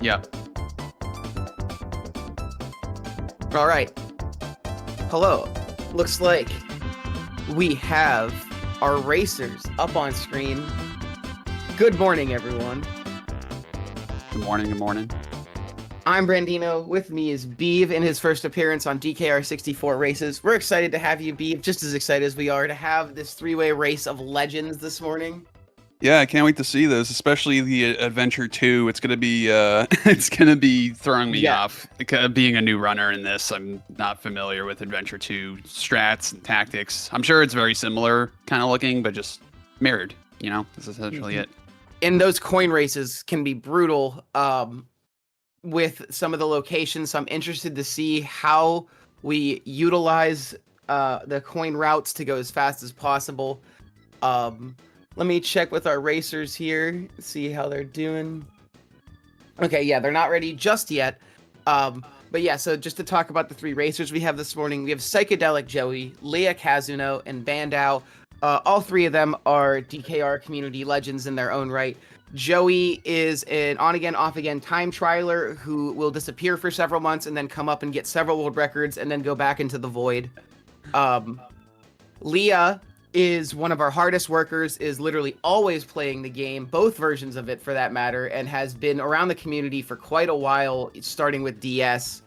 Yeah. All right. Hello. Looks like we have our racers up on screen. Good morning, everyone. Good morning. Good morning. I'm Brandino. With me is Beeve in his first appearance on DKR64 races. We're excited to have you, Beeve, just as excited as we are to have this three-way race of legends this morning. Yeah, I can't wait to see this, especially the Adventure 2. It's gonna be it's gonna be throwing me Yeah. off. Being a new runner in this, I'm not familiar with Adventure 2 strats and tactics. I'm sure it's very similar kind of looking, but just mirrored. That's essentially it. And those coin races can be brutal with some of the locations. So I'm interested to see how we utilize the coin routes to go as fast as possible. Let me check with our racers here, see how they're doing. Okay, yeah, they're not ready just yet. But yeah, so just to talk about the three racers we have this morning, we have PsychodelicJoey, LeahKazuno, and Bandow. All three of them are DKR community legends in their own right. Joey is an on-again, off-again time trialer who will disappear for several months and then come up and get several world records and then go back into the void. Leah is one of our hardest workers, is literally always playing the game, both versions of it for that matter, and has been around the community for quite a while, starting with DS,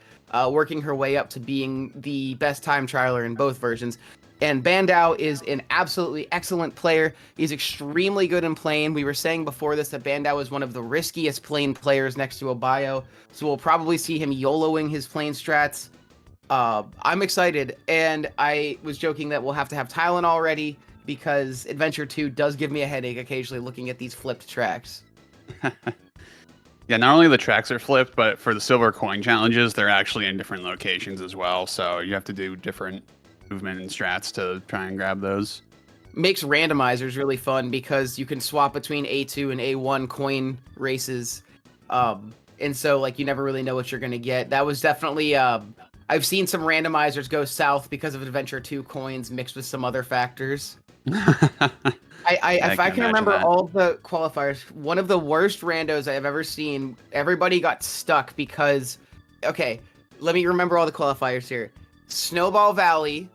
working her way up to being the best time trialer in both versions. And Bandow is an absolutely excellent player. He's extremely good in plane. We were saying before this that Bandow is one of the riskiest plane players next to a bio, so we'll probably see him YOLOing his plane strats. I'm excited, and I was joking that we'll have to have Tylenol ready because Adventure 2 does give me a headache occasionally looking at these flipped tracks. Yeah, not only the tracks are flipped, but for the silver coin challenges, they're actually in different locations as well. So you have to do different movement and strats to try and grab those. Makes randomizers really fun because you can swap between A2 and A1 coin races. And so like you never really know what you're going to get. That was definitely I've seen some randomizers go south because of Adventure 2 coins mixed with some other factors. If I can remember all the qualifiers, one of the worst randos I have ever seen, everybody got stuck because, okay, let me remember all the qualifiers here. Snowball Valley,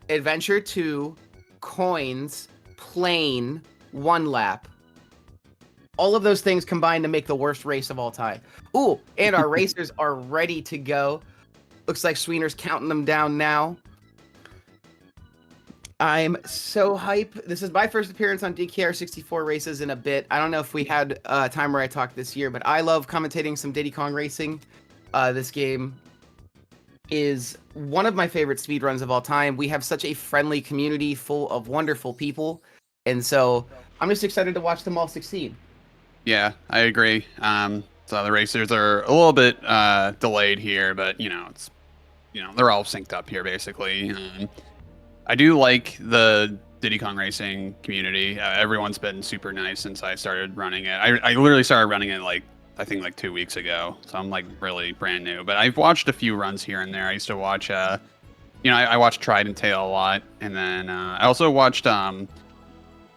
Adventure 2, coins, plane, one lap. All of those things combined to make the worst race of all time. Ooh, and our racers are ready to go. Looks like Sweener's counting them down now. I'm so hype. This is my first appearance on DKR64 races in a bit. I don't know if we had a time where I talked this year, but I love commentating some Diddy Kong racing. This game is one of my favorite speedruns of all time. We have such a friendly community full of wonderful people, and so I'm just excited to watch them all succeed. Yeah, I agree. So the racers are a little bit delayed here, but they're all synced up here basically. I do like the Diddy Kong Racing community. Everyone's been super nice since I started running it. I literally started running it I think 2 weeks ago, so I'm like really brand new. But I've watched a few runs here and there. I used to watch, I watched Tried and Tail a lot, and then I also watched.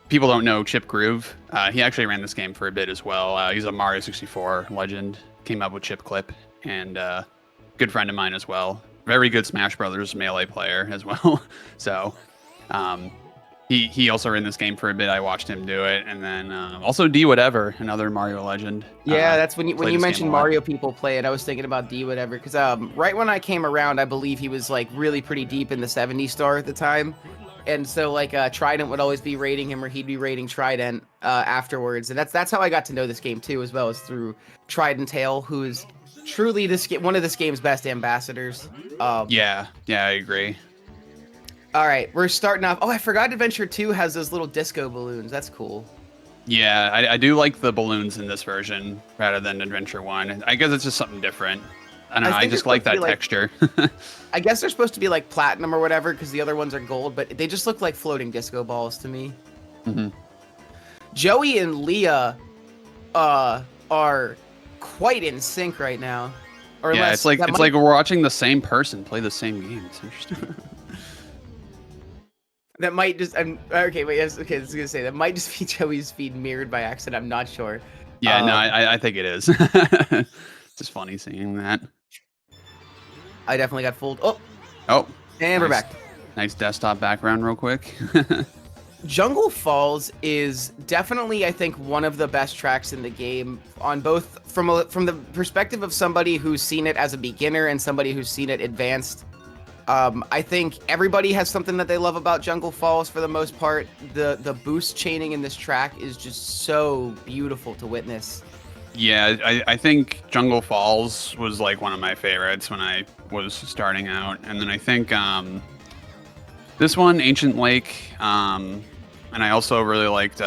People don't know Chip Groove. He actually ran this game for a bit as well. He's a Mario 64 legend. Came up with Chip Clip, and good friend of mine as well. Very good Smash Brothers Melee player as well. So he also ran this game for a bit. I watched him do it, and then also D Whatever, another Mario legend. Yeah, that's when you mentioned Mario people play it. I was thinking about D Whatever because right when I came around, I believe he was like really pretty deep in the 70 star at the time. And so like Trident would always be rating him, or he'd be rating Trident afterwards. And that's how I got to know this game too, as well as through Tried and Tail, who's truly one of this game's best ambassadors. Yeah, I agree. All right, we're starting off. Oh, I forgot Adventure 2 has those little disco balloons. That's cool. Yeah, I do like the balloons in this version rather than Adventure 1. I guess it's just something different. I don't know, I just like that texture. I guess they're supposed to be like platinum or whatever because the other ones are gold, but they just look like floating disco balls to me. Mm-hmm. Joey and Leah are quite in sync right now. Or yeah, it's like we're watching the same person play the same game. It's interesting. That might just okay. Wait, okay. I was gonna say that might just be Joey's feed mirrored by accident. I'm not sure. Yeah, no, I think it is. just funny seeing that. I definitely got fooled. Oh, Oh, and we're nice, back. nice desktop background, real quick. Jungle Falls is definitely, I think, one of the best tracks in the game on both from the perspective of somebody who's seen it as a beginner and somebody who's seen it advanced. I think everybody has something that they love about Jungle Falls for the most part. The boost chaining in this track is just so beautiful to witness. Yeah, I think Jungle Falls was like one of my favorites when I was starting out, and then I think this one, Ancient Lake, and I also really liked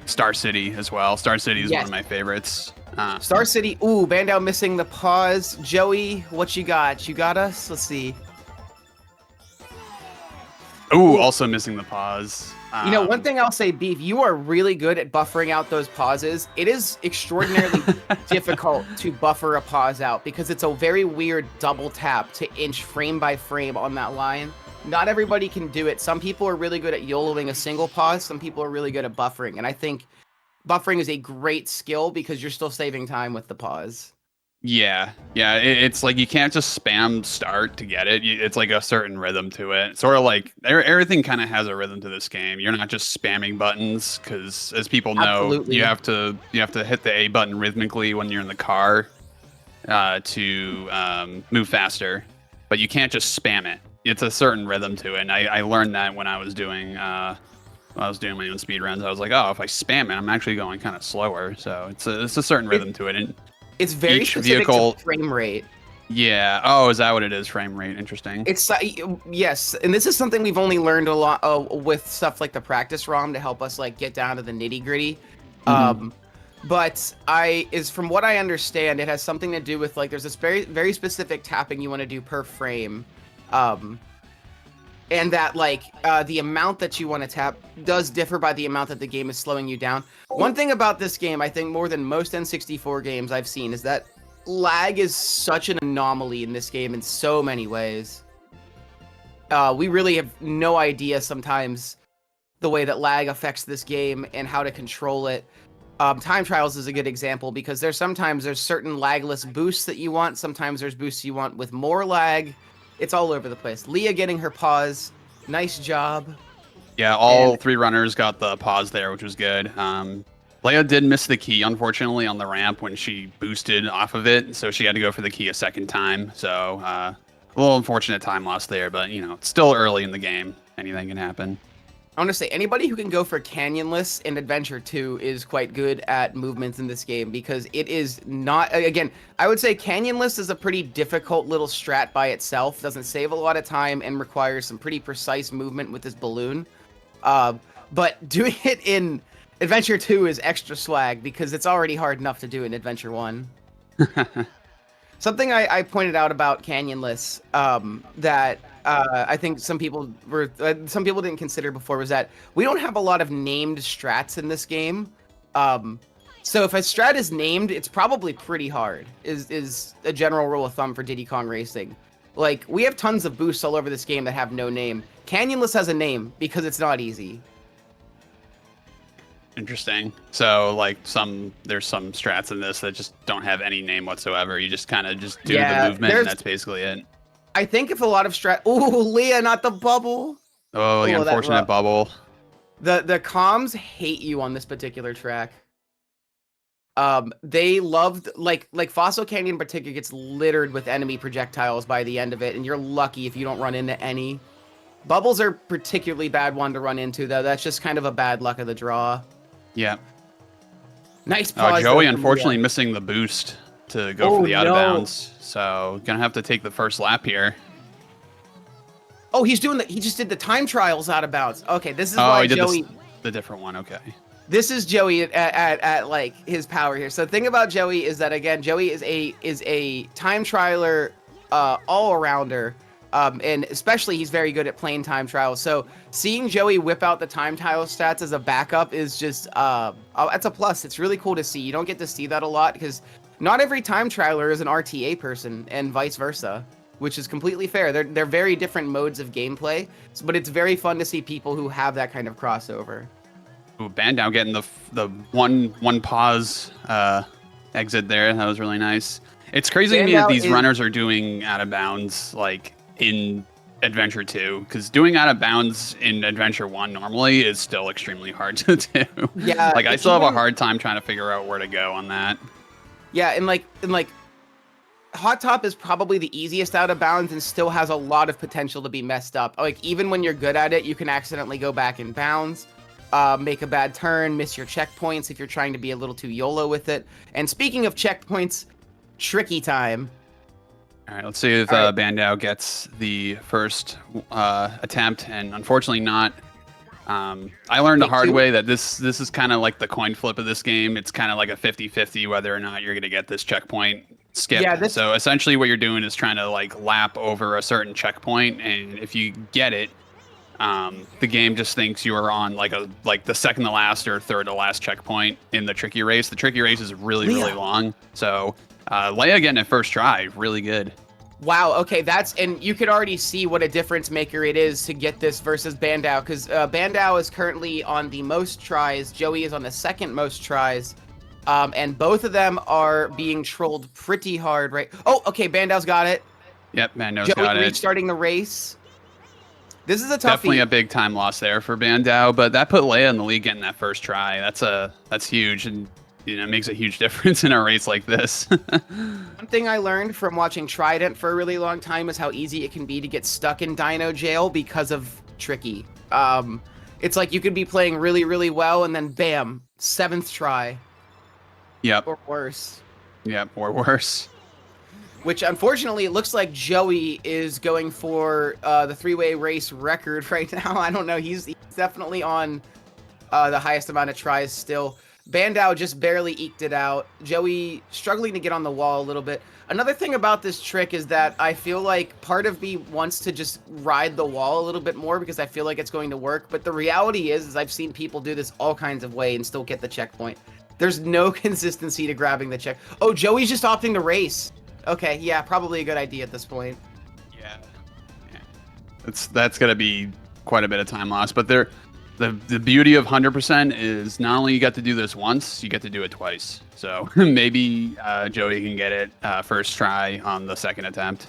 Star City as well. Star City is one Yes. of my favorites. Star City. Ooh, Bandow missing the pause. Joey, what you got? You got us? Let's see. Ooh, also missing the pause. You know, one thing I'll say, Beef, you are really good at buffering out those pauses. It is extraordinarily difficult to buffer a pause out because it's a very weird double tap to inch frame by frame on that line. Not everybody can do it. Some people are really good at YOLOing a single pause. Some people are really good at buffering. And I think buffering is a great skill because you're still saving time with the pause. Yeah, it's like you can't just spam start to get it. It's like a certain rhythm to it. Sort of like everything kind of has a rhythm to this game. You're not just spamming buttons because, as people know, Absolutely. you have to hit the A button rhythmically when you're in the car to move faster. But you can't just spam it. It's a certain rhythm to it. And I learned that when I was doing my own speed runs. I was like, oh, if I spam it, I'm actually going kind of slower. So it's a certain rhythm to it. And it's very each specific vehicle to frame rate. Yeah. Oh, is that what it is? Frame rate. Interesting. It's yes, and this is something we've only learned a lot with stuff like the practice ROM to help us like get down to the nitty gritty. But from what I understand, it has something to do with like there's this very specific tapping you want to do per frame, and that like the amount that you want to tap does differ by the amount that the game is slowing you down. One thing about this game, I think more than most N64 games I've seen, is that lag is such an anomaly in this game in so many ways. We really have no idea sometimes the way that lag affects this game and how to control it. Time Trials is a good example because there's certain lagless boosts that you want. Sometimes there's boosts you want with more lag. It's all over the place. Leah getting her pause. Nice job. Yeah, all three runners got the pause there, which was good. Leah did miss the key, unfortunately, on the ramp when she boosted off of it, so she had to go for the key a second time. So a little unfortunate time loss there, but it's still early in the game. Anything can happen. I want to say anybody who can go for Canyonless in Adventure 2 is quite good at movements in this game because it is not, again, I would say Canyonless is a pretty difficult little strat by itself, doesn't save a lot of time and requires some pretty precise movement with this balloon. But doing it in Adventure 2 is extra swag because it's already hard enough to do in Adventure 1. Something I pointed out about Canyonless that I think some people didn't consider before was that we don't have a lot of named strats in this game. So if a strat is named, it's probably pretty hard. Is a general rule of thumb for Diddy Kong Racing. Like we have tons of boosts all over this game that have no name. Canyonless has a name because it's not easy. Interesting. So like there's some strats in this that just don't have any name whatsoever. You just kind of just do the movement and that's basically it. I think if a lot of ooh, Leah, not the bubble. Oh, the unfortunate bubble. The comms hate you on this particular track. They loved like Fossil Canyon in particular gets littered with enemy projectiles by the end of it, and you're lucky if you don't run into any. Bubbles are particularly bad one to run into though. That's just kind of a bad luck of the draw. Yeah. Nice pause. Joey unfortunately missing the boost to go for the out of bounds. So gonna have to take the first lap here. Oh, he just did the time trials out of bounds. Okay, this is why Joey. The different one. Okay. This is Joey at like his power here. So the thing about Joey is that again, Joey is a time trialer, all-arounder. And especially he's very good at playing time trials. So seeing Joey whip out the time trial stats as a backup is just that's a plus. It's really cool to see. You don't get to see that a lot because not every time trialer is an RTA person and vice versa, which is completely fair. They're very different modes of gameplay, but it's very fun to see people who have that kind of crossover. Ooh, Bandow getting the one pause exit there. That was really nice. It's crazy to me that Bandow these is runners are doing out of bounds like in Adventure 2, because doing out of bounds in Adventure 1 normally is still extremely hard to do. yeah, Like I and still have a even hard time trying to figure out where to go on that. yeah, and like Hot Top is probably the easiest out of bounds and still has a lot of potential to be messed up. Like even when you're good at it, you can accidentally go back in bounds, make a bad turn, miss your checkpoints if you're trying to be a little too YOLO with it. And speaking of checkpoints, tricky time. All right, let's see if All right. Bandow gets the first attempt, and unfortunately not. I learned the Wait, hard two? way that this is kind of like the coin flip of this game. It's kind of like a 50-50 whether or not you're going to get this checkpoint skip. Yeah, this So essentially what you're doing is trying to like lap over a certain checkpoint, and if you get it, the game just thinks you are on like the second to last or third to last checkpoint in the tricky race. The tricky race is really, really Leah. long. So Leah getting it first try, really good. Wow, okay, and you could already see what a difference maker it is to get this versus Bandow, because Bandow is currently on the most tries, Joey is on the second most tries, and both of them are being trolled pretty hard, right? Oh, okay, Bandow's got it. Yep, Bandow's Joey got it. restarting the race. This is a toughie. Definitely a big time loss there for Bandow, but that put Leia in the lead getting that first try. That's huge, and it makes a huge difference in a race like this. One thing I learned from watching Trident for a really long time is how easy it can be to get stuck in Dino jail because of tricky. It's like you could be playing really, really well, and then bam, 7th try. Yep. Or worse. Yep, or worse. Which, unfortunately, it looks like Joey is going for the 3-way race record right now. I don't know. He's definitely on the highest amount of tries still. Bandow just barely eked it out. Joey struggling to get on the wall a little bit. Another thing about this trick is that I feel like part of me wants to just ride the wall a little bit more because I feel like it's going to work. But the reality is I've seen people do this all kinds of way and still get the checkpoint. There's no consistency to grabbing the check. Oh, Joey's just opting to race. Okay, yeah, probably a good idea at this point. Yeah. That's gonna be quite a bit of time loss. But the beauty of 100% is not only you get to do this once, you get to do it twice. So maybe Joey can get it first try on the second attempt.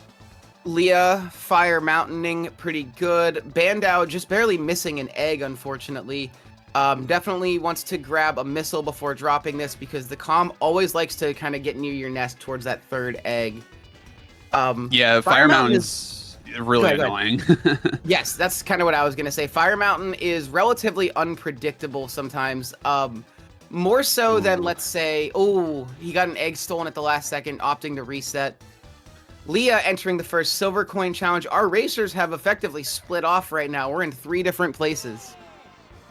Leah fire mountaining pretty good. Bandow just barely missing an egg, unfortunately. Definitely wants to grab a missile before dropping this because the comm always likes to kind of get near your nest towards that third egg. Yeah, Fire Mountain's really annoying. Yes, that's kind of what I was going to say. Fire Mountain is relatively unpredictable sometimes. More so than, let's say, oh, he got an egg stolen at the last second, opting to reset. Leah entering the first silver coin challenge. Our racers have effectively split off right now. We're in 3 different places.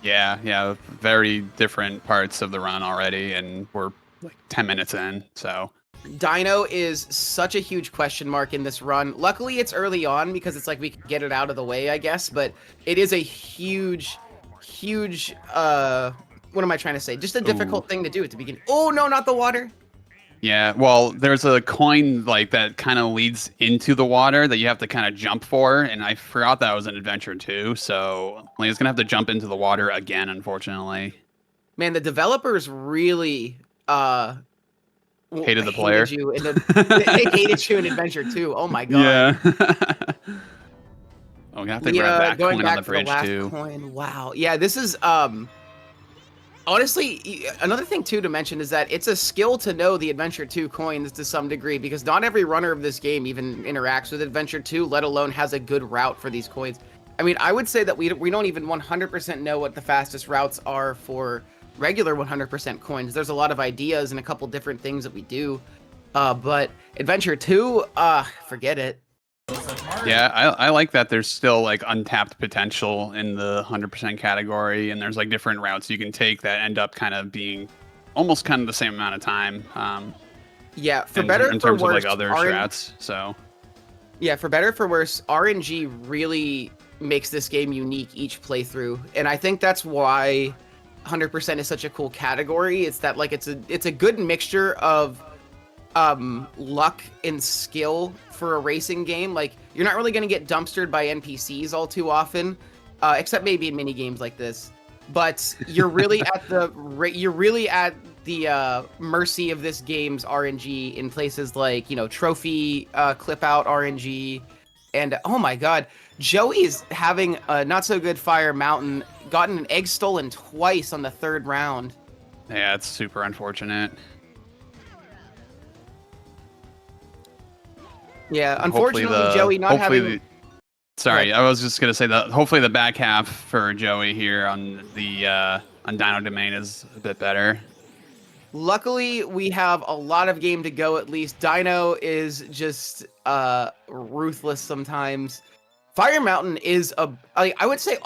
Yeah, very different parts of the run already, and we're like 10 minutes in, so. Dino is such a huge question mark in this run. Luckily, it's early on because it's like we can get it out of the way, I guess, but it is a huge, what am I trying to say? Just a difficult thing to do at the beginning. Oh, no, not the water. Yeah, well, there's a coin like that kind of leads into the water that you have to kind of jump for, and I forgot that was an Adventure 2, so Leah's gonna have to jump into the water again, unfortunately. Man, the developers really Hated the player. They hated you in Adventure 2. Oh my god. Yeah. Oh, we're gonna have to grab that going coin back on the for the bridge last too. coin. Wow. Yeah, this is honestly, another thing too to mention is that it's a skill to know the Adventure 2 coins to some degree because not every runner of this game even interacts with Adventure 2, let alone has a good route for these coins. I mean, I would say that we don't even 100% know what the fastest routes are for regular 100% coins. There's a lot of ideas and a couple different things that we do. But Adventure 2, forget it. Yeah, I like that there's still like untapped potential in the 100% category, and there's like different routes you can take that end up kind of being almost kind of the same amount of time. Yeah, for better in for terms worse, of like other strats. So yeah, for better for worse, RNG really makes this game unique each playthrough, and I think that's why 100% is such a cool category. It's that like it's a good mixture of luck and skill for a racing game. Like you're not really going to get dumpstered by NPCs all too often, except maybe in mini games like this. But you're really at the mercy of this game's RNG in places like, you know, trophy clip out RNG. And oh my god, Joey is having a not so good Fire Mountain, gotten an egg stolen twice on the 3rd round. Yeah, it's super unfortunate. Yeah, unfortunately, Joey not having... Sorry, I was just gonna say that hopefully the back half for Joey here on the on Dino Domain is a bit better. Luckily, we have a lot of game to go at least. Dino is just ruthless sometimes. Fire Mountain is I would say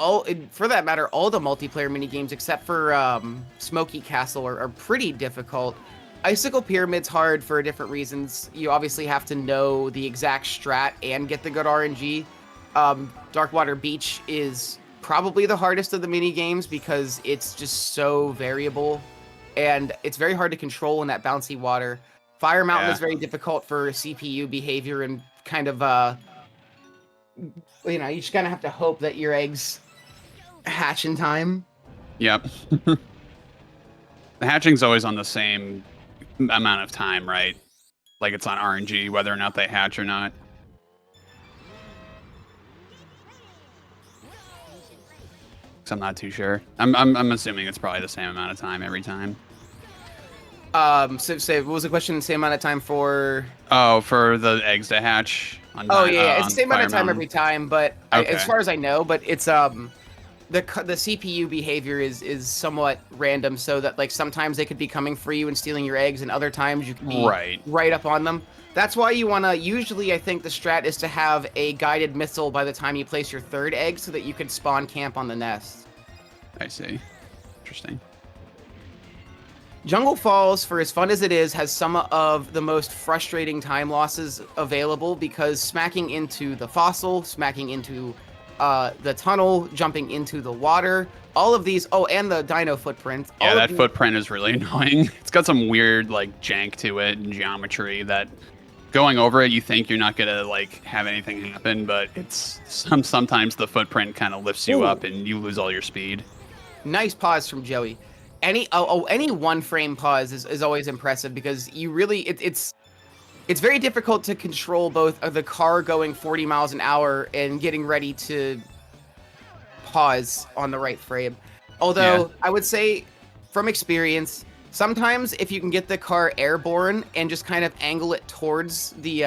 for that matter, all the multiplayer mini games except for Smoky Castle are pretty difficult. Icicle Pyramid's hard for different reasons. You obviously have to know the exact strat and get the good RNG. Darkwater Beach is probably the hardest of the mini games because it's just so variable and it's very hard to control in that bouncy water. Fire Mountain is very difficult for CPU behavior and kind of you know, you just kind of have to hope that your eggs hatch in time. Yep. The hatching's always on the same amount of time, right? Like it's on RNG, whether or not they hatch or not. So I'm not too sure. I'm assuming it's probably the same amount of time every time. So say what was the question? Same amount of time for? Oh, for the eggs to hatch. It's the same amount of time every time, but okay. as far as I know, but it's the CPU behavior is somewhat random, so that like sometimes they could be coming for you and stealing your eggs, and other times you could be right up on them. That's why you want to, usually I think the strat is to have a guided missile by the time you place your 3rd egg so that you can spawn camp on the nest. I see. Interesting. Jungle Falls, for as fun as it is, has some of the most frustrating time losses available because smacking into the fossil, smacking into the tunnel, jumping into the water, all of these, and the dino footprint. Yeah, that footprint is really annoying. It's got some weird like jank to it and geometry that going over it, you think you're not gonna like have anything happen, but it's sometimes the footprint kind of lifts you up and you lose all your speed. Nice pause from Joey. Any 1 frame pause is always impressive because you really it's very difficult to control both the car going 40 miles an hour and getting ready to pause on the right frame. Although I would say from experience, sometimes if you can get the car airborne and just kind of angle it towards the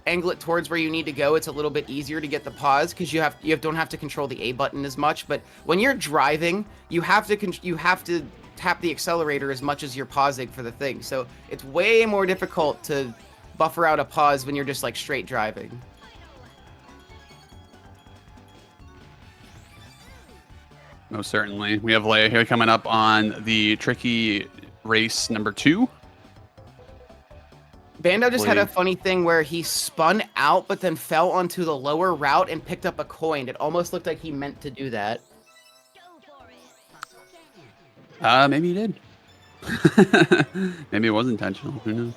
where you need to go, it's a little bit easier to get the pause because you don't have to control the A button as much. But when you're driving, you have to tap the accelerator as much as you're pausing for the thing. So it's way more difficult to buffer out a pause when you're just like straight driving. Most certainly. We have Leah here coming up on the tricky race number 2. Bandow just had a funny thing where he spun out but then fell onto the lower route and picked up a coin. It almost looked like he meant to do that. Maybe he did. Maybe it was intentional. Who knows?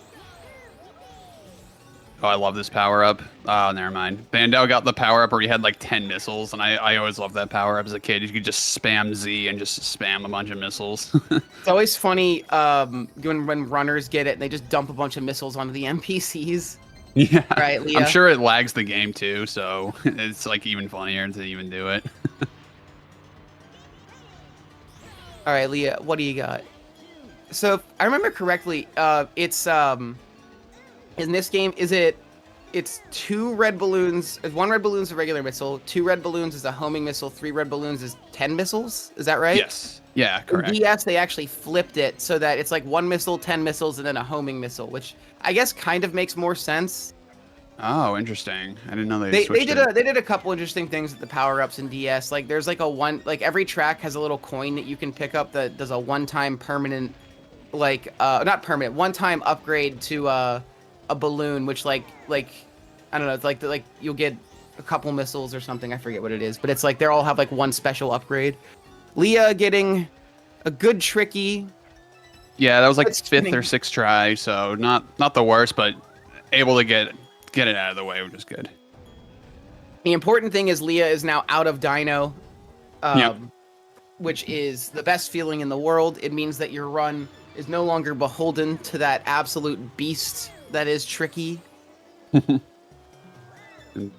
Oh, I love this power up. Oh, never mind. Bandow got the power up where he had like 10 missiles, and I always loved that power up as a kid. You could just spam Z and just spam a bunch of missiles. It's always funny when runners get it and they just dump a bunch of missiles onto the NPCs. Yeah, right, Leah? I'm sure it lags the game too, so it's like even funnier to even do it. All right, Leah, what do you got? So if I remember correctly, it's in this game, it's 2 red balloons. 1 red balloon is a regular missile. 2 red balloons is a homing missile. 3 red balloons is 10 missiles. Is that right? Yes. Yeah, correct. In DS, they actually flipped it so that it's like 1 missile, 10 missiles, and then a homing missile, which I guess kind of makes more sense. Oh, interesting. I didn't know they switched they did a couple interesting things with the power-ups in DS. Like there's like every track has a little coin that you can pick up that does a one-time permanent, not permanent, one-time upgrade to a balloon, which like I don't know, it's like you'll get a couple missiles or something. I forget what it is, but it's like they all have like one special upgrade. Leah getting a good tricky. Yeah, that was like 5th or 6th try, so not the worst, but able to get it out of the way, which is good. The important thing is Leah is now out of Dino, which is the best feeling in the world. It means that your run is no longer beholden to that absolute beast that is Tricky. And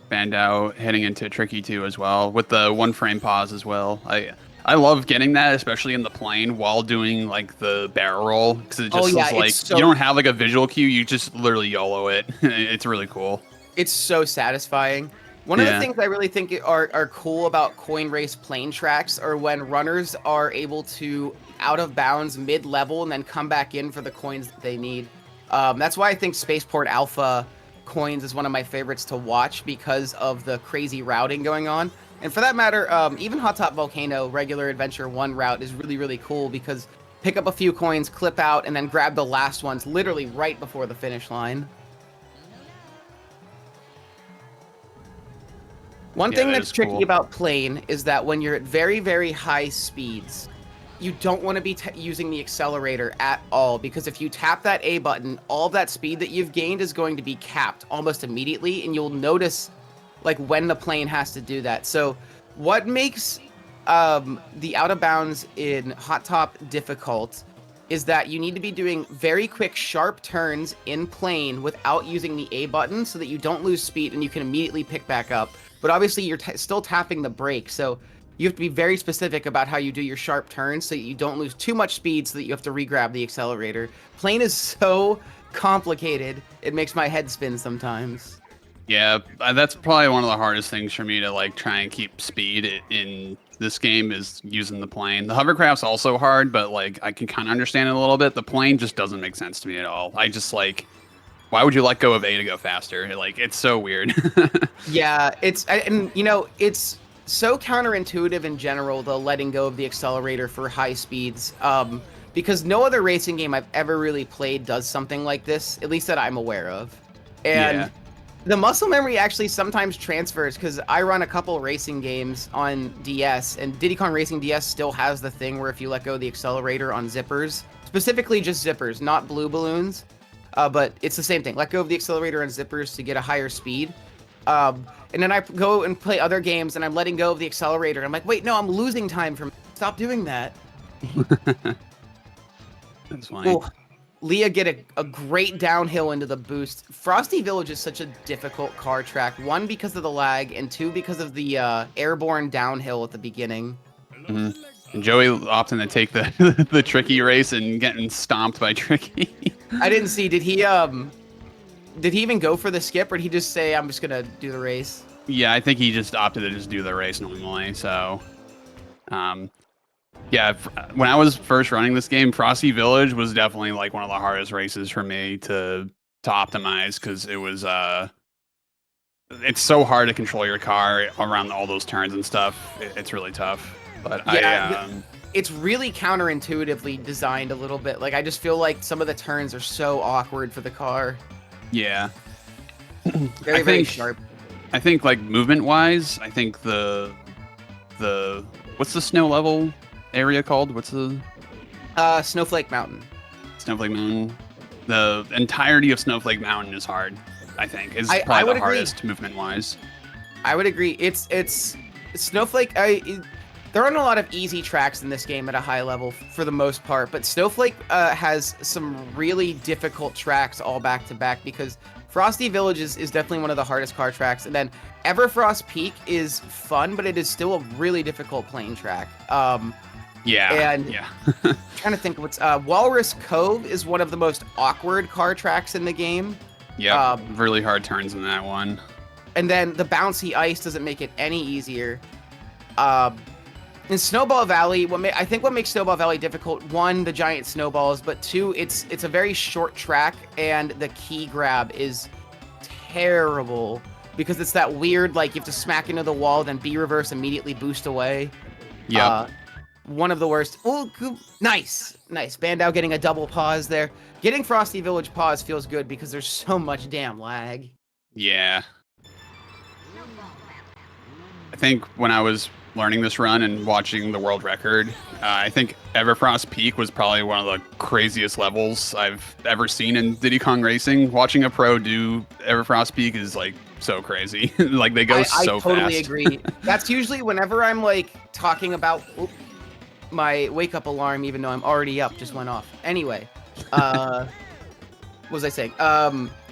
Bandow heading into Tricky too as well, with the 1 frame pause as well. I love getting that, especially in the plane while doing like the barrel roll, because it just is like you don't have like a visual cue, you just literally YOLO it. It's really cool. It's so satisfying. One of the things I really think are cool about coin race plane tracks are when runners are able to out of bounds mid-level and then come back in for the coins that they need. That's why I think Spaceport Alpha coins is one of my favorites to watch because of the crazy routing going on. And for that matter, even Hot Top Volcano regular Adventure 1 route is really, really cool because pick up a few coins, clip out, and then grab the last ones literally right before the finish line. One thing that's tricky about plane is that when you're at very, very high speeds, you don't want to be using the accelerator at all, because if you tap that A button, all of that speed that you've gained is going to be capped almost immediately, and you'll notice like when the plane has to do that. So what makes the out of bounds in Hot Top difficult is that you need to be doing very quick, sharp turns in plane without using the A button so that you don't lose speed and you can immediately pick back up. But obviously you're still tapping the brake, so you have to be very specific about how you do your sharp turns so that you don't lose too much speed so that you have to re-grab the accelerator. Plane is so complicated, it makes my head spin sometimes. Yeah, that's probably one of the hardest things for me to like try and keep speed in this game is using the plane. The hovercraft's also hard, but like I can kind of understand it a little bit. The plane just doesn't make sense to me at all. I just like, why would you let go of A to go faster? Like, it's so weird. Yeah, and you know, it's so counterintuitive in general, the letting go of the accelerator for high speeds, because no other racing game I've ever really played does something like this, at least that I'm aware of. And the muscle memory actually sometimes transfers, because I run a couple racing games on DS, and Diddy Kong Racing DS still has the thing where if you let go of the accelerator on zippers, specifically just zippers, not blue balloons, but it's the same thing. Let go of the accelerator on zippers to get a higher speed. And then I go and play other games and I'm letting go of the accelerator. I'm like, wait, no, I'm losing time from. Stop doing that. That's funny. Oh, Leah get a great downhill into the boost. Frosty Village is such a difficult car track. 1, because of the lag, and 2, because of the airborne downhill at the beginning. Mm-hmm. And Joey opting to take the the Tricky race and getting stomped by Tricky. I didn't see. Did he even go for the skip, or did he just say, I'm just gonna do the race? Yeah, I think he just opted to just do the race normally. So, yeah, when I was first running this game, Frosty Village was definitely like one of the hardest races for me to optimize, because it was it's so hard to control your car around all those turns and stuff. It's really tough. But yeah, it's really counterintuitively designed a little bit. Like, I just feel like some of the turns are so awkward for the car. Yeah. Very sharp. I think like movement wise, I think the what's the snow level area called? What's the Snowflake Mountain. Snowflake Mountain. The entirety of Snowflake Mountain is hard, I think. Is probably the hardest movement wise. I would agree. It's Snowflake. There aren't a lot of easy tracks in this game at a high level for the most part, but Snowflake has some really difficult tracks all back to back, because Frosty Village is definitely one of the hardest car tracks, and then Everfrost Peak is fun, but it is still a really difficult plane track. Trying to think what's Walrus Cove is one of the most awkward car tracks in the game. Yeah, really hard turns in that one. And then the bouncy ice doesn't make it any easier. In Snowball Valley, I think what makes Snowball Valley difficult, 1, the giant snowballs, but 2, it's a very short track, and the key grab is terrible, because it's that weird, like, you have to smack into the wall, then B reverse, immediately boost away. Yeah. One of the worst. Oh, nice. Bandow getting a double pause there. Getting Frosty Village pause feels good because there's so much damn lag. Yeah. I think when I was learning this run and watching the world record, I think Everfrost Peak was probably one of the craziest levels I've ever seen in Diddy Kong Racing. Watching a pro do Everfrost Peak is like so crazy. Like, they go so fast. I totally agree. That's usually whenever I'm like talking about my wake up alarm, even though I'm already up, just went off. Anyway, what was I saying?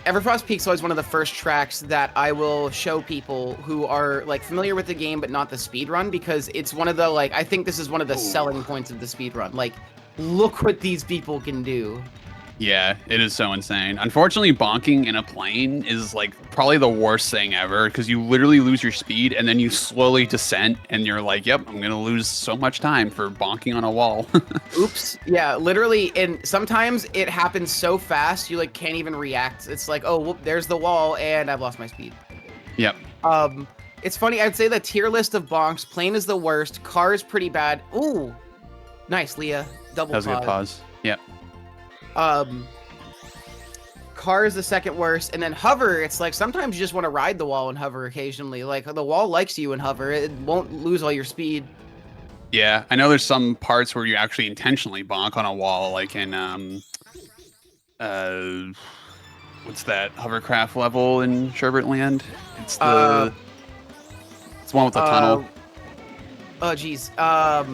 Everfrost Peak's always one of the first tracks that I will show people who are like familiar with the game but not the speed run, because it's one of the I think this is one of the selling points of the speed run. Like, look what these people can do. Yeah, it is so insane. Unfortunately, bonking in a plane is like probably the worst thing ever, because you literally lose your speed and then you slowly descent and you're like, yep, I'm gonna lose so much time for bonking on a wall. Oops. Yeah, literally. And sometimes it happens so fast you like can't even react. It's like, oh, whoop, there's the wall and I've lost my speed. Yep. It's funny. I'd say the tier list of bonks, plane is the worst. Car is pretty bad. Ooh, nice, Leah. Double That was pause. a good pause. Yep. Car is the second worst, and then hover, it's like sometimes you just want to ride the wall and hover occasionally. Like, the wall likes you and hover, it won't lose all your speed. Yeah, I know there's some parts where you actually intentionally bonk on a wall, like in what's that hovercraft level in Sherbert Land? It's the one with the tunnel. Oh geez. Why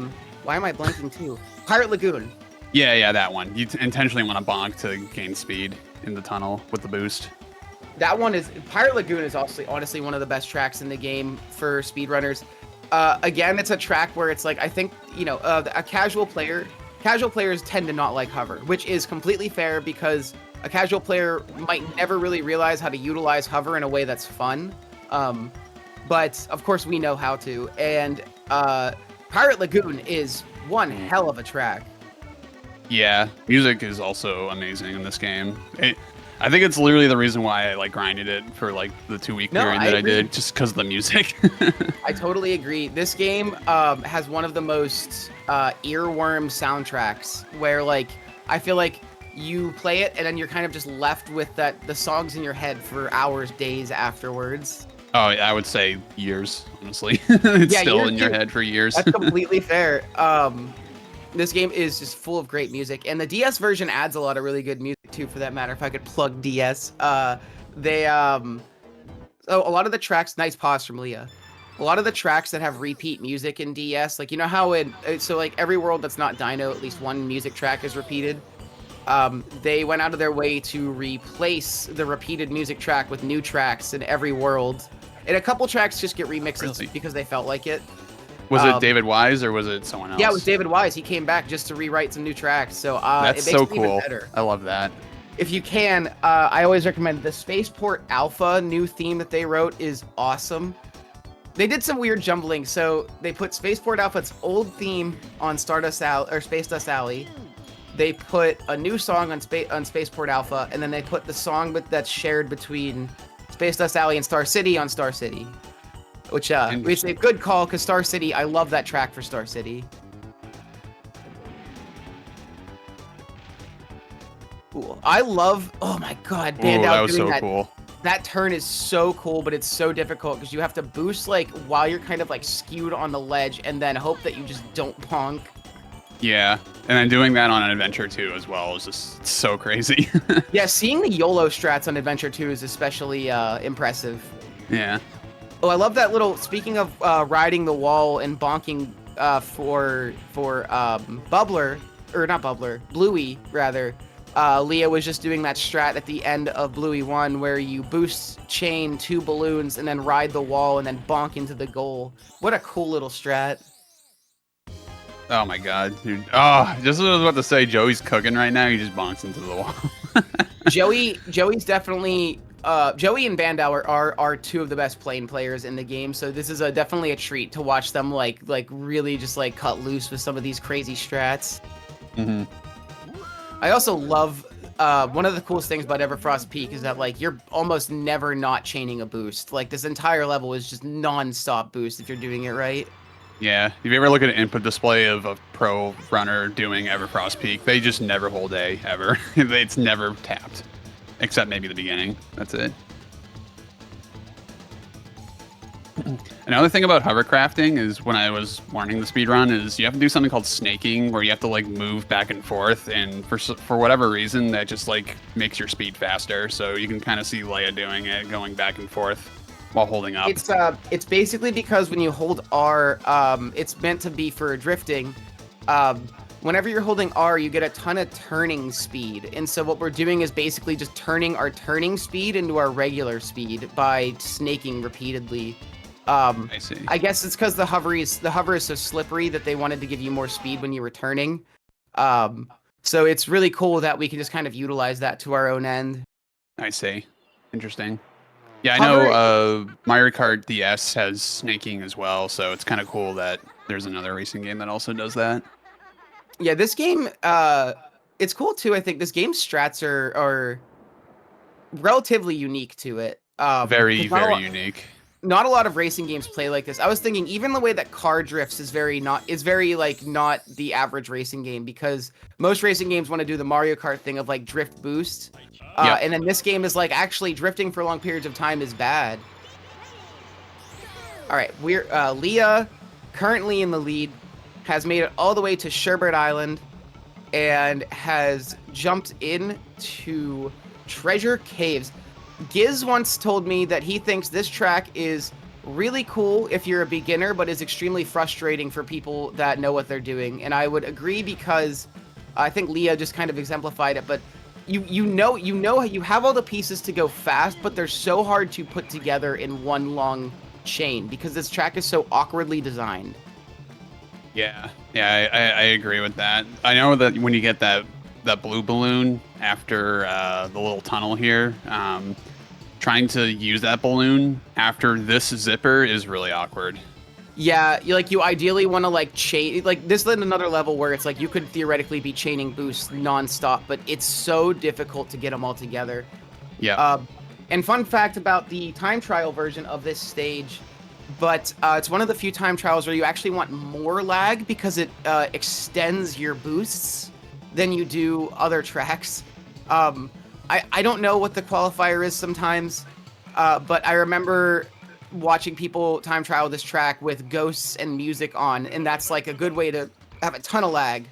am I blanking too? Pirate Lagoon. Yeah, that one. You intentionally want to bonk to gain speed in the tunnel with the boost. That one is Pirate Lagoon is honestly one of the best tracks in the game for speedrunners. Again, it's a track where it's like, I think, a casuals tend to not like hover, which is completely fair because a casual player might never really realize how to utilize hover in a way that's fun. But of course we know how to, and Pirate Lagoon is one hell of a track. Yeah, music is also amazing in this game. I think it's literally the reason why I like grinded it for like the 2-week period that I did, just because of the music. I totally agree. This game has one of the most earworm soundtracks, where like I feel like you play it and then you're kind of just left with the songs in your head for hours, days afterwards. Oh, I would say years, honestly. It's still in your head for years. That's completely fair. This game is just full of great music, and the DS version adds a lot of really good music too, for that matter. If I could plug DS, so a lot of the tracks, nice pause from Leah. A lot of the tracks that have repeat music in DS, like, you know how like every world that's not Dino, at least one music track is repeated. They went out of their way to replace the repeated music track with new tracks in every world, and a couple tracks just get remixes because they felt like it. Was it David Wise or was it someone else? Yeah, it was David Wise. He came back just to rewrite some new tracks. So that's it makes so it even cool. better. I love that. If you can, I always recommend the Spaceport Alpha new theme that they wrote is awesome. They did some weird jumbling. So they put Spaceport Alpha's old theme on Space Dust Alley. They put a new song on Spaceport Alpha, and then they put the song that's shared between Space Dust Alley and Star City on Star City. Which is a good call, because Star City, I love that track for Star City. Cool. Oh my god, Bandow. That was so cool. That turn is so cool, but it's so difficult because you have to boost like while you're kind of like skewed on the ledge, and then hope that you just don't bonk. Yeah, and then doing that on an Adventure 2 as well is just so crazy. Yeah, seeing the YOLO strats on Adventure 2 is especially impressive. Yeah. Oh, I love that little. Speaking of riding the wall and bonking for Bubbler, or not Bubbler, Bluey rather. Leah was just doing that strat at the end of Bluey 1 where you boost chain 2 balloons and then ride the wall and then bonk into the goal. What a cool little strat. Oh my god, dude. Oh, just what I was about to say, Joey's cooking right now. He just bonks into the wall. Joey's definitely. Joey and Bandow are two of the best plane players in the game, so this is definitely a treat to watch them like really just like cut loose with some of these crazy strats. Mm-hmm. I also love one of the coolest things about Everfrost Peak is that like you're almost never not chaining a boost. Like this entire level is just non-stop boost if you're doing it right. Yeah, if you ever look at an input display of a pro runner doing Everfrost Peak, they just never hold A ever. It's never tapped. Except maybe the beginning. That's it. Another thing about hovercrafting is when I was learning the speedrun is you have to do something called snaking, where you have to like move back and forth, and for whatever reason that just like makes your speed faster. So you can kind of see Leia doing it, going back and forth while holding up. It's basically because when you hold R, it's meant to be for drifting. Whenever you're holding R, you get a ton of turning speed. And so what we're doing is basically just turning our turning speed into our regular speed by snaking repeatedly. I see. I guess it's because the hover is so slippery that they wanted to give you more speed when you were turning. So it's really cool that we can just kind of utilize that to our own end. I see. Interesting. Yeah, I Hover, know Mario Kart DS has snaking as well, so it's kind of cool that there's another racing game that also does that. yeah, this game, it's cool too. I think this game's strats are relatively unique to it. Very, 'Cause not a very lot, unique. not a lot of racing games play like this. I was thinking even the way that car drifts is very like not the average racing game, because most racing games want to do the Mario Kart thing of like drift boost. Yeah. And then this game is like actually drifting for long periods of time is bad. All right, we're Leah, currently in the lead, has made it all the way to Sherbert Island and has jumped into Treasure Caves. Giz once told me that he thinks this track is really cool if you're a beginner, but is extremely frustrating for people that know what they're doing. And I would agree, because I think Leah just kind of exemplified it. But you know you have all the pieces to go fast, but they're so hard to put together in one long chain because this track is so awkwardly designed. Yeah, I agree with that. I know that when you get that blue balloon after the little tunnel here, trying to use that balloon after this zipper is really awkward. Yeah, you ideally want to like chain, like this is another level where it's like you could theoretically be chaining boosts nonstop, but it's so difficult to get them all together. Yeah. And fun fact about the time trial version of this stage, but it's one of the few time trials where you actually want more lag because it extends your boosts than you do other tracks. I don't know what the qualifier is sometimes, but I remember watching people time trial this track with ghosts and music on, and that's like a good way to have a ton of lag.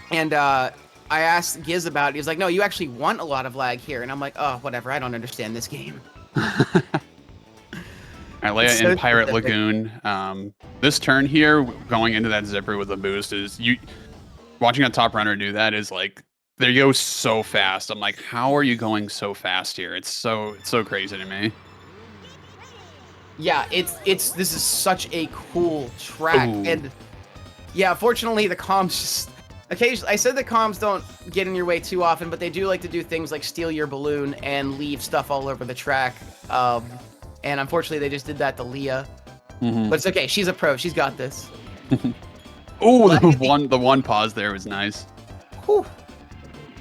And I asked Giz about it. He was like, no, you actually want a lot of lag here. And I'm like, oh, whatever. I don't understand this game. All right, Leah So in Pirate specific. Lagoon. This turn here, going into that zipper with a boost, is watching a top runner do that is like, they go so fast. I'm like, how are you going so fast here? It's so crazy to me. Yeah, this is such a cool track. Ooh. And yeah, fortunately the comms just occasionally, I said the comms don't get in your way too often, but they do like to do things like steal your balloon and leave stuff all over the track. And unfortunately they just did that to Leah. Mm-hmm. But it's okay, she's a pro, she's got this. Oh, the one pause there was nice. Whew.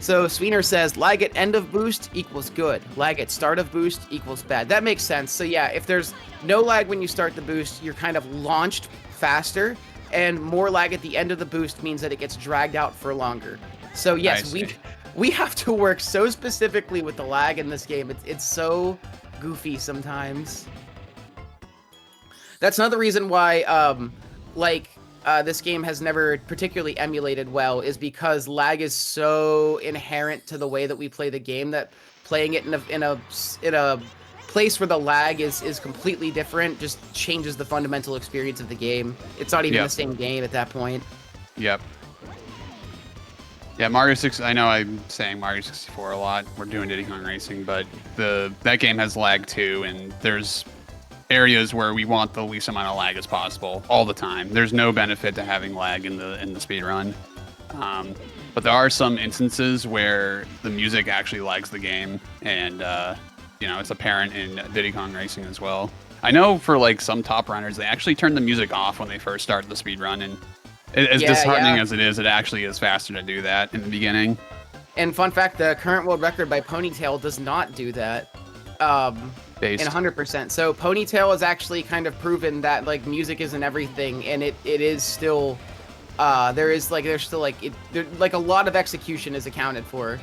So Sweener says lag at end of boost equals good. Lag at start of boost equals bad. That makes sense. So yeah, if there's no lag when you start the boost, you're kind of launched faster, and more lag at the end of the boost means that it gets dragged out for longer. So yes, we have to work so specifically with the lag in this game. It's so goofy sometimes. That's another reason why this game has never particularly emulated well, is because lag is so inherent to the way that we play the game that playing it in a place where the lag is completely different just changes the fundamental experience of the game. It's not even the same game at that point. Yep. Yeah, Mario 6. I know I'm saying Mario 64 a lot. We're doing Diddy Kong Racing, but that game has lag too, and there's areas where we want the least amount of lag as possible all the time. There's no benefit to having lag in the speed run. But there are some instances where the music actually lags the game, and it's apparent in Diddy Kong Racing as well. I know for like some top runners, they actually turn the music off when they first start the speed run, and as disheartening as it is, it actually is faster to do that in the beginning. And fun fact, the current world record by Ponytail does not do that. Based. In 100%. So Ponytail has actually kind of proven that like music isn't everything, and it is still there's still a lot of execution is accounted for,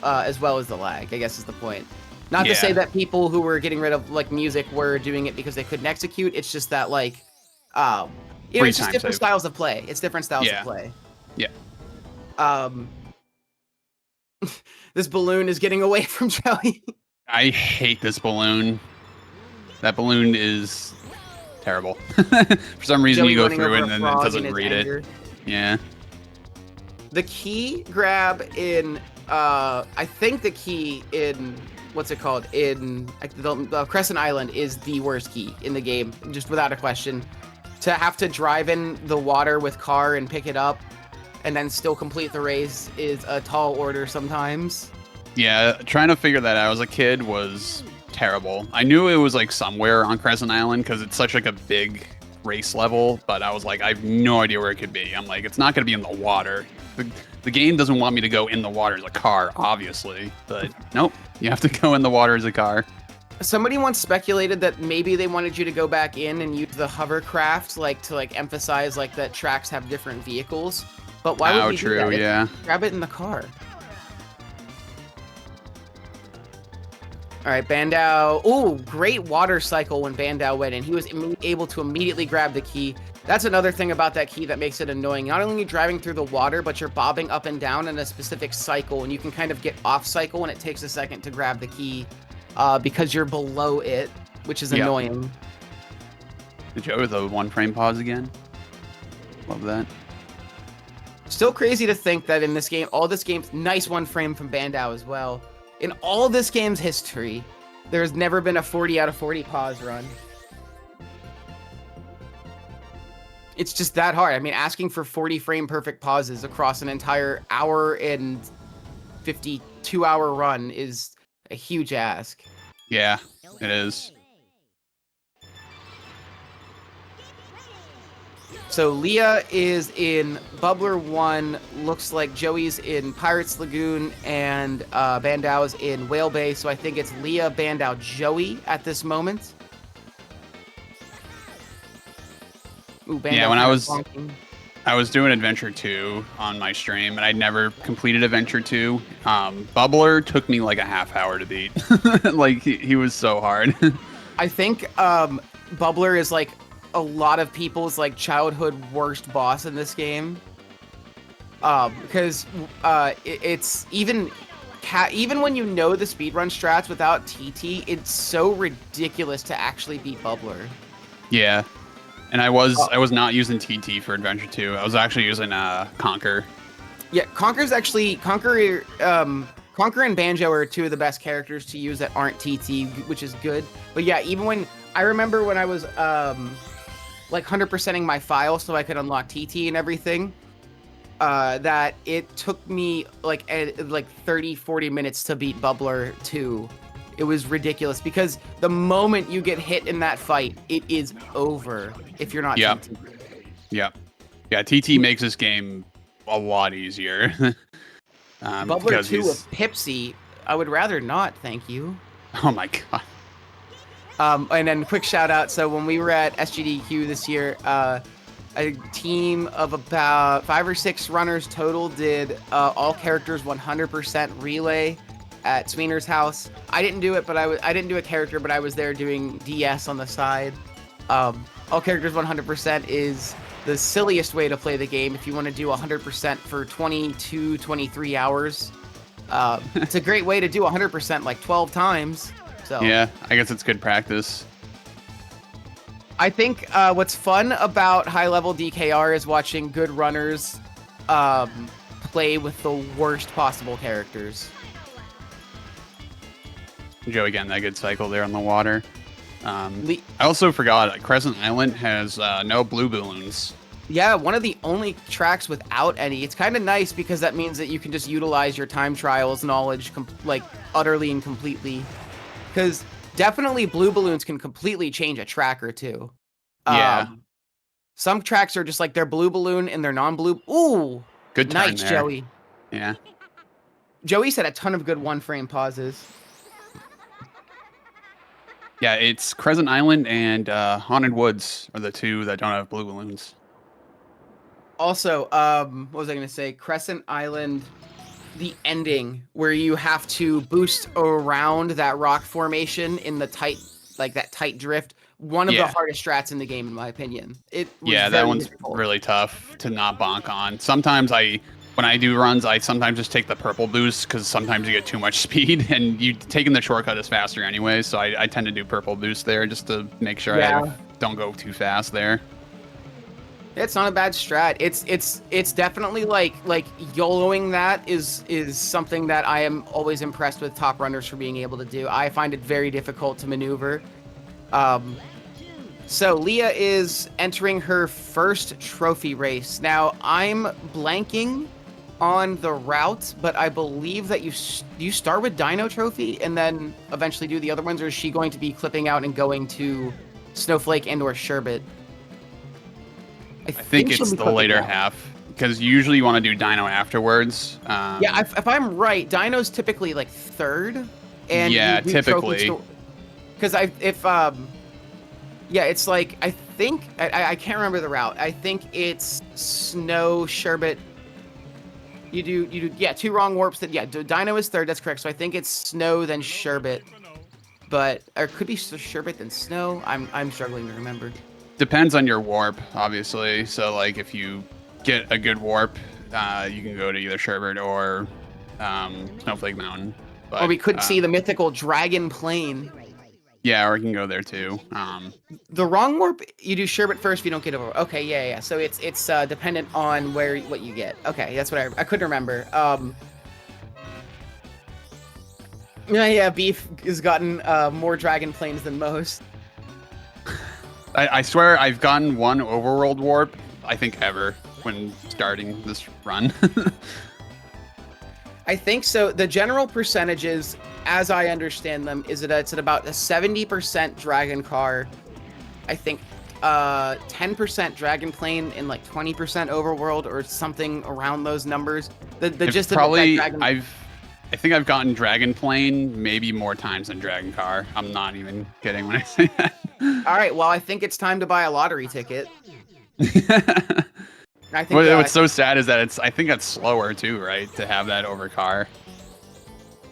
as well as the lag, I guess is the point. Not to say that people who were getting rid of like music were doing it because they couldn't execute. It's just that it's just different styles of play. It's different styles of play. Yeah. This balloon is getting away from Joey. I hate this balloon. That balloon is terrible. For some reason, Joey you go running through over it a and then it frog in doesn't his read anger. it. Yeah. The key grab in, I think the key in, what's it called? In the Crescent Island is the worst key in the game, just without a question. To have to drive in the water with car and pick it up and then still complete the race is a tall order sometimes. Yeah, trying to figure that out as a kid was terrible. I knew it was like somewhere on Crescent Island because it's such like a big race level, but I was like, I have no idea where it could be. I'm like, it's not going to be in the water. The game doesn't want me to go in the water as a car, obviously, but nope, you have to go in the water as a car. Somebody once speculated that maybe they wanted you to go back in and use the hovercraft, like to like emphasize like that tracks have different vehicles. But why would we do that? Yeah. Grab it in the car. All right, Bandow. Ooh, great water cycle when Bandow went in. He was able to immediately grab the key. That's another thing about that key that makes it annoying. Not only are you driving through the water, but you're bobbing up and down in a specific cycle, and you can kind of get off cycle, and it takes a second to grab the key because you're below it, which is annoying. Joe with the 1 frame pause again. Love that. Still crazy to think that in this game, all this game's nice 1 frame from Bandow as well. In all this game's history, there's never been a 40 out of 40 pause run. It's just that hard. I mean, asking for 40 frame perfect pauses across an entire hour and 52-hour run is a huge ask. Yeah, it is. So Leah is in Bubbler 1, looks like Joey's in Pirates Lagoon, and Bandow is in Whale Bay, so I think it's Leah, Bandow, Joey at this moment. Ooh, Bandow, yeah, when I was doing Adventure 2 on my stream, and I'd never completed Adventure 2. Bubbler took me like a half hour to beat. Like, he was so hard. I think Bubbler is like a lot of people's like childhood worst boss in this game. Because it's even when you know the speedrun strats without TT, it's so ridiculous to actually beat Bubbler. Yeah. And I was not using TT for Adventure 2. I was actually using Conquer. Yeah, Conquer and Banjo are two of the best characters to use that aren't TT, which is good. But yeah, even when I remember when I was like 100%ing my file so I could unlock TT and everything, that it took me like 30-40 minutes to beat Bubbler 2. It was ridiculous because the moment you get hit in that fight, it is over if you're not TT. Yeah. TT makes this game a lot easier. Bubbler 2 with Pipsy, I would rather not, thank you. Oh my god. And then quick shout out. So when we were at SGDQ this year, a team of about 5 or 6 runners total did all characters 100% relay at Sweener's house. I didn't do it, but I didn't do a character, but I was there doing DS on the side. All characters 100% is the silliest way to play the game if you want to do 100% for 22, 23 hours. It's a great way to do 100% like 12 times. So yeah, I guess it's good practice. I think what's fun about high-level DKR is watching good runners play with the worst possible characters. Joe again, that good cycle there on the water. I also forgot, Crescent Island has no blue balloons. Yeah, one of the only tracks without any. It's kind of nice because that means that you can just utilize your time trials knowledge like utterly and completely. Because definitely blue balloons can completely change a track or two. Yeah. Some tracks are just like they're blue balloon and they're non-blue. Ooh, good turn nice, there. Joey. Yeah. Joey said a ton of good 1 frame pauses. Yeah, it's Crescent Island and Haunted Woods are the two that don't have blue balloons. Also, what was I going to say? Crescent Island, the ending where you have to boost around that rock formation in the tight, like that tight drift. One of the hardest strats in the game, in my opinion. That one's really tough to not bonk on. Sometimes when I do runs, I sometimes just take the purple boost because sometimes you get too much speed and taking the shortcut is faster anyway. So I tend to do purple boost there just to make sure I have don't go too fast there. It's not a bad strat. It's definitely like YOLOing that is something that I am always impressed with top runners for being able to do. I find it very difficult to maneuver. So Leah is entering her first trophy race. Now I'm blanking on the route, but I believe that you start with Dino Trophy and then eventually do the other ones, or is she going to be clipping out and going to Snowflake and or Sherbet? I think it's the later half, because usually you want to do Dino afterwards. Yeah, if I'm right, Dino's typically like third, and yeah, typically. Because yeah, it's like I think I can't remember the route. I think it's Snow, Sherbet. You do yeah, 2 wrong warps. That yeah, Dino is third. That's correct. So I think it's Snow then Sherbet, but or it could be Sherbet then Snow. I'm struggling to remember. Depends on your warp, obviously. So, like, if you get a good warp, you can go to either Sherbet or Snowflake Mountain. But, or we could see the mythical Dragon Plain. Yeah, or you can go there too. The wrong warp, you do Sherbet first if you don't get over. Okay, yeah. So it's dependent on what you get. Okay, that's what I couldn't remember. Yeah, Beef has gotten more Dragon Plains than most. I swear I've gotten 1 overworld warp, I think, ever when starting this run. I think so. The general percentages, as I understand them, is that it's at about a 70% Dragon Car. I think 10% Dragon Plane and like 20% Overworld or something around those numbers. The gist probably, of that Dragon... I think I've gotten Dragon Plane maybe more times than Dragon Car. I'm not even kidding when I say that. All right, well, I think it's time to buy a lottery ticket. I think what's so sad is that I think that's slower too, right? To have that over car.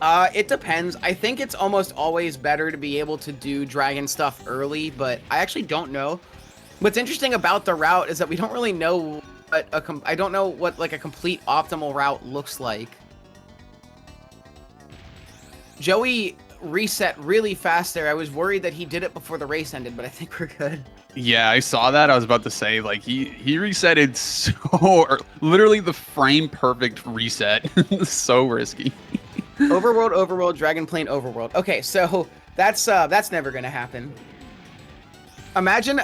It depends. I think it's almost always better to be able to do dragon stuff early, but I actually don't know. What's interesting about the route is that we don't really know what I don't know what like a complete optimal route looks like. Joey reset really fast there. I was worried that he did it before the race ended, but I think we're good. Yeah, I saw that. I was about to say, like, he resetted so literally the frame perfect reset. So risky. Overworld, Dragon Plane, Overworld. Okay, so that's never gonna happen. Imagine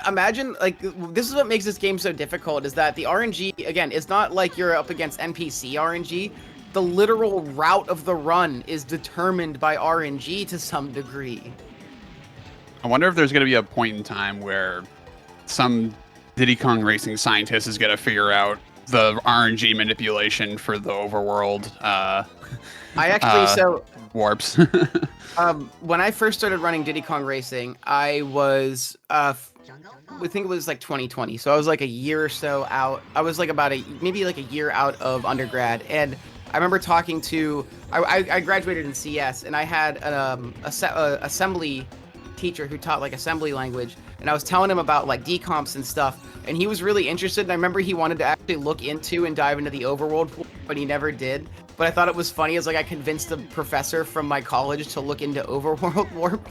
like this is what makes this game so difficult is that the RNG again is not like you're up against NPC RNG. The literal route of the run is determined by RNG to some degree. I wonder if there's going to be a point in time where some Diddy Kong Racing scientist is going to figure out the RNG manipulation for the overworld. Warps. When I first started running Diddy Kong Racing, I was I think it was like 2020, so I was like a year or so out. I was like maybe like a year out of undergrad, and I remember talking to I graduated in CS, and I had a assembly teacher who taught like assembly language, and I was telling him about like decomps and stuff, and he was really interested, and I remember he wanted to actually look into and dive into the overworld, but he never did. But I thought it was funny as like I convinced a professor from my college to look into overworld warp.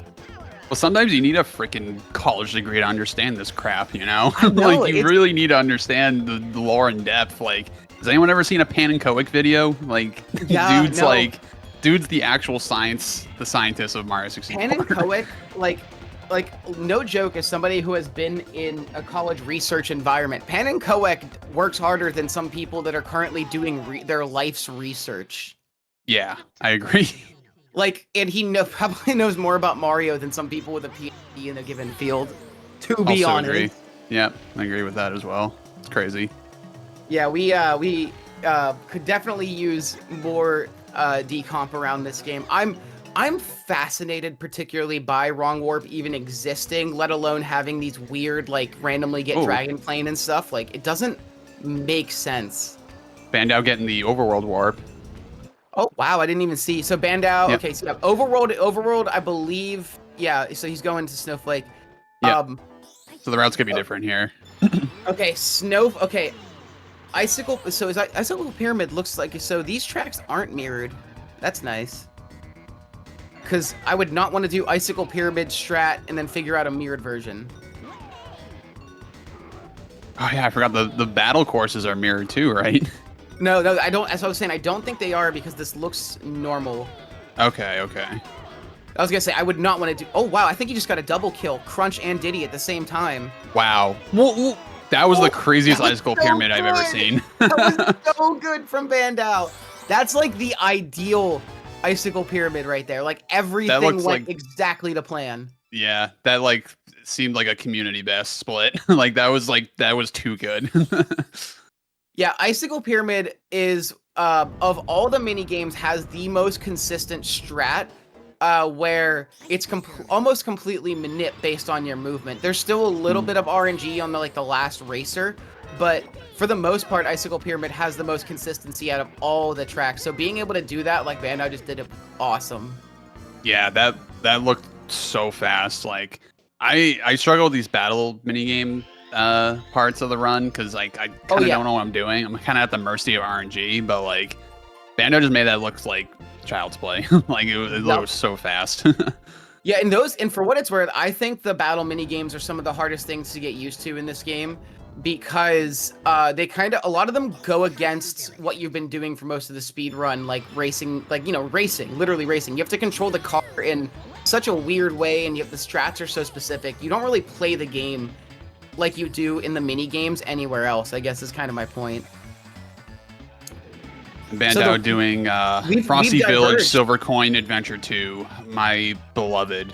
Well, sometimes you need a freaking college degree to understand this crap, you know? No, like, you really need to understand the lore in depth. Like, has anyone ever seen a Pan and Coic video? Like, yeah, dude's the actual the scientist of Mario 64. Pan and Coic, like, no joke, as somebody who has been in a college research environment, Pan and Coic works harder than some people that are currently doing their life's research. Yeah, I agree. Like, and he probably knows more about Mario than some people with a PhD in a given field, to be honest. Agree. Yeah, I agree with that as well. It's crazy. Yeah, we could definitely use more decomp around this game. I'm fascinated particularly by Wrong Warp even existing, let alone having these weird, like, randomly get Dragon Plane and stuff. Like, it doesn't make sense. Bandow getting the Overworld Warp. Oh, wow, I didn't even see. So Bandow, yep. Okay, so yeah, Overworld, I believe, yeah, so he's going to Snowflake. Yep. So the route's gonna be different here. Okay, Icicle, so is Icicle Pyramid looks like, so these tracks aren't mirrored. That's nice. Because I would not want to do Icicle Pyramid strat and then figure out a mirrored version. Oh yeah, I forgot the battle courses are mirrored too, right? No, I don't. As I was saying, I don't think they are because this looks normal. Okay. I was gonna say I would not want to do. Oh wow, I think he just got a double kill, Crunch and Diddy at the same time. Wow. Whoa. That was the craziest icicle so pyramid I've ever good! seen. That was so good from Bandow. That's like the ideal icicle pyramid right there. Like everything went like, exactly to plan. yeah, that like seemed like a community best split. That was too good. Yeah, Icicle Pyramid is of all the mini games has the most consistent strat where it's almost completely manip based on your movement. There's still a little bit of RNG on the last racer, but for the most part, Icicle Pyramid has the most consistency out of all the tracks. So being able to do that like Bandow just did, it awesome. Yeah, that looked so fast. Like I struggle with these battle minigame parts of the run because like I kind of don't know what I'm doing. I'm kind of at the mercy of RNG, but like Bandow just made that look like child's play. Like it looks so fast. Yeah, and for what it's worth, I think the battle mini games are some of the hardest things to get used to in this game because they a lot of them go against what you've been doing for most of the speed run, like racing, literally racing. You have to control the car in such a weird way, and the strats are so specific. You don't really play the game like you do in the mini games anywhere else, I guess is kind of my point. Bandow doing Frosty Village Silver Coin Adventure 2, my beloved.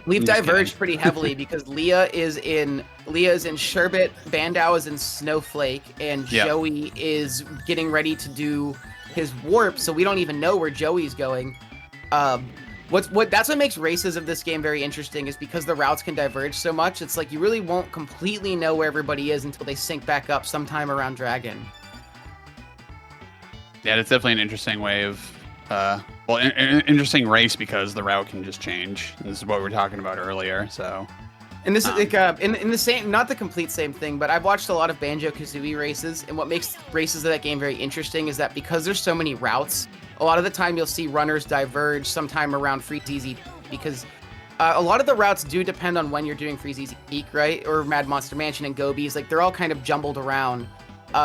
We've diverged pretty heavily because Leah is in Sherbet, Bandow is in Snowflake, and Joey is getting ready to do his warp, so we don't even know where Joey's going. That's what makes races of this game very interesting is because the routes can diverge so much. It's like you really won't completely know where everybody is until they sync back up sometime around Dragon. Yeah, it's definitely an interesting way of, an interesting race because the route can just change. And this is what we were talking about earlier. So, and this is like in the same, not the complete same thing, but I've watched a lot of Banjo-Kazooie races, and what makes races of that game very interesting is that because there's so many routes, a lot of the time you'll see runners diverge sometime around Freeze Easy because a lot of the routes do depend on when you're doing Freeze Easy Peak, right? Or Mad Monster Mansion and Gobies. Like they're all kind of jumbled around.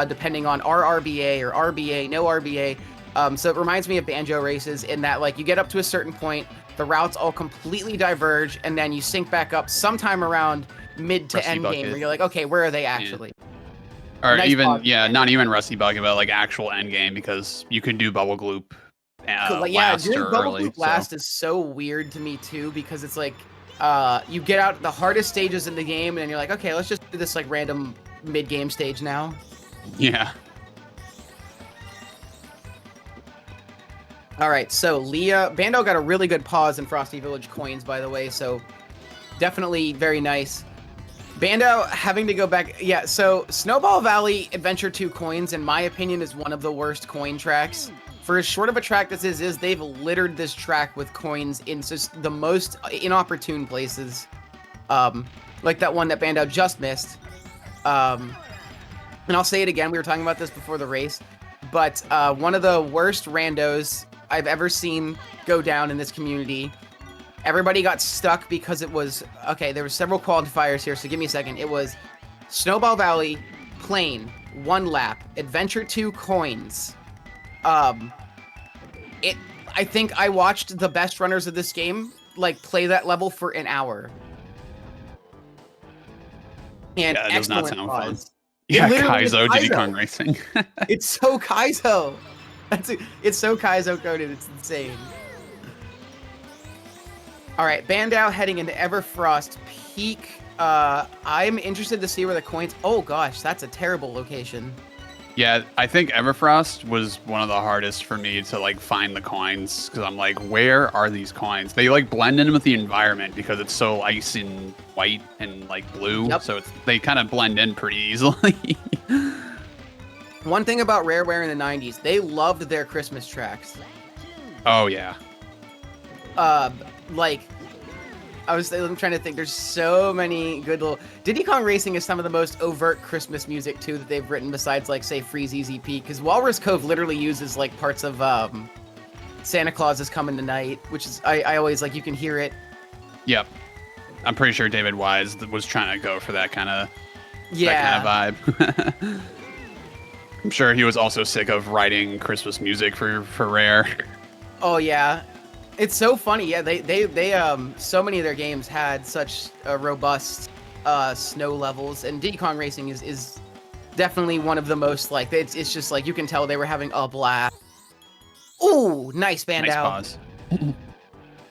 Depending on RRBA or RBA, no RBA. So it reminds me of Banjo races in that like you get up to a certain point, the routes all completely diverge, and then you sync back up sometime around mid to end game where you're like, okay, where are they actually? Or nice even, not even Rusty Bucket, but like actual end game because you could do Bubble Gloop last doing or Bubble early. Gloop last is so weird to me too because it's like you get out the hardest stages in the game and then you're like, okay, let's just do this like random mid-game stage now. Yeah. All right, so Bandow got a really good pause in Frosty Village coins, by the way, so definitely very nice. Bandow having to go back, so Snowball Valley Adventure 2 coins, in my opinion, is one of the worst coin tracks. For as short of a track this is they've littered this track with coins in just the most inopportune places, like that one that Bandow just missed. And I'll say it again, we were talking about this before the race, but one of the worst randos I've ever seen go down in this community. Everybody got stuck because it was, okay, there were several qualifiers here, so give me a second. It was Snowball Valley, Plane, 1 lap, Adventure 2 coins. I think I watched the best runners of this game, like, play that level for an hour. And yeah, it does not sound fun. Yeah, Kaizo, Diddy Kong Racing. It's so Kaizo. It's so Kaizo coded. It's insane. All right, Bandow heading into Everfrost Peak. I'm interested to see where the coins. Oh gosh, that's a terrible location. Yeah, I think Everfrost was one of the hardest for me to like find the coins because I'm like, where are these coins? They like blend in with the environment because it's so ice and white and like blue, so they kind of blend in pretty easily. One thing about Rareware in the 90s, they loved their Christmas tracks. Oh yeah. Like, I'm trying to think. There's so many good little. Diddy Kong Racing is some of the most overt Christmas music too that they've written besides like say Freeze Easy Peak, because Walrus Cove literally uses like parts of Santa Claus is Coming Tonight, which is I always like, you can hear it. Yep. I'm pretty sure David Wise was trying to go for that kind of Yeah. That kind of vibe. I'm sure he was also sick of writing Christmas music for Rare. Oh yeah. It's so funny. Yeah, they so many of their games had such robust snow levels, and Diddy Kong Racing is definitely one of the most like it's just like you can tell they were having a blast. Ooh, nice Nice Bandow. pause.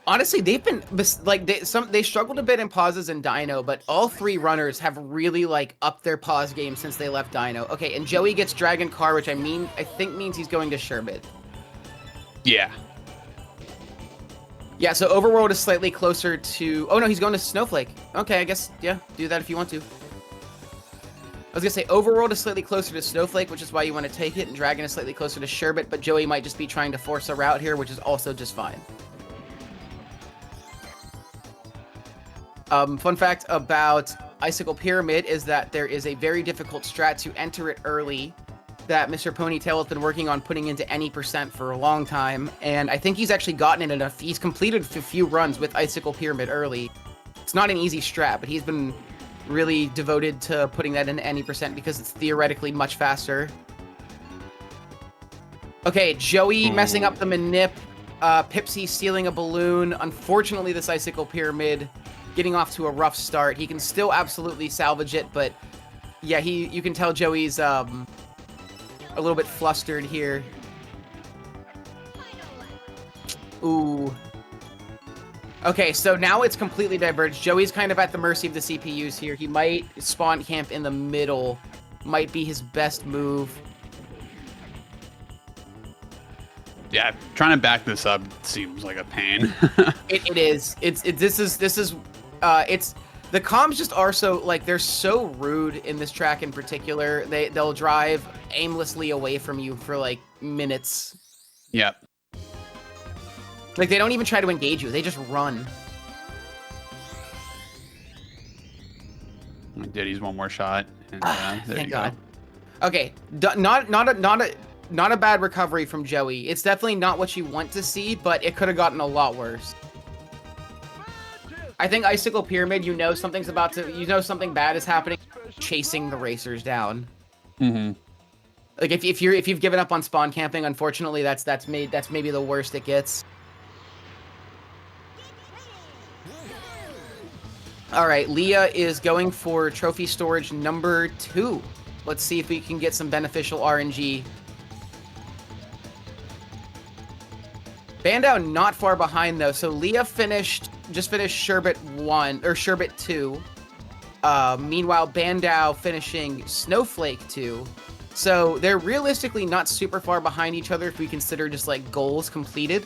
Honestly, they've been like they struggled a bit in pauses in Dino, but all three runners have really like upped their pause game since they left Dino. Okay, and Joey gets Dragon Car, which I think means he's going to Sherbet. Yeah. Yeah, so Overworld is slightly closer to... Oh, no, he's going to Snowflake. Okay, I guess, yeah, do that if you want to. I was going to say, Overworld is slightly closer to Snowflake, which is why you want to take it, and Dragon is slightly closer to Sherbet, but Joey might just be trying to force a route here, which is also just fine. Fun fact about Icicle Pyramid is that there is a very difficult strat to enter it early that Mr. Ponytail has been working on putting into any percent for a long time, and I think he's actually gotten it enough. He's completed a few runs with Icicle Pyramid early. It's not an easy strat, but he's been really devoted to putting that into any percent because it's theoretically much faster. Okay, Joey messing up the manip, Pipsy stealing a balloon. Unfortunately, this Icicle Pyramid getting off to a rough start. He can still absolutely salvage it, but yeah, you can tell Joey's a little bit flustered here. Ooh. Okay, so now it's completely diverged. Joey's kind of at the mercy of the CPUs here. He might spawn camp in the middle. Might be his best move. Yeah, trying to back this up seems like a pain. It is. The comms just are so, like, they're so rude in this track in particular. They'll drive aimlessly away from you for, like, minutes. Yep. Like, they don't even try to engage you. They just run. Diddy's one more shot. And, there Thank you God. go. Okay, not a bad recovery from Joey. It's definitely not what you want to see, but it could have gotten a lot worse. I think Icicle Pyramid, you know something bad is happening, chasing the racers down. Mm-hmm. Like if you've given up on spawn camping, unfortunately, that's maybe the worst it gets. All right, Leah is going for trophy storage number 2. Let's see if we can get some beneficial RNG. Bandow not far behind though, so Leah just finished Sherbet 1 or Sherbet 2. Meanwhile, Bandow finishing Snowflake 2. So they're realistically not super far behind each other if we consider just like goals completed.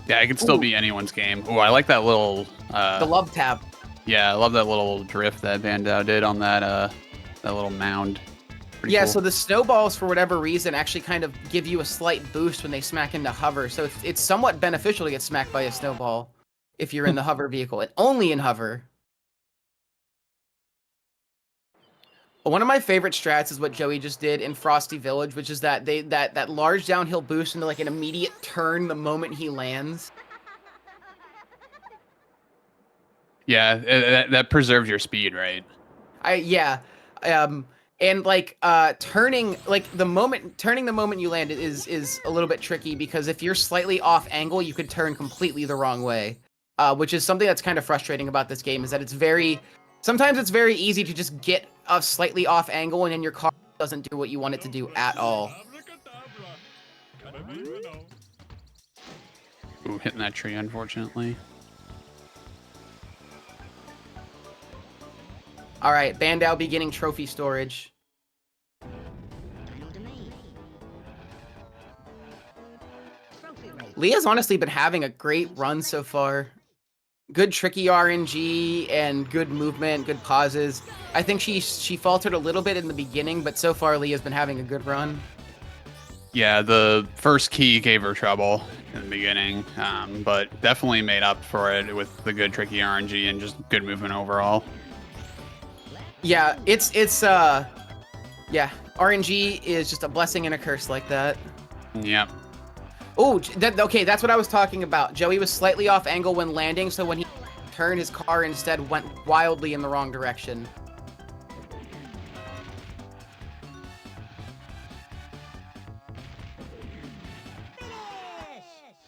Yeah, it could still be anyone's game. Oh, I like that little the love tab. Yeah, I love that little drift that Bandow did on that little mound. Pretty Yeah, cool. so the snowballs, for whatever reason, actually kind of give you a slight boost when they smack into hover. So it's somewhat beneficial to get smacked by a snowball if you're in the hover vehicle, and only in hover. One of my favorite strats is what Joey just did in Frosty Village, which is that that large downhill boost into like an immediate turn the moment he lands. Yeah, that preserves your speed, right? And like turning the moment you land is a little bit tricky because if you're slightly off angle, you could turn completely the wrong way. Which is something that's kind of frustrating about this game, is that sometimes it's very easy to just get a slightly off angle and then your car doesn't do what you want it to do at all. Ooh, hitting that tree, unfortunately. All right, Bandow beginning trophy storage. Leah's honestly been having a great run so far. Good tricky RNG and good movement, good pauses. I think she faltered a little bit in the beginning, but so far Leah's been having a good run. Yeah, the first key gave her trouble in the beginning, but definitely made up for it with the good tricky RNG and just good movement overall. Yeah, yeah, RNG is just a blessing and a curse like that. Yep. Oh, okay, that's what I was talking about. Joey was slightly off angle when landing, so when he turn, his car instead went wildly in the wrong direction.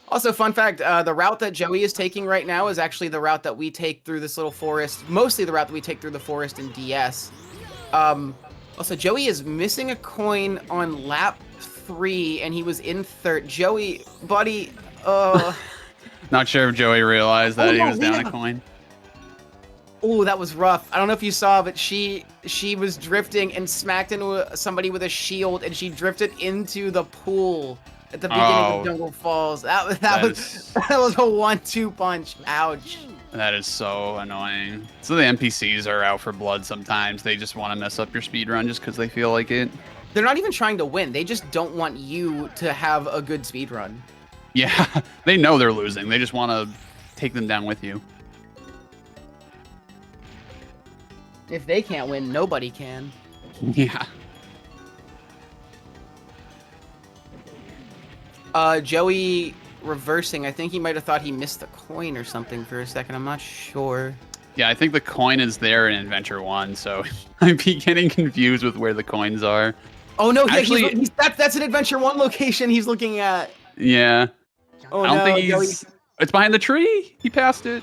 Also, fun fact, the route that Joey is taking right now is actually the route that we take through this little forest, mostly the route that we take through the forest in DS. Also, Joey is missing a coin on lap 3, and he was in third. Joey, buddy, Not sure if Joey realized that he was down a coin. Oh, that was rough. I don't know if you saw, but she was drifting and smacked into somebody with a shield, and she drifted into the pool at the beginning of Jungle Falls. That was a 1-2 punch. Ouch. That is so annoying. So the NPCs are out for blood sometimes. They just want to mess up your speed run just because they feel like it. They're not even trying to win. They just don't want you to have a good speed run. Yeah, they know they're losing. They just want to take them down with you. If they can't win, nobody can. Yeah. Joey reversing. I think he might have thought he missed the coin or something for a second. I'm not sure. Yeah, I think the coin is there in Adventure 1, so I'd be getting confused with where the coins are. Oh, no, actually, that's an Adventure 1 location he's looking at. Yeah. Oh, I don't think Joey. It's behind the tree. He passed it.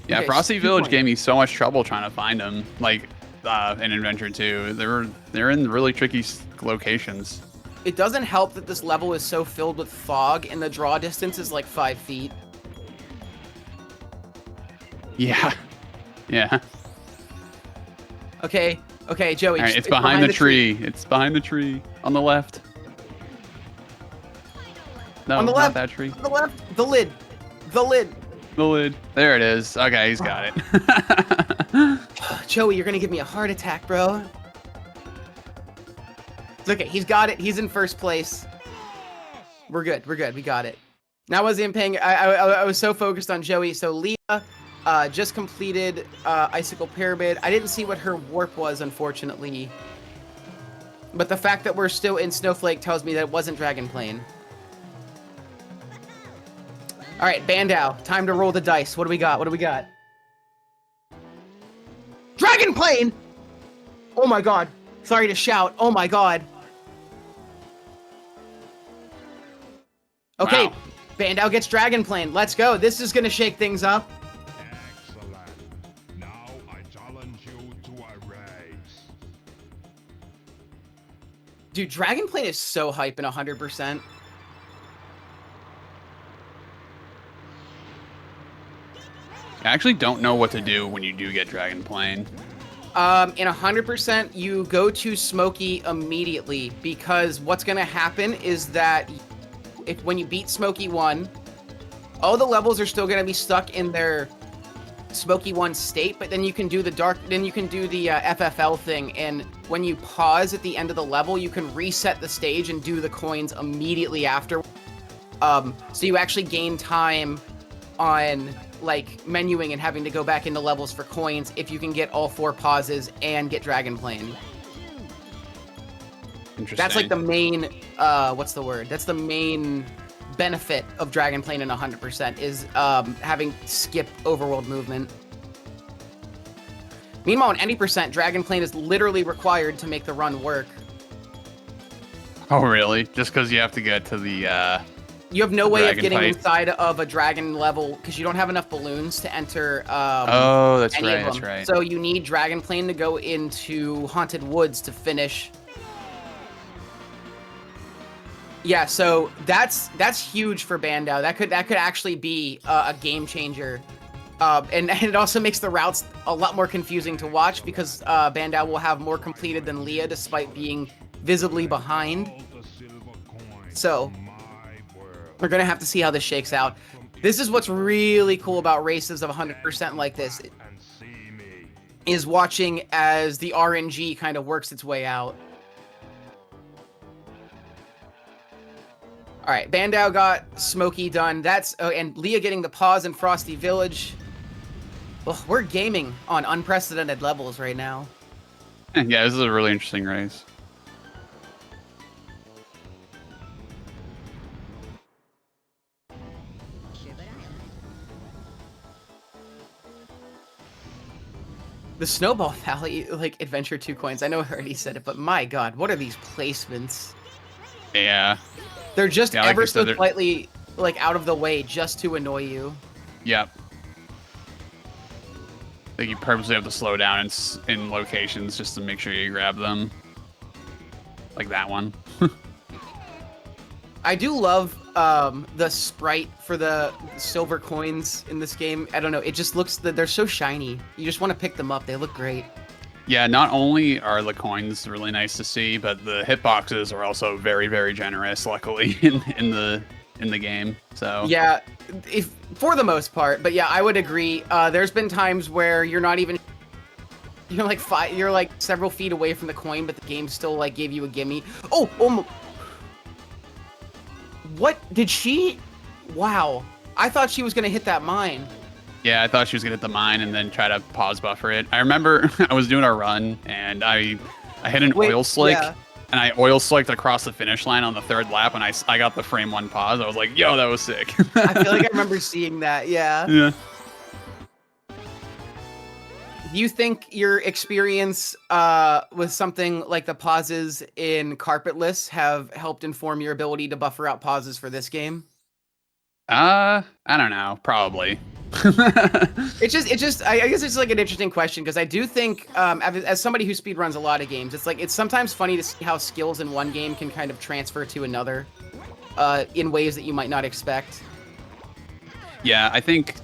Yeah, Okay, Frosty Village gave me so much trouble trying to find them. Like in Adventure 2, they're in really tricky locations. It doesn't help that this level is so filled with fog, and the draw distance is like 5 feet. Yeah. Yeah. Okay, Joey. All right, it's behind the tree. It's behind the tree on the left. No, on the left, not that tree. On the left, the lid. The lid. There it is. Okay, he's got it. Joey, you're gonna give me a heart attack, bro. It's okay. He's got it. He's in first place. We're good. We got it. Now I wasn't paying. I was so focused on Joey. So Leah just completed Icicle Pyramid. I didn't see what her warp was, unfortunately. But the fact that we're still in Snowflake tells me that it wasn't Dragon Plane. All right, Bandow, time to roll the dice. What do we got? Dragon Plane! Oh my god. Sorry to shout. Oh my god. Okay, Wow. Bandow gets Dragon Plane. Let's go. This is going to shake things up. Excellent. Now I challenge you to a race. Dude, Dragon Plane is so hype in 100%. I actually don't know what to do when you do get Dragon Plane. In 100%, you go to Smokey immediately, because what's going to happen is that when you beat Smokey 1, all the levels are still going to be stuck in their Smokey 1 state, but then you can do the FFL thing, and when you pause at the end of the level, you can reset the stage and do the coins immediately after. So you actually gain time on like menuing and having to go back into levels for coins if you can get all 4 pauses and get Dragon Plane. Interesting. That's like the main, what's the word? That's the main benefit of Dragon Plane in 100% is having skip overworld movement. Meanwhile, in any percent, Dragon Plane is literally required to make the run work. Oh, really? Just because you have to get to the... You have no way of getting fight. inside of a dragon level because you don't have enough balloons to enter oh, that's any right, of them. that's right. So you need Dragon Plane to go into Haunted Woods to finish. Yeah, so that's huge for Bandow. That could actually be a game changer. And it also makes the routes a lot more confusing to watch because Bandow will have more completed than Leah despite being visibly behind. So we're going to have to see how this shakes out. This is what's really cool about races of 100% like this, is watching as the RNG kind of works its way out. All right, Bandow got Smokey done. And Leah getting the pause in Frosty Village. Well, we're gaming on unprecedented levels right now. Yeah, this is a really interesting race. The Snowball Valley, like, Adventure 2 coins. I know I already said it, but my god, what are these placements? Yeah. They're just Yeah, like ever you said, so slightly, like, out of the way just to annoy you. Yep. Like you purposely have to slow down in locations just to make sure you grab them. Like that one. I do love the sprite for the silver coins in this game. I don't know, it just looks that they're so shiny. You just want to pick them up. They look great. Yeah, not only are the coins really nice to see, but the hitboxes are also very, very generous, luckily, in the game. So yeah, if for the most part, but yeah, I would agree. There's been times where you're not even you're like several feet away from the coin, but the game still like gave you a gimme. Oh, what did she? Wow, I thought she was gonna hit that mine. yeah, I thought she was gonna hit the mine and then try to pause buffer it. I remember I was doing a run and I hit an oil slick. Yeah. And I oil slicked across the finish line on the 3rd lap, and I got the frame 1 pause. I was like, yo, that was sick. I feel like I remember seeing that, yeah. Yeah. Do you think your experience with something like the pauses in Carpetless have helped inform your ability to buffer out pauses for this game? I don't know. Probably. It's just I guess it's like an interesting question because I do think as somebody who speedruns a lot of games, it's sometimes funny to see how skills in one game can kind of transfer to another in ways that you might not expect. Yeah, I think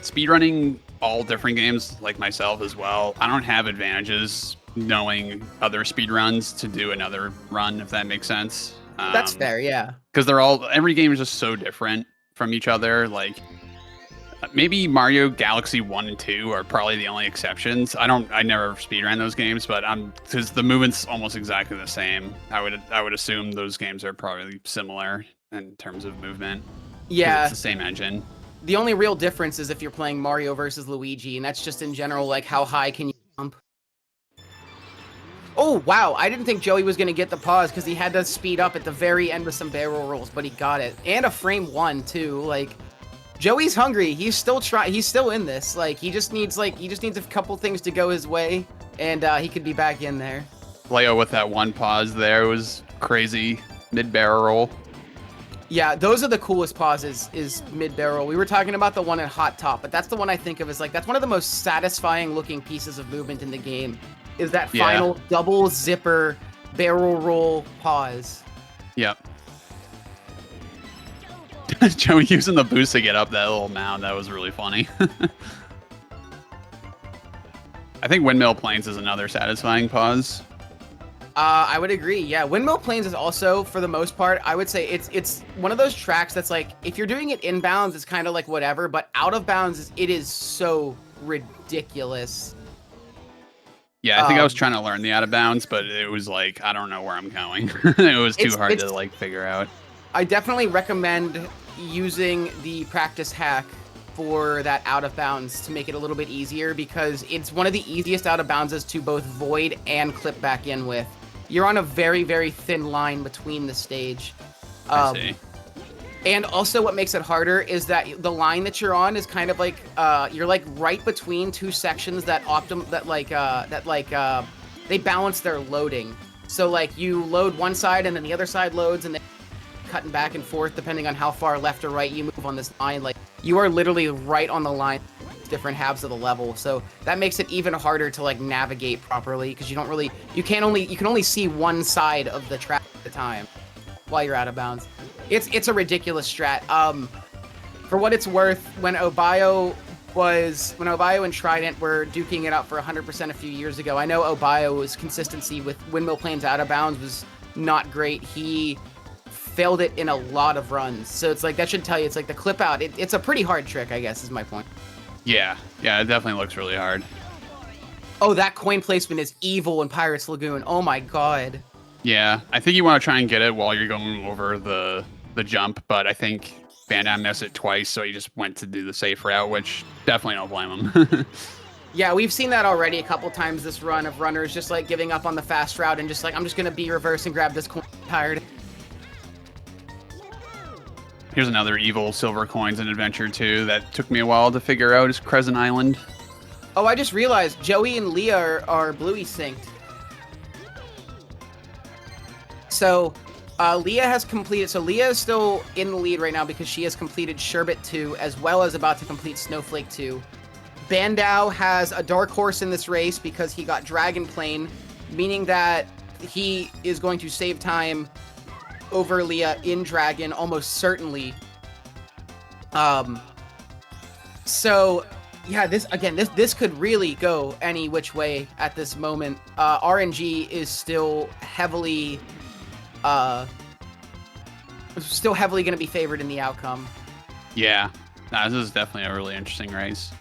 speedrunning all different games, like myself as well, I don't have advantages knowing other speedruns to do another run, if that makes sense. That's fair, yeah. Because every game is just so different from each other. Like, maybe Mario Galaxy 1 and 2 are probably the only exceptions. I never speedrun those games, but because the movement's almost exactly the same. I would assume those games are probably similar in terms of movement. Yeah. It's the same engine. The only real difference is if you're playing Mario versus Luigi, and that's just in general, like, how high can you jump? Oh, wow, I didn't think Joey was going to get the pause because he had to speed up at the very end with some barrel rolls, but he got it. And a frame 1, too. Like, Joey's hungry. He's still in this. Like, he just needs a couple things to go his way, and he could be back in there. Leo with that 1 pause there was crazy mid-barrel roll. Yeah, those are the coolest pauses, is mid-barrel. We were talking about the one in Hot Top, but that's the one I think of as, like, that's one of the most satisfying looking pieces of movement in the game, is that final double zipper barrel roll pause. Yep. Joey using the boost to get up that little mound, that was really funny. I think Windmill Plains is another satisfying pause. I would agree. Yeah, Windmill Plains is also, for the most part, I would say it's one of those tracks that's like, if you're doing it inbounds, it's kind of like whatever, but out of bounds, it is so ridiculous. Yeah, I think I was trying to learn the out of bounds, but it was like, I don't know where I'm going. It was too hard to like figure out. I definitely recommend using the practice hack for that out of bounds to make it a little bit easier, because it's one of the easiest out of bounds to both void and clip back in with. You're on a very, very thin line between the stage. I see. And also what makes it harder is that the line that you're on is kind of like, you're like right between two sections that they balance their loading. So like you load one side and then the other side loads, and then cutting back and forth depending on how far left or right you move on this line. Like, you are literally right on the line, different halves of the level. So that makes it even harder to like navigate properly, because you can only see one side of the track at a time while you're out of bounds. It's a ridiculous strat. For what it's worth, when Obayo and Trident were duking it out for 100% a few years ago, I know Obayo's consistency with Windmill Plains out of bounds was not great. He failed it in a lot of runs. So it's like, that should tell you, it's like the clip out. It's a pretty hard trick, I guess, is my point. Yeah, it definitely looks really hard. Oh, that coin placement is evil in Pirates Lagoon. Oh my god. Yeah, I think you want to try and get it while you're going over the jump, but I think Bandow missed it twice, so he just went to do the safe route, which definitely don't blame him. Yeah, we've seen that already a couple times this run of runners just like giving up on the fast route and just like, I'm just going to be reverse and grab this coin. I'm tired. Here's another evil silver coins in Adventure 2 that took me a while to figure out, is Crescent Island. Oh, I just realized Joey and Leah are Bluey synced. So, Leah has completed. So Leah is still in the lead right now because she has completed Sherbet 2 as well as about to complete Snowflake 2. Bandow has a dark horse in this race because he got Dragon Plane, meaning that he is going to save time over Leah in Dragon almost certainly. So yeah, this could really go any which way at this moment. RNG is still heavily going to be favored in the outcome. Yeah, no, this is definitely a really interesting race.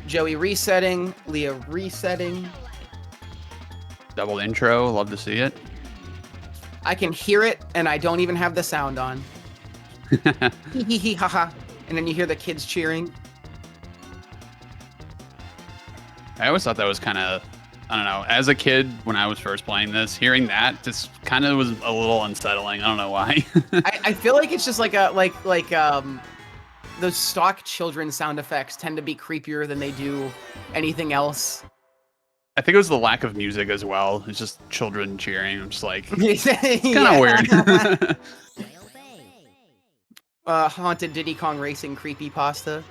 Joey resetting, Leah resetting. Double intro, love to see it. I can hear it, and I don't even have the sound on. Hee hee hee haha. And then you hear the kids cheering. I always thought that was kind of, I don't know, as a kid when I was first playing this, hearing that just kind of was a little unsettling. I don't know why. I feel like it's just like those stock children sound effects tend to be creepier than they do anything else. I think it was the lack of music as well. It's just children cheering. I'm just like, it's kind of Yeah. weird. Haunted Diddy Kong Racing creepypasta.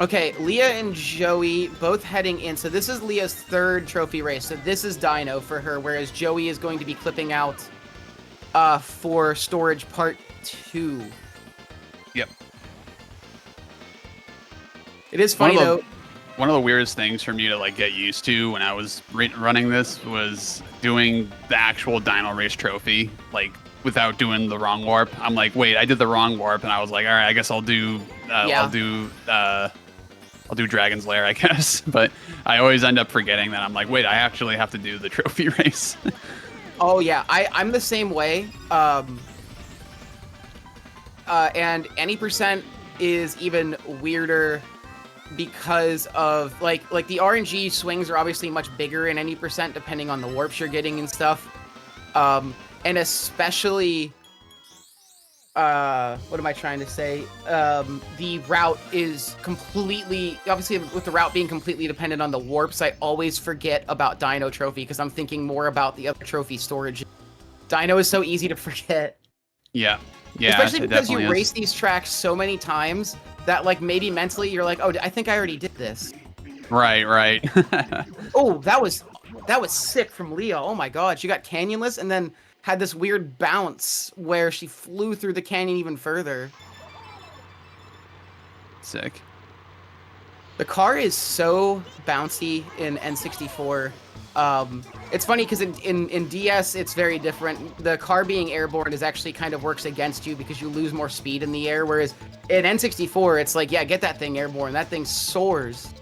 Okay, Leah and Joey both heading in. So this is Leah's third trophy race. So this is Dino for her, whereas Joey is going to be clipping out for Storage Part 2. Yep. It is funny though. One of the weirdest things for me to like get used to when I was running this was doing the actual Dino Race trophy, like without doing the wrong warp. I'm like, wait, I did the wrong warp, and I was like, all right, I guess I'll do Dragon's Lair, I guess. But I always end up forgetting that. I'm like, wait, I actually have to do the trophy race. Oh yeah, I'm the same way. And any percent is even weirder because of like the RNG swings are obviously much bigger in any percent depending on the warps you're getting and stuff. And especially what am I trying to say? The route is completely, obviously with the route being completely dependent on the warps, I always forget about Dino Trophy because I'm thinking more about the other trophy storage. Dino is so easy to forget. Yeah. Yeah. Especially because you race these tracks so many times that like maybe mentally you're like, oh, I think I already did this. Right. Oh, that was sick from Leah. Oh my god, she got canyonless and then had this weird bounce where she flew through the canyon even further. Sick. The car is so bouncy in N64. It's funny because in DS it's very different. The car being airborne is actually kind of works against you because you lose more speed in the air, whereas in N64 it's like, yeah, get that thing airborne. That thing soars.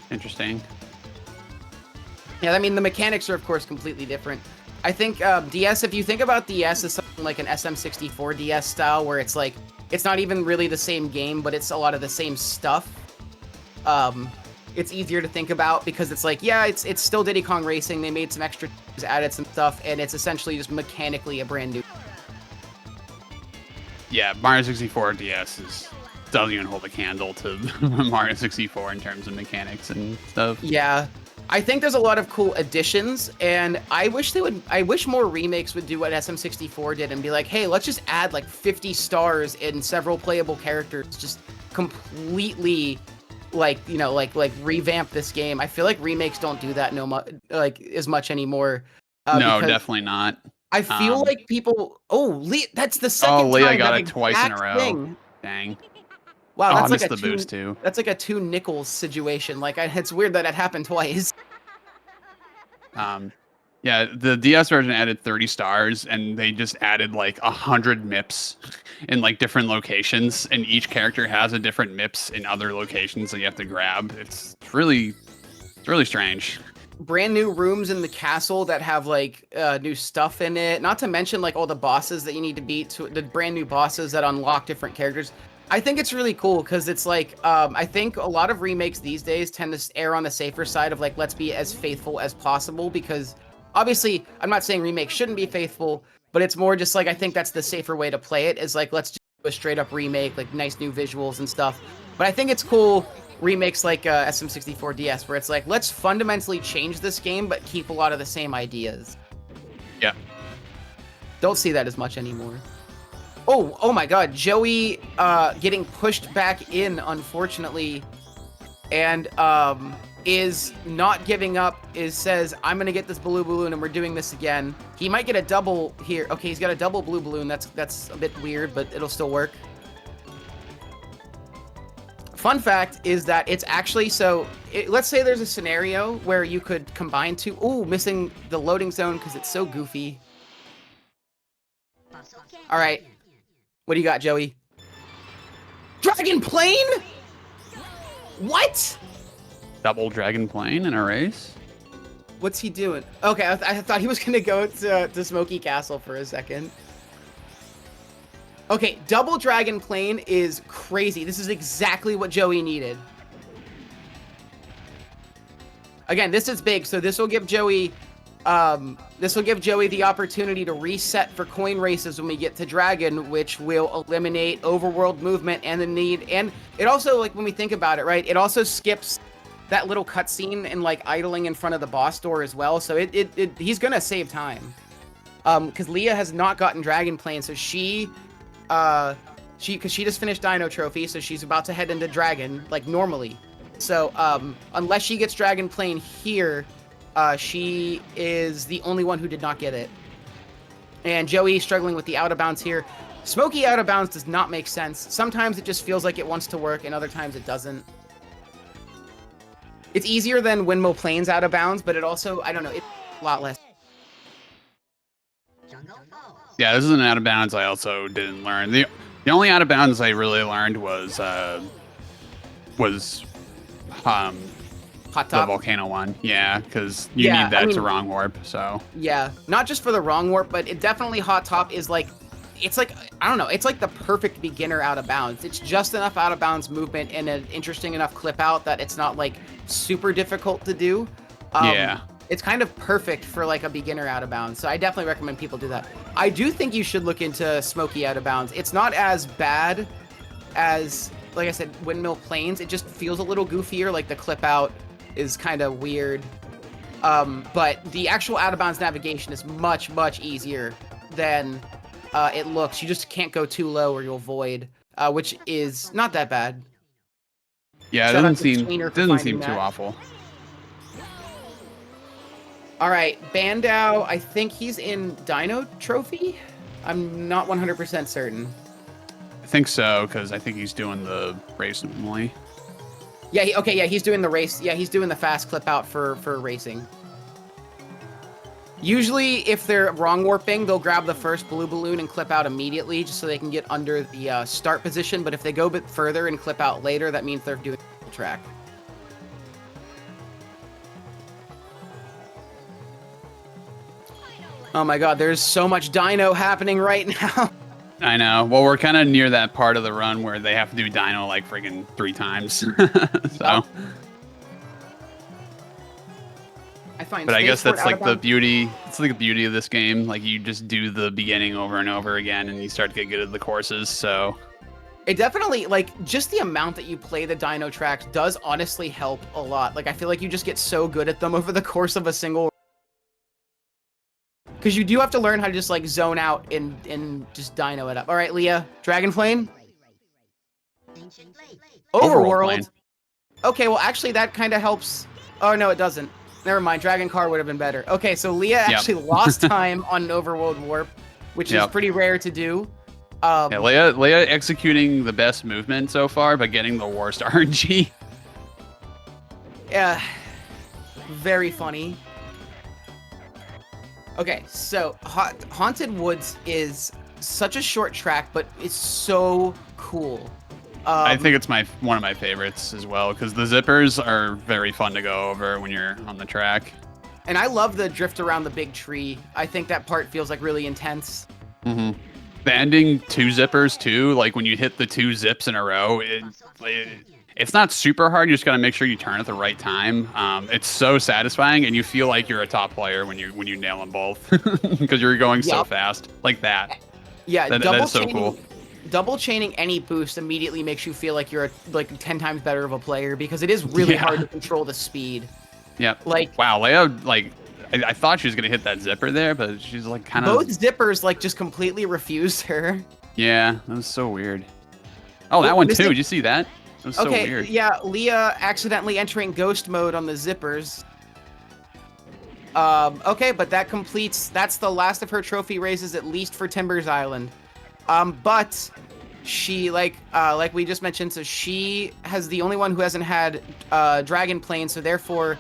Interesting. Yeah, I mean, the mechanics are, of course, completely different. I think DS, if you think about DS as something like an SM64 DS style, where it's like, it's not even really the same game, but it's a lot of the same stuff, it's easier to think about because it's like, yeah, it's still Diddy Kong Racing. They made some extra, added some stuff, and it's essentially just mechanically a brand new. Yeah, Mario 64 DS doesn't even hold a candle to Mario 64 in terms of mechanics and stuff. Yeah. I think there's a lot of cool additions, and I wish more remakes would do what SM64 did and be like, hey, let's just add like 50 stars and several playable characters, just completely like revamp this game. I feel like remakes don't do that as much anymore. No, definitely not. I feel like people. Oh, that's the second time. Oh, Leah got it twice in a row. Thing. Dang. Wow, that's like the boost too. That's like a 2 nickels situation. Like, it's weird that it happened twice. Yeah, the DS version added 30 stars, and they just added like 100 MIPS in like different locations, and each character has a different MIPS in other locations that you have to grab. It's really strange. Brand new rooms in the castle that have like new stuff in it. Not to mention like all the bosses that you need to beat, the brand new bosses that unlock different characters. I think it's really cool because it's like, I think a lot of remakes these days tend to err on the safer side of like, let's be as faithful as possible, because obviously I'm not saying remakes shouldn't be faithful, but it's more just like, I think that's the safer way to play it, is like, let's a straight up remake, like nice new visuals and stuff. But I think it's cool remakes like SM64 DS, where it's like, let's fundamentally change this game, but keep a lot of the same ideas. Yeah. Don't see that as much anymore. Oh my God, Joey getting pushed back in, unfortunately, and is not giving up. Says, I'm gonna get this blue balloon, and we're doing this again. He might get a double here. Okay, he's got a double blue balloon. That's a bit weird, but it'll still work. Fun fact is that it's actually, let's say there's a scenario where you could combine two. Ooh, missing the loading zone because it's so goofy. All right. What do you got, Joey? Dragon plane? What? Double dragon plane in a race? What's he doing? Okay, I thought he was going to go to Smoky Castle for a second. Okay, double dragon plane is crazy. This is exactly what Joey needed. Again, this is big, so this will give Joey the opportunity to reset for coin races when we get to Dragon, which will eliminate overworld movement and the need. And it also, like, when we think about it, right, it also skips that little cutscene and, like, idling in front of the boss door as well. So he's gonna save time. Because Leah has not gotten Dragon Plane, so because she just finished Dino Trophy, so she's about to head into Dragon, like, normally. So, unless she gets Dragon Plane here, she is the only one who did not get it. And Joey struggling with the out of bounds here. Smoky out of bounds does not make sense. Sometimes it just feels like it wants to work, and other times it doesn't. It's easier than Windmill Plains out of bounds, but it also, I don't know, it's a lot less. Yeah, this is an out of bounds I also didn't learn. The only out of bounds I really learned was Hot the Top. volcano one. Yeah, because you need that to wrong warp. So yeah, not just for the wrong warp, but it definitely Hot Top is like, it's like, I don't know, it's like the perfect beginner out of bounds. It's just enough out of bounds movement and an interesting enough clip out that it's not like super difficult to do. Yeah. It's kind of perfect for like a beginner out of bounds. So I definitely recommend people do that. I do think you should look into Smoky out of bounds. It's not as bad as, like I said, Windmill Plains. It just feels a little goofier. Like the clip out is kind of weird. But the actual out of bounds navigation is much, much easier than it looks. You just can't go too low or you'll void, which is not that bad. Yeah, it doesn't seem too awful. All right, Bandow, I think he's in Dino Trophy? I'm not 100% certain. I think so, because I think he's doing the race normally. Yeah, he's doing the race. Yeah, he's doing the fast clip out for racing. Usually, if they're wrong warping, they'll grab the first blue balloon and clip out immediately, just so they can get under the start position. But if they go a bit further and clip out later, that means they're doing the track. Oh my god, there's so much Dino happening right now. I know. Well, we're kind of near that part of the run where they have to do Dino like friggin' 3 times. So. But I guess that's like the beauty. It's like the beauty of this game. Like you just do the beginning over and over again, and you start to get good at the courses. So. It definitely, like, just the amount that you play the Dino tracks does honestly help a lot. Like, I feel like you just get so good at them over the course of a single. Because you do have to learn how to just, like, zone out and just Dino it up. All right, Leah, Dragon Flame? Overworld? Okay, well, actually, that kind of helps. Oh, no, it doesn't. Never mind, Dragon Car would have been better. Okay, so Leah actually lost time on an Overworld Warp, which is pretty rare to do. Yeah, Leah executing the best movement so far, but getting the worst RNG. Yeah, very funny. Okay, so Haunted Woods is such a short track, but it's so cool. I think it's one of my favorites as well, because the zippers are very fun to go over when you're on the track. And I love the drift around the big tree. I think that part feels like really intense. Mm-hmm. The ending 2 zippers too, like when you hit the 2 zips in a row, it's not super hard. You just gotta make sure you turn at the right time. It's so satisfying, and you feel like you're a top player when you nail them both because you're going so fast, like that. Yeah, that is so cool. double chaining any boost immediately makes you feel like you're like 10 times better of a player because it is really hard to control the speed. Yep. Like, wow, Leah, like, I thought she was gonna hit that zipper there, but she's like kind of. Both zippers like just completely refused her. Yeah, that was so weird. Oh, that one too. Did you see that? That was so weird. Yeah, Leah accidentally entering ghost mode on the zippers. Okay, but that completes. That's the last of her trophy raises, at least for Timbers Island. But she like we just mentioned, so she has the only one who hasn't had Dragon Plane, so therefore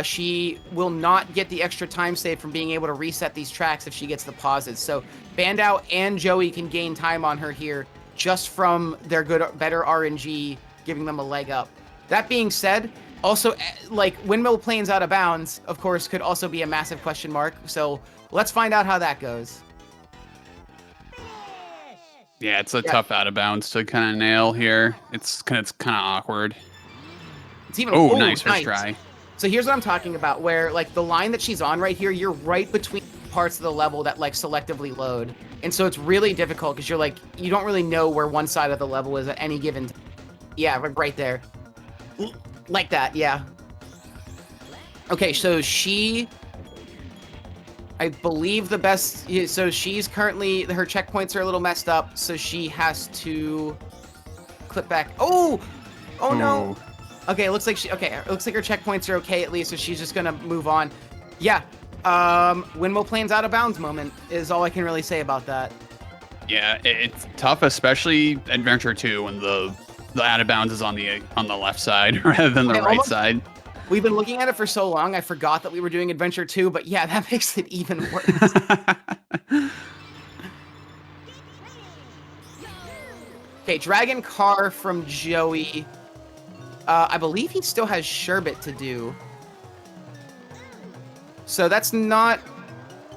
she will not get the extra time save from being able to reset these tracks if she gets the pauses. So Bandow and Joey can gain time on her here just from their better RNG giving them a leg up. That being said, also, like, Windmill Plane's out of bounds, of course, could also be a massive question mark. So let's find out how that goes. Yeah, it's a tough out of bounds to kind of nail here. It's kind of awkward. It's even nice first try. So here's what I'm talking about, where like the line that she's on right here, you're right between parts of the level that like selectively load, and so it's really difficult because you're like you don't really know where one side of the level is at any given time. Yeah, right there. Like that, yeah. Okay, so I believe the best, so she's currently, her checkpoints are a little messed up, so she has to clip back. Oh no. Okay, it looks like it looks like her checkpoints are okay at least, so she's just gonna move on. Yeah, Windmill Plane's out of bounds moment is all I can really say about that. Yeah, it's tough, especially Adventure 2 when the out of bounds is on the left side rather than the right side. We've been looking at it for so long, I forgot that we were doing Adventure 2, but yeah, that makes it even worse. Okay, Dragon Car from Joey. I believe he still has Sherbet to do. So that's not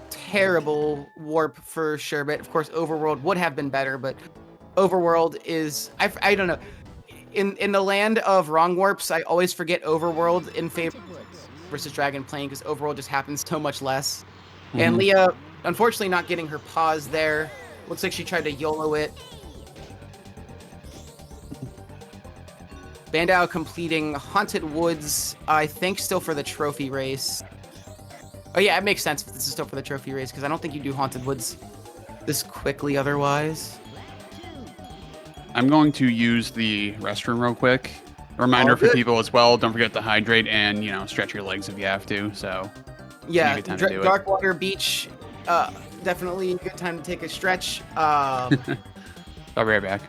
terrible warp for Sherbet. Of course, Overworld would have been better, but Overworld is... I don't know. In the land of wrong warps, I always forget Overworld in favor versus Dragon Plane because Overworld just happens so much less. Mm-hmm. And Leah, unfortunately, not getting her pause there. Looks like she tried to YOLO it. Bandow completing Haunted Woods, I think still for the trophy race. Oh yeah, it makes sense if this is still for the trophy race because I don't think you do Haunted Woods this quickly otherwise. I'm going to use the restroom real quick. A reminder for people as well, don't forget to hydrate and, you know, stretch your legs if you have to. So, yeah, Darkwater Beach, definitely a good time to take a stretch. I'll be right back.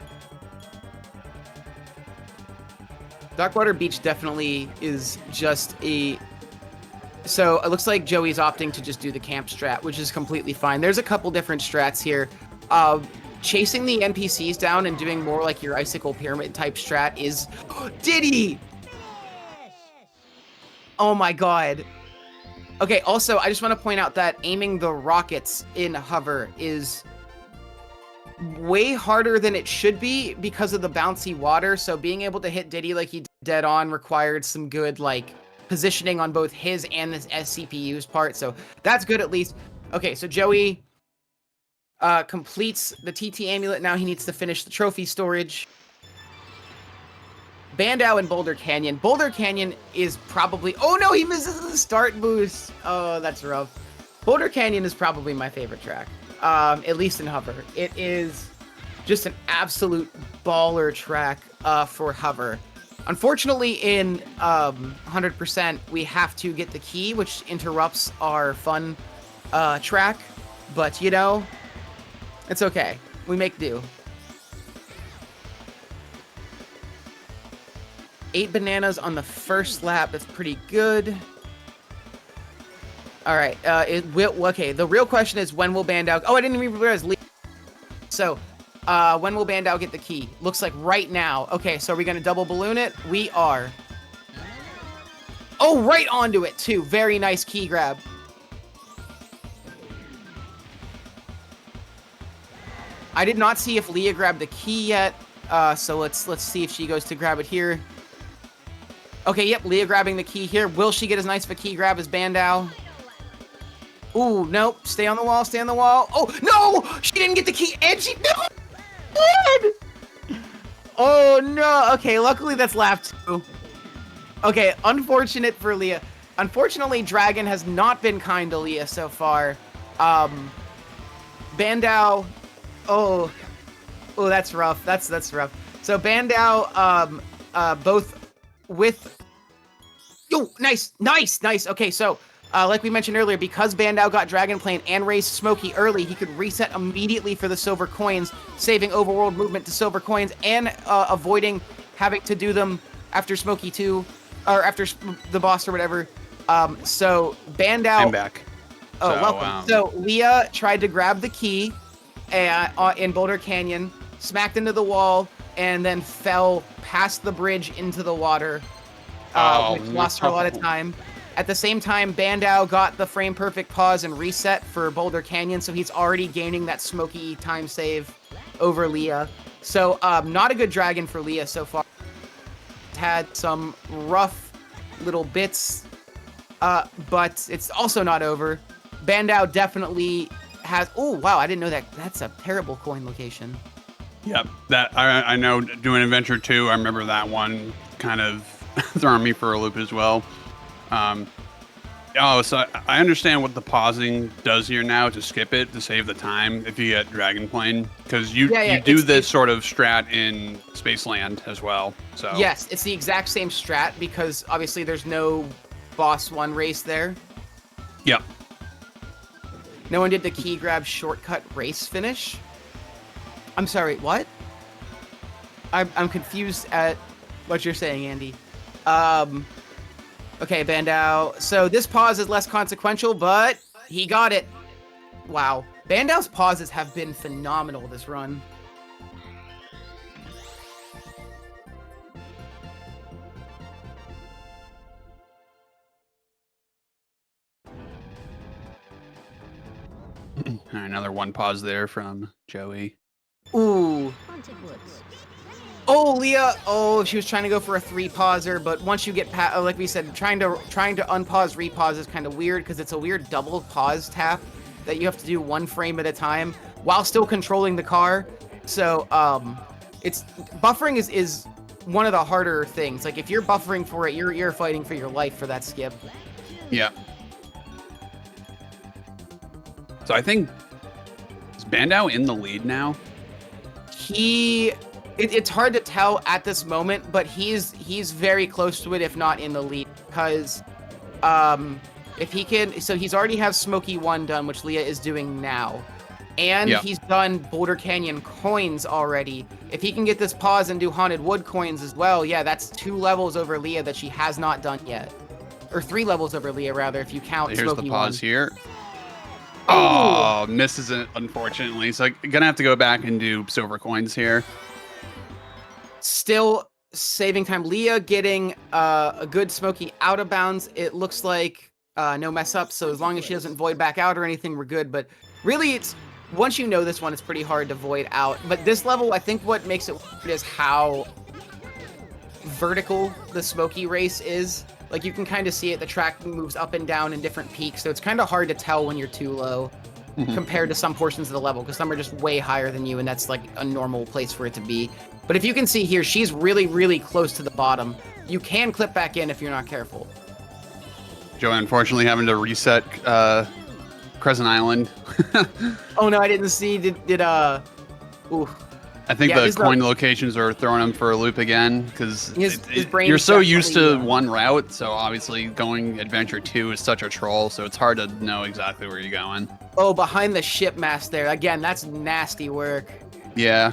Darkwater Beach definitely is just a... So it looks like Joey's opting to just do the camp strat, which is completely fine. There's a couple different strats here. Chasing the NPCs down and doing more like your Icicle Pyramid type strat is... Diddy! Oh my god. Okay, also, I just want to point out that aiming the rockets in Hover is way harder than it should be because of the bouncy water, so being able to hit Diddy like he did dead on required some good, like, positioning on both his and the SCPU's part, so that's good at least. Okay, so Joey... completes the TT amulet. Now he needs to finish the trophy storage. Bandow and Boulder Canyon. Boulder Canyon is probably... Oh no, he misses the start boost. Oh, that's rough. Boulder Canyon is probably my favorite track. At least in Hover. It is just an absolute baller track for Hover. Unfortunately, in 100%, we have to get the key, which interrupts our fun track. But, you know... It's okay. We make do. 8 bananas on the first lap. That's pretty good. All right. Okay. The real question is when will Bandow... Oh, I didn't even realize... So, when will Bandow get the key? Looks like right now. Okay, so are we going to double balloon it? We are. Oh, right onto it, too. Very nice key grab. I did not see if Leah grabbed the key yet, so let's see if she goes to grab it here. Okay, yep, Leah grabbing the key here. Will she get as nice of a key grab as Bandow? Ooh, nope. Stay on the wall, stay on the wall. Oh, no! She didn't get the key, and she... No! blood! Oh no! Okay, luckily that's lap 2. Okay, unfortunate for Leah. Unfortunately, Dragon has not been kind to Leah so far. Bandow, oh, that's rough. That's rough. So Bandow, both with, nice. Okay, so like we mentioned earlier, because Bandow got Dragon Plane and raised Smokey early, he could reset immediately for the silver coins, saving overworld movement to silver coins and avoiding having to do them after Smokey 2 or after the boss or whatever. So Bandow. I'm back. Oh, welcome. So Leah tried to grab the key in Boulder Canyon, smacked into the wall, and then fell past the bridge into the water, which lost her a lot of time. At the same time, Bandow got the frame perfect pause and reset for Boulder Canyon, so he's already gaining that Smoky time save over Leah. So not a good dragon for Leah so far. Had some rough little bits, but it's also not over. Bandow definitely has... Oh, wow, I didn't know that. That's a terrible coin location. Yep, that I know. Doing Adventure 2, I remember that one kind of throwing me for a loop as well. So I understand what the pausing does here now to skip it to save the time if you get Dragon Plane, because you do this sort of strat in Spaceland as well. So yes, it's the exact same strat because obviously there's no boss 1 race there. Yep. No one did the key grab shortcut race finish. I'm sorry, what? I'm confused at what you're saying, Andy. Okay, Bandow. So this pause is less consequential, but he got it. Wow. Bandow's pauses have been phenomenal this run. All right, another one pause there from Joey. Ooh. Oh, Leah. Oh, she was trying to go for a 3 pauser, but once you get past, like we said, trying to unpause, repause is kind of weird because it's a weird double pause tap that you have to do 1 frame at a time while still controlling the car. So, it's buffering is one of the harder things. Like if you're buffering for it, you're fighting for your life for that skip. Yeah. So I think is Bandow in the lead now? It's hard to tell at this moment, but he's very close to it, if not in the lead, because if he can, so he's already has Smokey 1 done, which Leah is doing now, and he's done Boulder Canyon coins already. If he can get this pause and do Haunted Wood coins as well, yeah, that's 2 levels over Leah that she has not done yet, or 3 levels over Leah rather, if you count Here's Smokey the pause 1. here. Oh, misses it, unfortunately. So I'm gonna have to go back and do silver coins here. Still saving time. Leah getting a good Smokey out of bounds. It looks like no mess up. So as long as she doesn't void back out or anything, we're good. But really, it's once you know this one, it's pretty hard to void out. But this level, I think what makes it weird is how vertical the Smokey race is. Like you can kind of see it. The track moves up and down in different peaks. So it's kind of hard to tell when you're too low compared to some portions of the level, because some are just way higher than you, and that's like a normal place for it to be. But if you can see here, she's really, really close to the bottom. You can clip back in if you're not careful. Joey, unfortunately, having to reset Crescent Island. Oh no, I didn't see. Ooh. I think the coin locations are throwing him for a loop again because brain you're so used to one route. So obviously going Adventure 2 is such a troll. So it's hard to know exactly where you're going. Oh, behind the ship mast there. Again, that's nasty work. Yeah.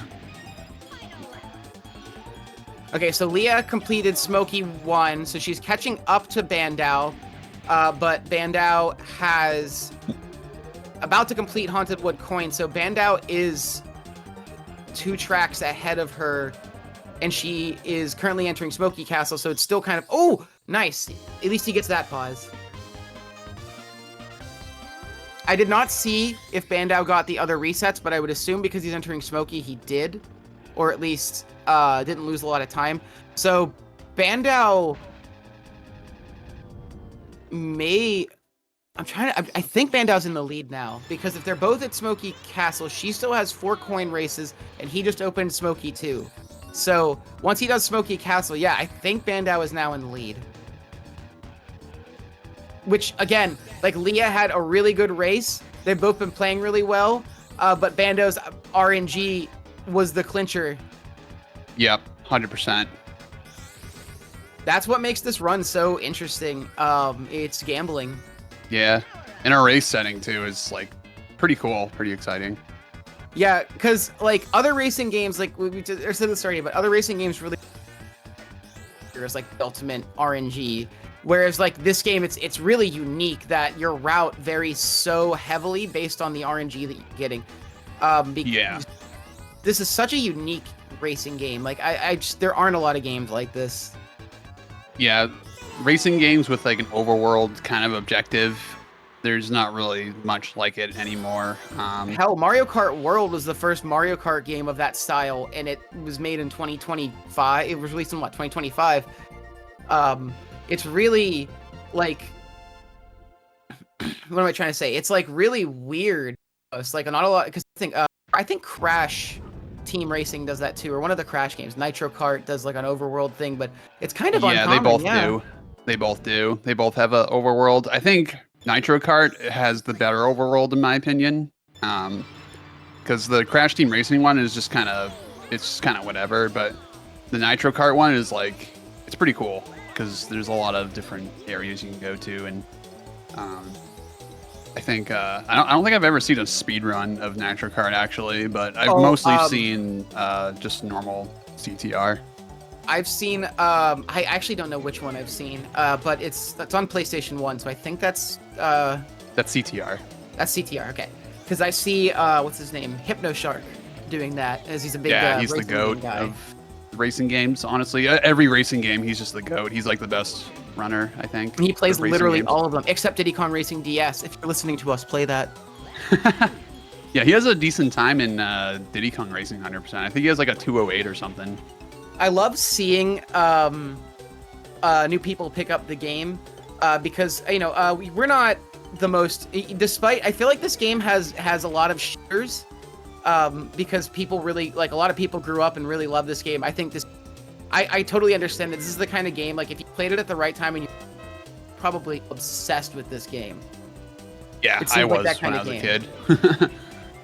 Okay, so Leah completed Smokey 1, so she's catching up to Bandow, but Bandow has about to complete Haunted Wood coin, so Bandow is 2 tracks ahead of her, and she is currently entering Smokey Castle, so it's still kind of... Oh, nice. At least he gets that pause. I did not see if Bandow got the other resets, but I would assume because he's entering Smokey, he did, or at least... didn't lose a lot of time. So Bandow may I think Bandow's in the lead now because if they're both at Smoky Castle, she still has 4 coin races and he just opened Smoky 2. So once he does Smoky Castle, yeah, I think Bandow is now in the lead. Which again, like Leah had a really good race. They've both been playing really well, but Bandow's RNG was the clincher. Yep, 100%. That's what makes this run so interesting. It's gambling. Yeah, and a race setting too is like pretty cool, pretty exciting. Yeah, because like other racing games, like we said this already, but other racing games really there's like ultimate RNG. Whereas like this game, it's really unique that your route varies so heavily based on the RNG that you're getting. Yeah, this is such a unique racing game. Like I just there aren't a lot of games like this. yeah, racing games with like an overworld kind of objective. There's not really much like it anymore. Hell, Mario Kart World was the first Mario Kart game of that style, and it was made in 2025. It was released in 2025. It's really like, what am I trying to say? It's like really weird. It's like not a lot because I think Crash Team Racing does that too, or one of the Crash games. Nitro Kart does like an overworld thing, but it's kind of uncommon. They both do. They both do. They both have a overworld. I think Nitro Kart has the better overworld in my opinion, because the Crash Team Racing one is just kind of whatever, but the Nitro Kart one is like it's pretty cool because there's a lot of different areas you can go to, and I think I don't think I've ever seen a speed run of Nitro Kart actually, but I've mostly seen just normal CTR. I've seen I actually don't know which one I've seen, but it's on PlayStation 1, so I think that's CTR. That's CTR, okay. Because I see what's his name, Hypnoshark, doing that as he's a big he's the goat guy. of racing games. Honestly, every racing game, he's just the goat. He's like the best runner, I think. He plays literally all of them, except Diddy Kong Racing DS. If you're listening to us, play that. Yeah, he has a decent time in Diddy Kong Racing 100%. I think he has like a 208 or something. I love seeing new people pick up the game because we're not the most. Despite I feel like this game has a lot of shooters because people really like a lot of people grew up and really love this game. I think this. I totally understand that this is the kind of game like if you played it at the right time and you're probably obsessed with this game. Yeah, I was like when I was a kid.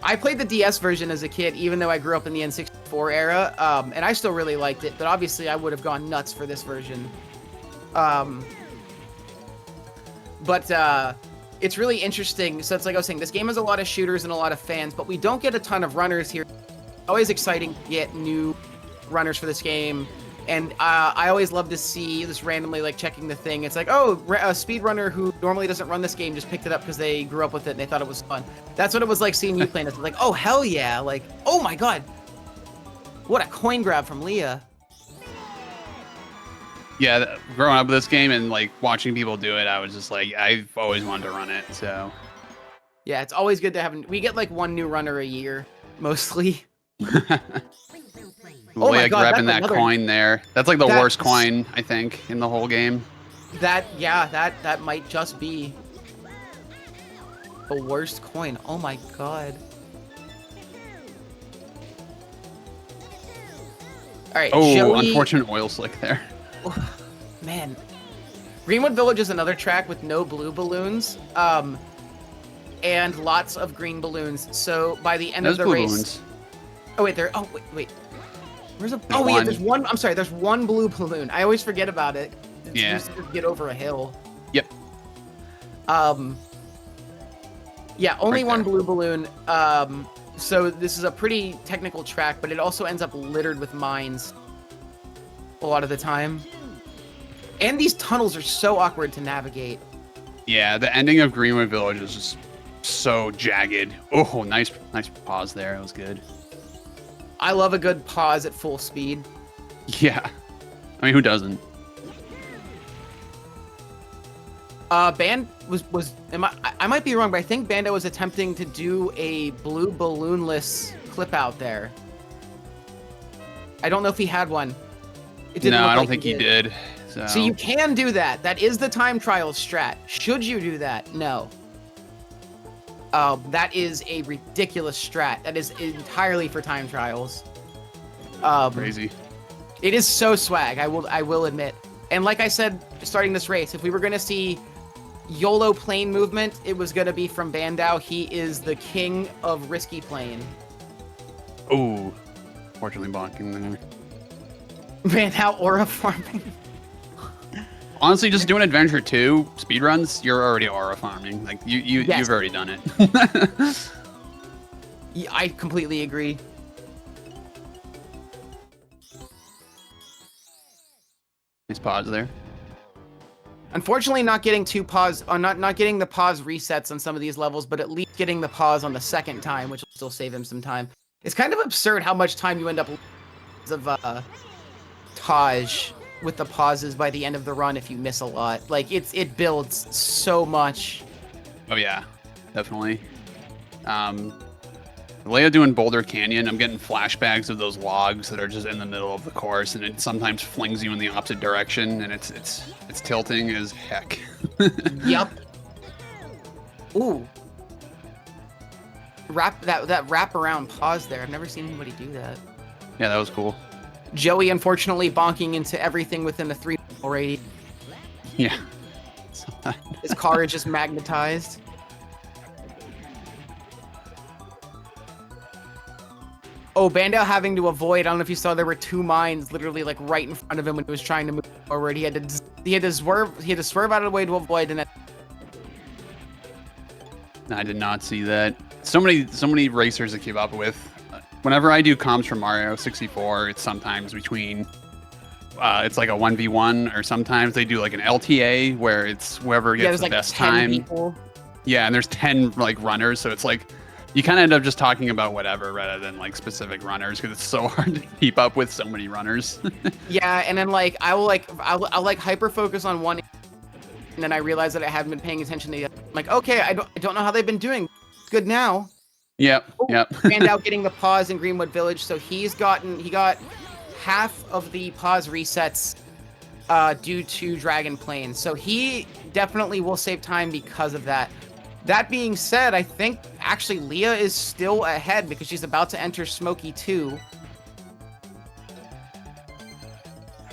I played the DS version as a kid, even though I grew up in the N64 era, and I still really liked it, but obviously I would have gone nuts for this version. But it's really interesting. So it's like I was saying, this game has a lot of shooters and a lot of fans, but we don't get a ton of runners here. Always exciting to get new runners for this game. And I always love to see this randomly, like, checking the thing. It's like, oh, a speedrunner who normally doesn't run this game just picked it up because they grew up with it and they thought it was fun. That's what it was like seeing you playing it. Like, oh, hell yeah. Like, oh, my God. What a coin grab from Leah. Yeah, growing up with this game and, like, watching people do it, I was just like, I've always wanted to run it, so. Yeah, it's always good to have... We get, like, one new runner a year, mostly. Oh my God, grabbing that coin there. That's like the worst coin, I think, in the whole game. That might just be the worst coin. Oh my God. All right. Oh, Joey... unfortunate oil slick there. Man. Greenwood Village is another track with no blue balloons, and lots of green balloons. So by the end of the race... Balloons. Oh, wait, wait. Where's there's one. I'm sorry, there's one blue balloon. I always forget about it. It's used to get over a hill. Yep. Yeah, only one blue balloon. So this is a pretty technical track, but it also ends up littered with mines a lot of the time. And these tunnels are so awkward to navigate. Yeah, the ending of Greenwood Village is just so jagged. Oh, nice pause there. It was good. I love a good pause at full speed. Yeah. I mean, who doesn't? Band was I might be wrong, but I think Bandow was attempting to do a blue balloonless clip out there. I don't know if he had one. No, I don't think he did. So you can do that. That is the time trial strat. Should you do that? No. That is a ridiculous strat. That is entirely for time trials. Crazy. It is so swag, I will admit. And like I said, starting this race, if we were going to see YOLO plane movement, it was going to be from Bandow. He is the king of risky plane. Oh, fortunately bonking there. Bandow aura farming. Honestly, just doing Adventure 2 speedruns, you're already aura farming. Like, you've already done it. Yeah, I completely agree. Nice pause there. Unfortunately, not getting not getting the pause resets on some of these levels, but at least getting the pause on the second time, which will still save him some time. It's kind of absurd how much time you end up of Taj with the pauses by the end of the run if you miss a lot. Like it builds so much. Oh yeah, definitely. Leah doing Boulder Canyon, I'm getting flashbacks of those logs that are just in the middle of the course, and it sometimes flings you in the opposite direction, and it's tilting as heck. Yep. Ooh. That wrap around pause there. I've never seen anybody do that. Yeah, that was cool. Joey unfortunately bonking into everything within a 3 radius. Yeah. His car is just magnetized. Oh, Bandow having to avoid. I don't know if you saw, there were 2 mines literally like right in front of him when he was trying to move forward. He had to swerve out of the way to avoid, and I did not see that. So many racers to keep up with. Whenever I do comms for Mario 64, it's sometimes between it's like a 1v1, or sometimes they do like an LTA where it's whoever gets the like best 10 time. people. Yeah, and there's 10 like runners, so it's like you kind of end up just talking about whatever rather than like specific runners, because it's so hard to keep up with so many runners. Yeah, and then like I'll hyper focus on one, and then I realize that I haven't been paying attention to the other. I'm like, okay, I don't know how they've been doing. It's good now. Yep. Bandow getting the pause in Greenwood Village, so he got half of the pause resets due to Dragon Plane. So he definitely will save time because of that. That being said, I think actually Leah is still ahead because she's about to enter Smoky 2.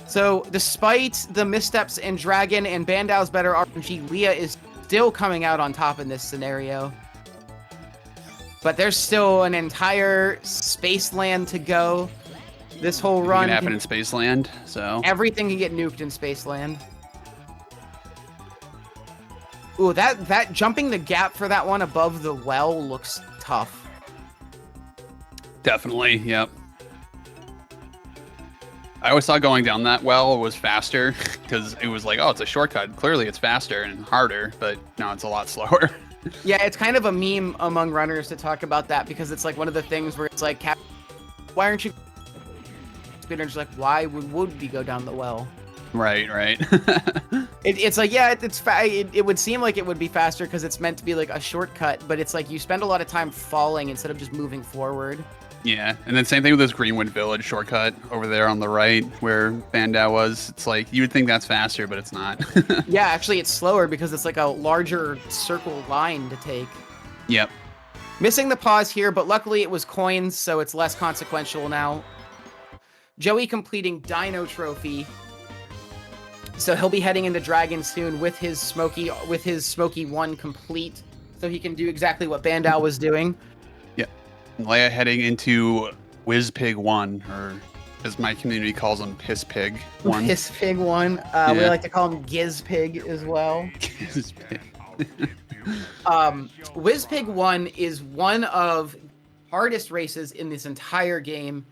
So despite the missteps in Dragon and Bandow's better RNG, Leah is still coming out on top in this scenario. But there's still an entire Spaceland to go. This whole run can happen in Spaceland, so everything can get nuked in Spaceland. Ooh, that jumping the gap for that one above the well looks tough. definitely, yep. I always thought going down that well was faster because it was like, oh, it's a shortcut. Clearly, it's faster and harder, but no, it's a lot slower. Yeah, it's kind of a meme among runners to talk about that because it's like one of the things where it's like, why aren't you? Speedrunners like, why would we go down the well? Right. It's like, yeah, it would seem like it would be faster because it's meant to be like a shortcut, but it's like you spend a lot of time falling instead of just moving forward. Yeah, and then same thing with this Greenwood Village shortcut over there on the right where Bandow was. It's like, you would think that's faster, but it's not. Yeah, actually it's slower because it's like a larger circle line to take. Yep. Missing the pause here, but luckily it was coins, so it's less consequential now. Joey completing Dino Trophy. So he'll be heading into Dragon soon with his Smoky 1 complete, so he can do exactly what Bandow was doing. Leia heading into Whizpig 1, or as my community calls him, Piss Pig 1. Piss Pig 1. Yeah. We like to call him Giz Pig as well. Piss Pig. Whizpig 1 is one of hardest races in this entire game.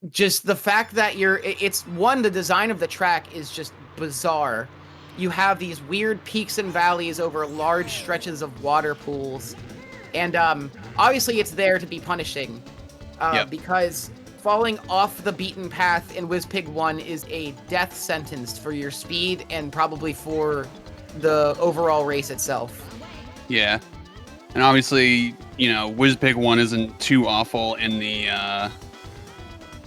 Just the fact that the design of the track is just bizarre. You have these weird peaks and valleys over large stretches of water pools. And obviously it's there to be punishing because falling off the beaten path in Whizpig 1 is a death sentence for your speed and probably for the overall race itself. Yeah. And obviously, Whizpig 1 isn't too awful in the...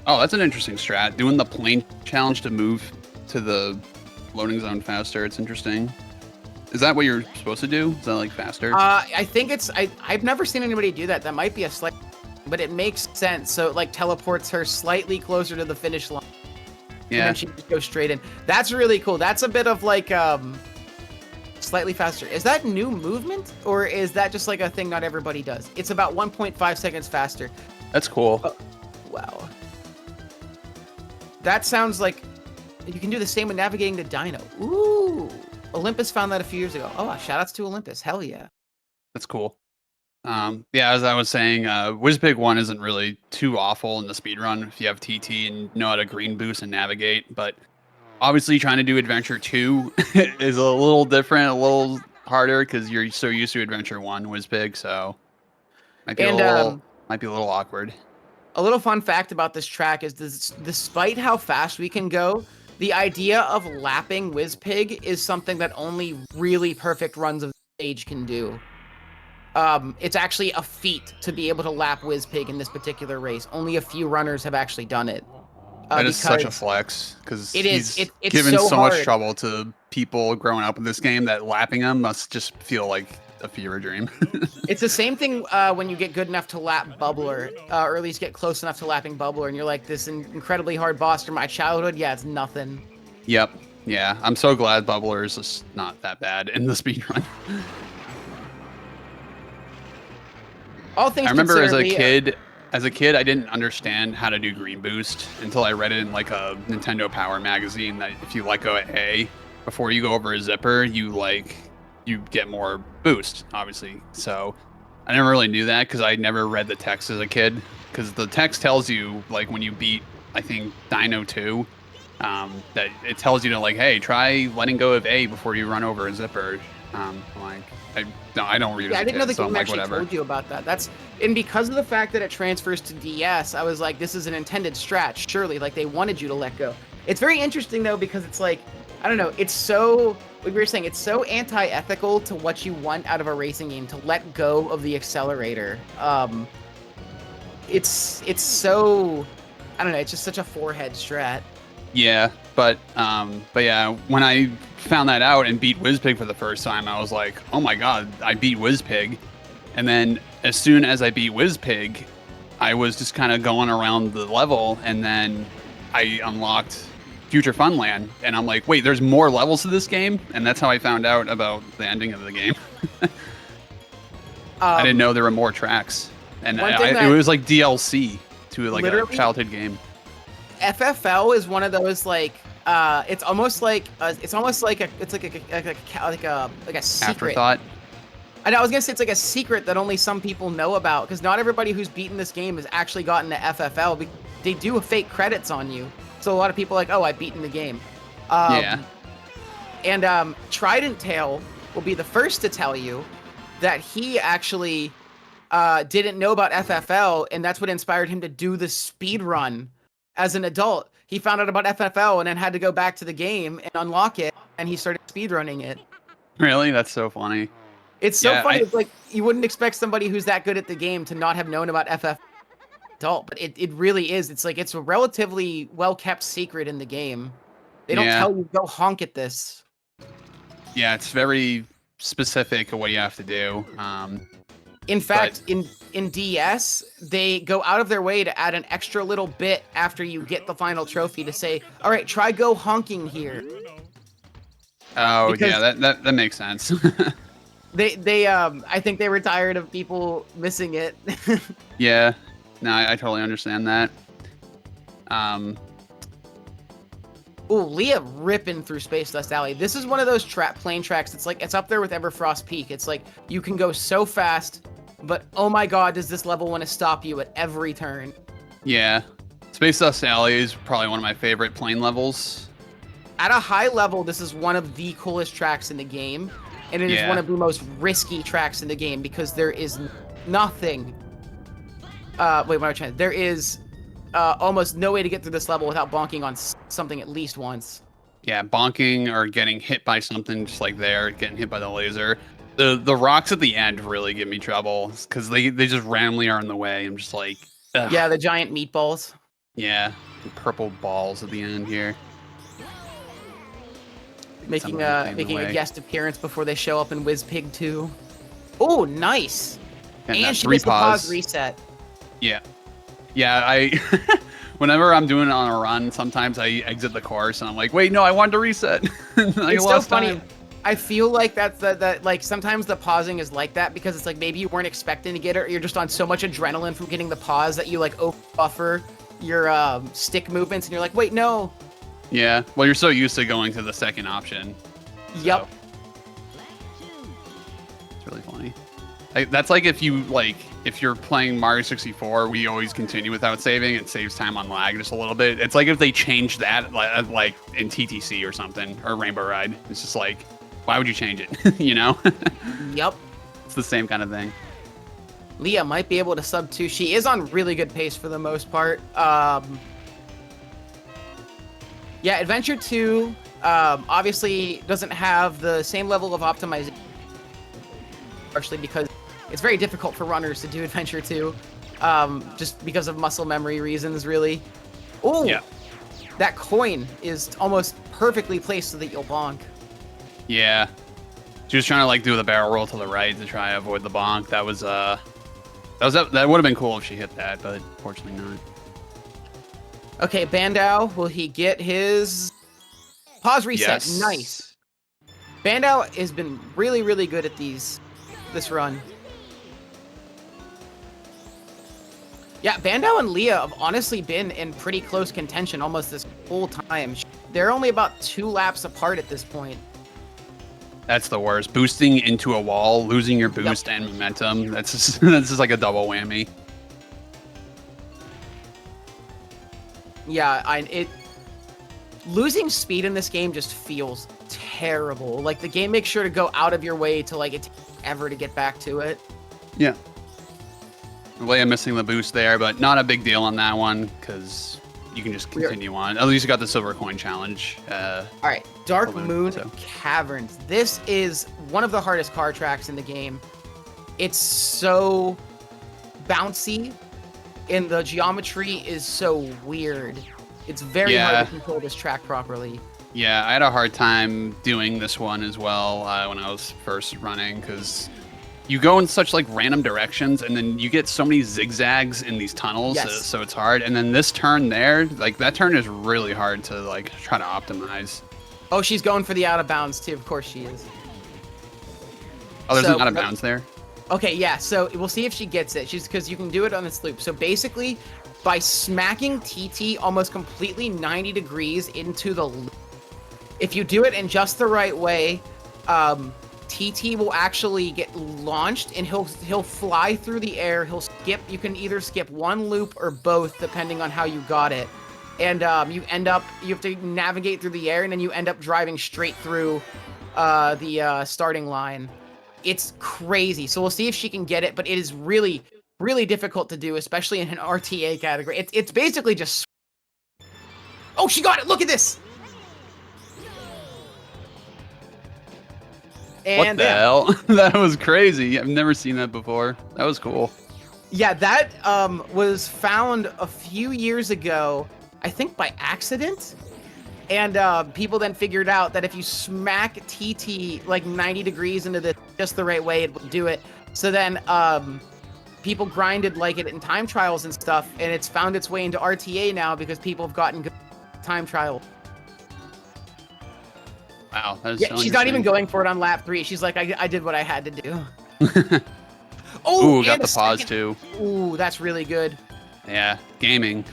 Oh, that's an interesting strat. Doing the plane challenge to move to the loading zone faster. It's interesting. Is that what you're supposed to do? Is that like faster? I think it's I've never seen anybody do that. That might be a slight, but it makes sense. So it like teleports her slightly closer to the finish line. And Yeah, then she just goes straight in. That's really cool. That's a bit of like slightly faster. Is that new movement or is that just like a thing not everybody does? It's about 1.5 seconds faster. that's cool. Oh, wow. That sounds like you can do the same with navigating the dino. Ooh. Olympus found that a few years ago. Oh, shout outs to Olympus. Hell yeah. That's cool. Yeah, as I was saying, WizPig 1 isn't really too awful in the speedrun if you have TT and know how to green boost and navigate, but obviously trying to do Adventure 2 is a little different, a little harder because you're so used to Adventure 1 WizPig, so might be might be a little awkward. A little fun fact about this track is this, despite how fast we can go, the idea of lapping WizPig is something that only really perfect runs of the stage can do. It's actually a feat to be able to lap WizPig in this particular race. Only a few runners have actually done it. That is such a flex because it's given so so much hard. trouble to people growing up in this game that lapping him must just feel like a fever dream. It's the same thing when you get good enough to lap Bubbler, or at least get close enough to lapping Bubbler, and you're like, this incredibly hard boss from my childhood. Yeah, it's nothing. Yep. Yeah, I'm so glad Bubbler is just not that bad in the speedrun. All things I remember as considered, a kid, I didn't understand how to do green boost until I read it in like a Nintendo Power magazine that if you let go at A before you go over a zipper, you get more boost, obviously. So I never really knew that because I never read the text as a kid. Because the text tells you like when you beat, I think Dino 2, that it tells you to like, hey, try letting go of A before you run over a zipper. I'm like, I don't read it. yeah, I didn't know the so game like, actually whatever. told you about that. And because of the fact that it transfers to DS, I was like, this is an intended strat. Surely, like they wanted you to let go. It's very interesting though because it's like, I don't know, it's so, like we were saying, it's so anti-ethical to what you want out of a racing game, to let go of the accelerator. It's so, I don't know, it's just such a forehead strat. Yeah, but yeah, when I found that out and beat WizPig for the first time, I was like, oh my god, I beat WizPig. And then as soon as I beat WizPig, I was just kind of going around the level, and then I unlocked Future Funland, and I'm like, wait, there's more levels to this game? And that's how I found out about the ending of the game. I didn't know there were more tracks. And it was like DLC to like a childhood game. FFL is one of those like it's almost like a secret. Afterthought. I know, I was gonna say it's like a secret that only some people know about because not everybody who's beaten this game has actually gotten to FFL. They do fake credits on you, so a lot of people are like, oh, I've beaten the game. Yeah. And Trident Tail will be the first to tell you that he actually didn't know about FFL, and that's what inspired him to do the speed run. As an adult, he found out about FFL and then had to go back to the game and unlock it, and he started speedrunning it. Really? That's so funny. It's so funny. It's like you wouldn't expect somebody who's that good at the game to not have known about FFL adult, but it really is. It's like it's a relatively well-kept secret in the game. They don't tell you, go honk at this. Yeah, it's very specific of what you have to do. In fact, in DS, they go out of their way to add an extra little bit after you get the final trophy to say, all right, try go honking here. Oh, because yeah, that makes sense. they I think they were tired of people missing it. Yeah, no, I totally understand that. Ooh, Leah ripping through Space Dust Alley. This is one of those plane tracks. It's like, it's up there with Everfrost Peak. It's like, you can go so fast, but oh my god, does this level want to stop you at every turn. Yeah. Space Dust Alley is probably one of my favorite plane levels. At a high level, this is one of the coolest tracks in the game, and it is one of the most risky tracks in the game because there is nothing. Wait, what am I trying to? There is almost no way to get through this level without bonking on something at least once. Yeah, bonking or getting hit by something just like there, getting hit by the laser. The rocks at the end really give me trouble because they just randomly are in the way. I'm just like, ugh. Yeah, the giant meatballs. Yeah, the purple balls at the end here. making Somebody's paving the making a way. guest appearance before they show up in Whiz Pig 2. Oh, nice. And that she 3 gets the pause pause. reset. Yeah. Yeah, I whenever I'm doing it on a run, sometimes I exit the course and I'm like, wait, no, I wanted to reset. I It's so lost funny. time. I feel like that's that like sometimes the pausing is like that because it's like maybe you weren't expecting to get it, or you're just on so much adrenaline from getting the pause that you like buffer your stick movements, and you're like, wait, no. Yeah. Well, you're so used to going to the second option. Yep. It's really funny. That's like if you're playing Mario 64, we always continue without saving. It saves time on lag just a little bit. It's like if they changed that like in TTC or something, or Rainbow Ride. It's just like, why would you change it? You know? Yep. It's the same kind of thing. Leah might be able to sub 2. She is on really good pace for the most part. Yeah, Adventure 2 obviously doesn't have the same level of optimization, partially because it's very difficult for runners to do Adventure 2, just because of muscle memory reasons, really. Oh, Yeah. that coin is almost perfectly placed so that you'll bonk. Yeah. She was trying to like do the barrel roll to the right to try to avoid the bonk. That would have been cool if she hit that, but fortunately not. Okay, Bandow, will he get his pause reset? Yes. Nice. Bandow has been really, really good at this run. Yeah, Bandow and Leah have honestly been in pretty close contention almost this whole time. They're only about 2 laps apart at this point. That's the worst. Boosting into a wall, losing your boost and momentum. That's just like a double whammy. Yeah, losing speed in this game just feels terrible. Like the game makes sure to go out of your way to like it takes ever to get back to it. Yeah. Leia missing the boost there, but not a big deal on that one because you can just continue on. At least you got the silver coin challenge. All right, Dark Moon so. Caverns. This is one of the hardest car tracks in the game. It's so bouncy, and the geometry is so weird. It's very hard to control this track properly. Yeah, I had a hard time doing this one as well when I was first running because you go in such like random directions and then you get so many zigzags in these tunnels, so it's hard. And then this turn there, like that turn is really hard to like try to optimize. Oh, she's going for the out of bounds too. Of course she is. Oh, there's an out of bounds there? Okay, yeah, so we'll see if she gets it. Because you can do it on this loop. So basically, by smacking TT almost completely 90 degrees into the loop, if you do it in just the right way, TT will actually get launched and he'll fly through the air. He'll skip. You can either skip one loop or both, depending on how you got it. And you have to navigate through the air, and then you end up driving straight through the starting line. It's crazy. So we'll see if she can get it, but it is really, really difficult to do, especially in an RTA category. It's basically just... Oh, she got it! Look at this! And what the hell? That was crazy. I've never seen that before. That was cool. Yeah, that was found a few years ago, I think by accident. And people then figured out that if you smack TT like 90 degrees into this just the right way, it will do it. So then people grinded like it in time trials and stuff, and it's found its way into RTA now because people have gotten good time trial. Wow, that is Yeah, she's not even going for it on lap 3. She's like, I did what I had to do. Oh, got the pause too. Ooh, that's really good. Yeah, gaming.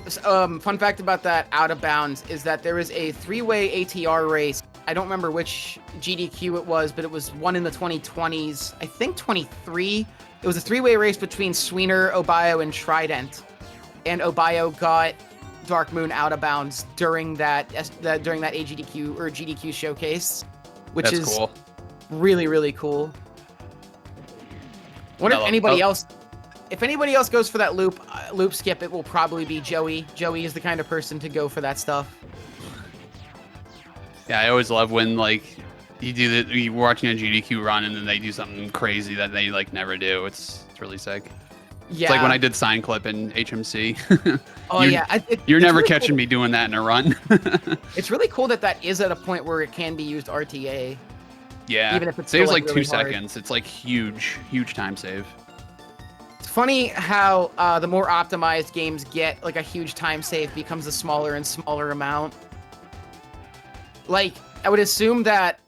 Fun fact about that out of bounds is that there was a 3-way ATR race. I don't remember which GDQ it was, but it was one in the 2020s. I think 23. It was a 3-way race between Sweener, Obayo, and Trident. And Obayo got Dark Moon out of bounds during that AGDQ or GDQ showcase, which is cool. Really, really cool. Wonder if anybody else... If anybody else goes for that loop skip, it will probably be Joey. Joey is the kind of person to go for that stuff. Yeah, I always love when like you're watching a GDQ run and then they do something crazy that they like never do. It's really sick. Yeah. It's like when I did sign clip in HMC. Oh You're- yeah, You're it's never really catching cool. me doing that in a run. It's really cool that that is at a point where it can be used RTA. Yeah, Even if it's saves still, like like, 2 really hard. seconds. It's like huge time save. It's funny how the more optimized games get, like a huge time save becomes a smaller and smaller amount. Like, I would assume that,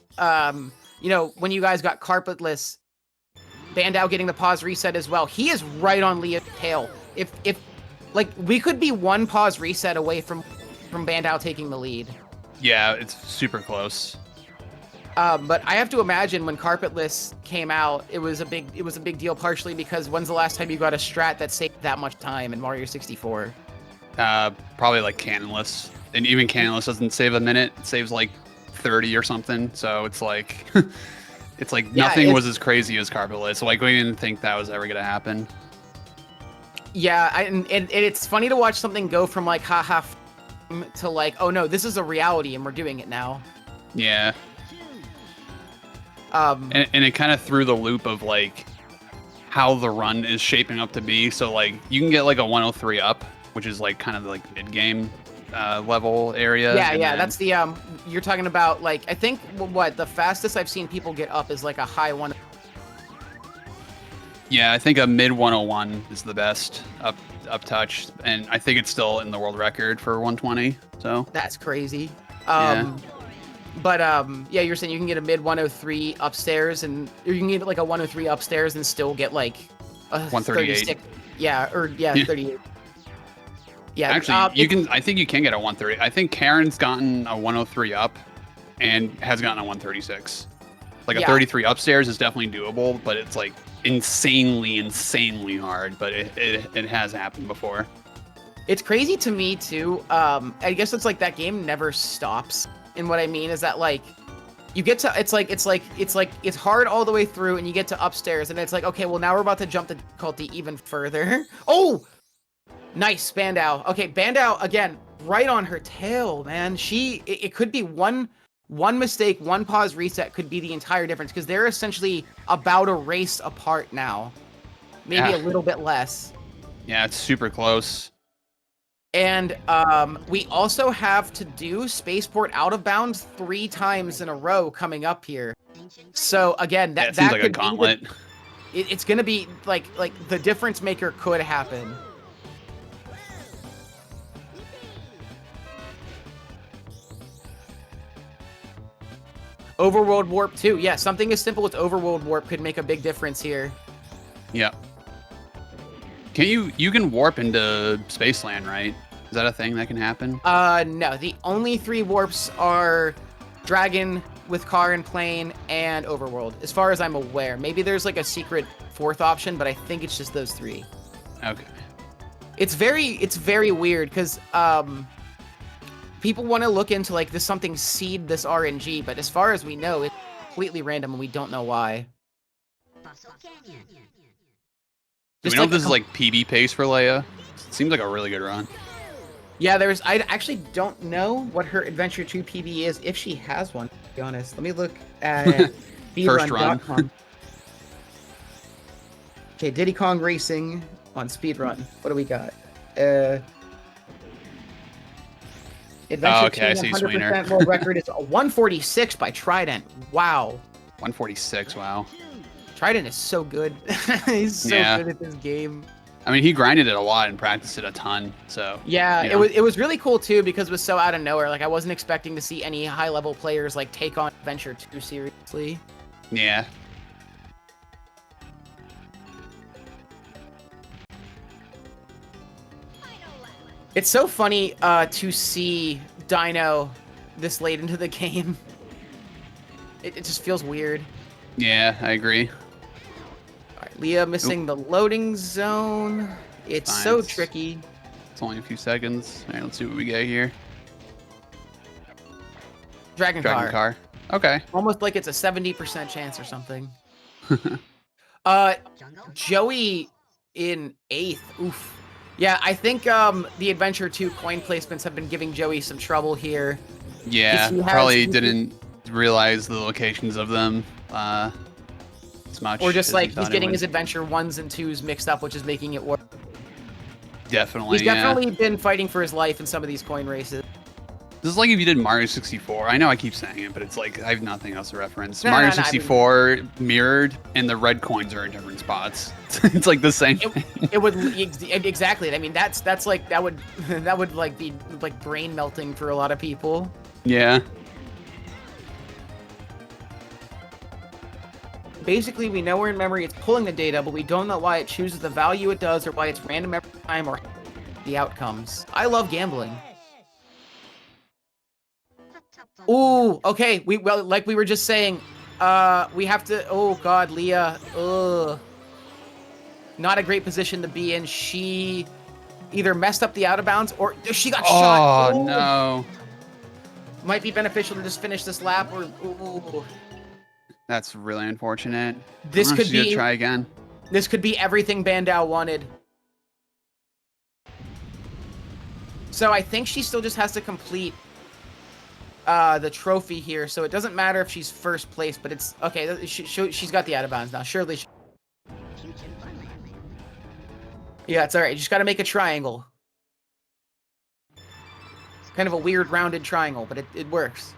you know, when you guys got carpetless, Bandow getting the pause reset as well, he is right on Leah's tail. If like, we could be one pause reset away from Bandow taking the lead. Yeah, it's super close. But I have to imagine when carpetless came out, it was a big deal, partially because when's the last time you got a strat that saved that much time in Mario 64? Probably like cannonless, and even cannonless doesn't save a minute. It saves like 30 or something. So it's like, it's like Yeah, nothing was as crazy as carpetless. Like we didn't think that was ever gonna happen. Yeah, and it's funny to watch something go from like haha to like, oh no, this is a reality and we're doing it now. Yeah. Um, And it kind of threw the loop of like how the run is shaping up to be. So like you can get like a 103 up, which is like kind of like mid game level area. yeah, and yeah, then- that's the you're talking about, like, I think what the fastest I've seen people get up is like a high one. Yeah, I think a mid 101 is the best up touch, and I think it's still in the world record for 120. So That's crazy. Yeah. But yeah, you're saying you can get a mid 103 upstairs, and or you can get like a 103 upstairs and still get like a 138. 36. Yeah, or yeah, Yeah. 38. Yeah, actually, you can. I think you can get a 130. I think Karen's gotten a 103 up, and has gotten a 136. Like a Yeah. 33 upstairs is definitely doable, but it's like insanely hard. But it has happened before. It's crazy to me too. I guess it's like that game never stops. And what I mean is that, like, you get to it's hard all the way through, and you get to upstairs, and it's like, okay, well now we're about to jump the difficulty even further. Oh, nice, Bandow. Okay, Bandow again, right on her tail, man. It could be one mistake, one pause reset could be the entire difference, because they're essentially about a race apart now, maybe Yeah. a little bit less. Yeah, it's super close. And we also have to do Spaceport Out of Bounds 3 times in a row coming up here. So again, Yeah, that it seems like a could be gauntlet. it's gonna be like the difference maker could happen. Overworld Warp 2. Yeah, something as simple as Overworld Warp could make a big difference here. Yeah. You can warp into Spaceland, right? Is that a thing that can happen? No, the only 3 warps are Dragon with Car and Plane and Overworld, as far as I'm aware. Maybe there's like a secret 4th option, but I think it's just those 3. Okay. It's very weird, because people want to look into like this something seed this RNG, but as far as we know, it's completely random and we don't know why. Do we Just know like if this is like PB pace for Leia? It seems like a really good run. Yeah, I actually don't know what her Adventure 2 PB is, if she has one, to be honest. Let me look at First run. speedrun.com. Okay, Diddy Kong Racing on speedrun. What do we got? Adventure okay, I 2 see 100% Sweener. world record is a 146 by Trident. Wow. 146. Wow. Trident is so good. He's so Yeah. good at this game. I mean, he grinded it a lot and practiced it a ton. So Yeah, you know. it was really cool too, because it was so out of nowhere. Like, I wasn't expecting to see any high level players like take on Adventure 2 seriously. Yeah. It's so funny to see Dino this late into the game. It just feels weird. Yeah, I agree. All right, Leah missing the loading zone. It's Fine, so it's- tricky. It's only a few seconds. All right, let's see what we get here. Dragon Dragon car. car. Okay. Almost like it's a 70% chance or something. Joey in 8th. Oof. Yeah, I think the Adventure 2 coin placements have been giving Joey some trouble here. Yeah, He has- probably didn't realize the locations of them as much. Or just as like he thought he's it getting would. his Adventure 1s and 2s mixed up, which is making it work. Definitely. He's definitely been fighting for his life in some of these coin races. This is like if you did Mario 64. I know I keep saying it, but it's like I have nothing else to reference. No, Mario no, no, I mean- 64 mirrored, and the red coins are in different spots. It's like the same thing. It would exactly. I mean, that's like that would like be like brain melting for a lot of people. Yeah. Basically, we know where in memory it's pulling the data, but we don't know why it chooses the value it does or why it's random every time or the outcomes. I love gambling. Ooh, okay. Well, like we were just saying, we have to. Oh God, Leah. Ugh. Not a great position to be in. She either messed up the out of bounds or she got shot. Oh Ooh. no. Might be beneficial to just finish this lap. Or ooh. That's really unfortunate. This could She's be. gonna try again. This could be everything Bandow wanted. So I think she still just has to complete the trophy here. So it doesn't matter if she's first place, but it's okay. She's got the out of bounds now. Surely. Yeah, it's all right. You just got to make a triangle. It's kind of a weird rounded triangle, but it works.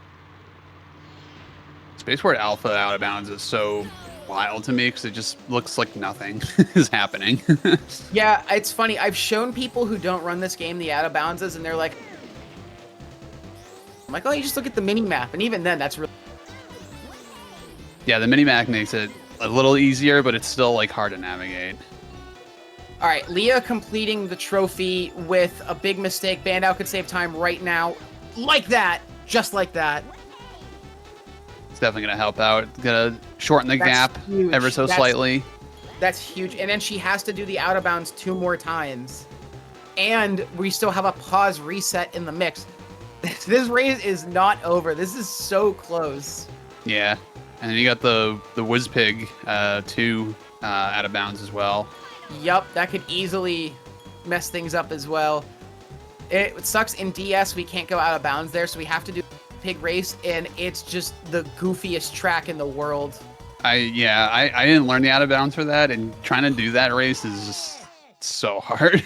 Spaceport Alpha out of bounds is so wild to me because it just looks like nothing is happening. Yeah, it's funny. I've shown people who don't run this game the out of bounds, and they're like, I'm like, oh, you just look at the mini map, and even then, that's really. Yeah, the mini-map makes it a little easier, but it's still like hard to navigate. All right, Leah completing the trophy with a big mistake. Bandow could save time right now, like that, just like that. It's definitely gonna help out. Gonna shorten the gap huge. ever so slightly. That's huge. And then she has to do the out of bounds 2 more times. And we still have a pause reset in the mix. This race is not over. This is so close. Yeah, and then you got the Whizpig 2 out of bounds as well. Yup, that could easily mess things up as well. It sucks in DS we can't go out of bounds there, so we have to do pig race, and it's just the goofiest track in the world. I didn't learn the out of bounds for that, and trying to do that race is just so hard.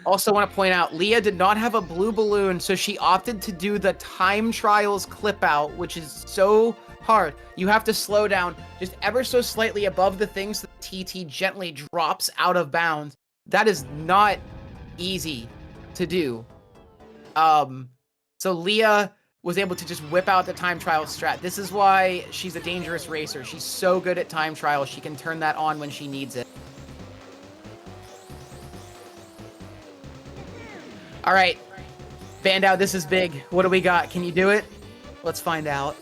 Also want to point out, Leah did not have a blue balloon, so she opted to do the time trials clip out, which is so hard. You have to slow down just ever so slightly above the thing so the TT gently drops out of bounds. That is not easy to do. So Leah was able to just whip out the time trial strat. This is why she's a dangerous racer. She's so good at time trials. She can turn that on when she needs it. All right, Bandow, this is big. What do we got? Can you do it? Let's find out.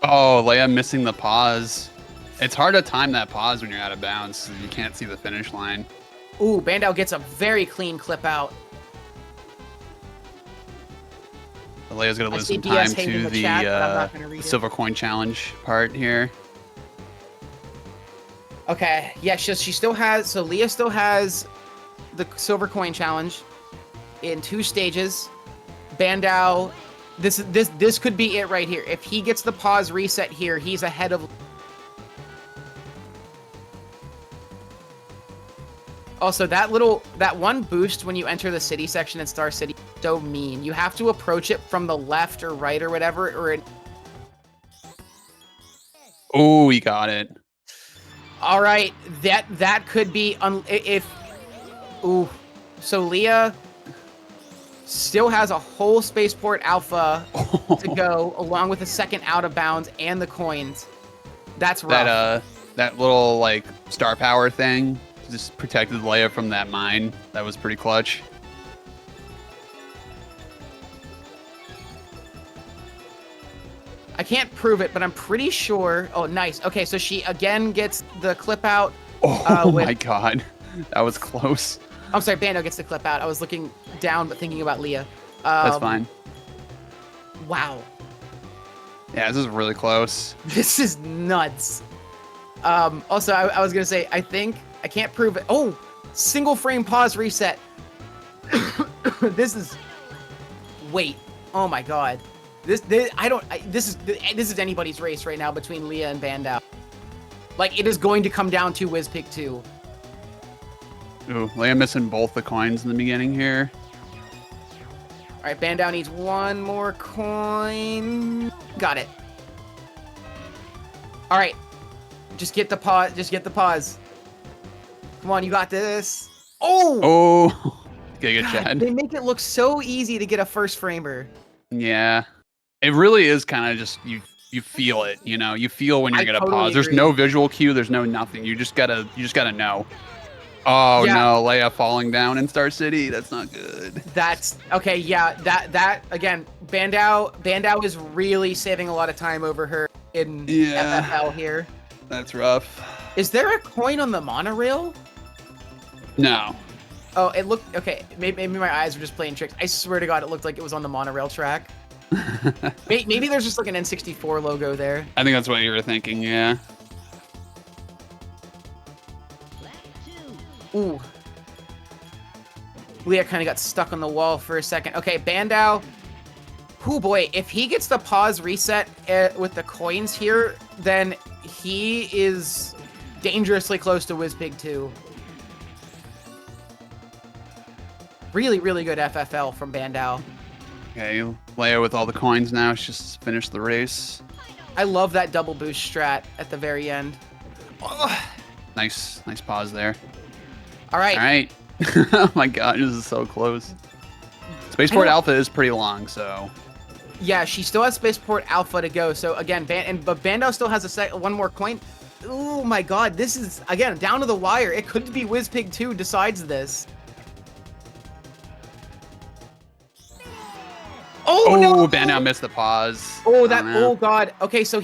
Oh, Leia missing the pause. It's hard to time that pause when you're out of bounds, so you can't see the finish line. Ooh, Bandow gets a very clean clip out. Leia's gonna lose see some DS time hating to the chat, but I'm not gonna read the it. silver coin challenge part here. Okay, yeah, she still has, so Leah still has the silver coin challenge in 2 stages. Bandow, this could be it right here. If he gets the pause reset here, he's ahead of. Also, that one boost when you enter the city section in Star City, so mean. You have to approach it from the left or right or whatever, or it. Oh, he got it. All right, that could be if. Ooh, so Leah still has a whole Spaceport Alpha to go, along with a second out of bounds and the coins. That's rough. That little like star power thing just protected Leia from that mine. That was pretty clutch. I can't prove it, but I'm pretty sure. Oh, nice. Okay, so she again gets the clip out. Oh my god, that was close. I'm sorry, Bandow gets the clip out. I was looking down, but thinking about Leah. That's fine. Wow. Yeah, this is really close. This is nuts. Also, I was gonna say, I can't prove it. Oh, single frame pause reset. This is. Wait. Oh my god. This is anybody's race right now between Leah and Bandow. Like, it is going to come down to Whizpig 2. Ooh, Leah missing both the coins in the beginning here. All right, Bandow needs one more coin. Got it. All right, just get the pause. Just get the pause. Come on, you got this. Oh! Oh, get a good God, shot. they make it look so easy to get a first framer. Yeah, it really is kind of just you feel it. You know, you feel when you're I gonna totally pause. There's agree. no visual cue. There's no nothing. You just gotta know. Oh Yeah. no, Leia falling down in Star City. That's not good. That's okay. Yeah, that again. Bandow is really saving a lot of time over her in Yeah. FFL here. That's rough. Is there a coin on the monorail? No. Oh, it looked okay. Maybe my eyes were just playing tricks. I swear to God, it looked like it was on the monorail track. Maybe there's just like an N64 logo there. I think that's what you were thinking. Yeah. Ooh. Leah kind of got stuck on the wall for a second. Okay, Bandow. Oh boy, if he gets the pause reset with the coins here, then he is dangerously close to WizPig 2. Really, really good FFL from Bandow. Okay, Leia with all the coins now. She's just finished the race. I love that double boost strat at the very end. Oh. Nice pause there. All right. All right. Oh my God, this is so close. Spaceport Alpha is pretty long, so. Yeah, she still has Spaceport Alpha to go. So again, but Bandow still has one more coin. Oh my God, this is again down to the wire. It could be WizPig 2 decides this. Oh no! Bandow missed the pause. Oh oh God. Okay, so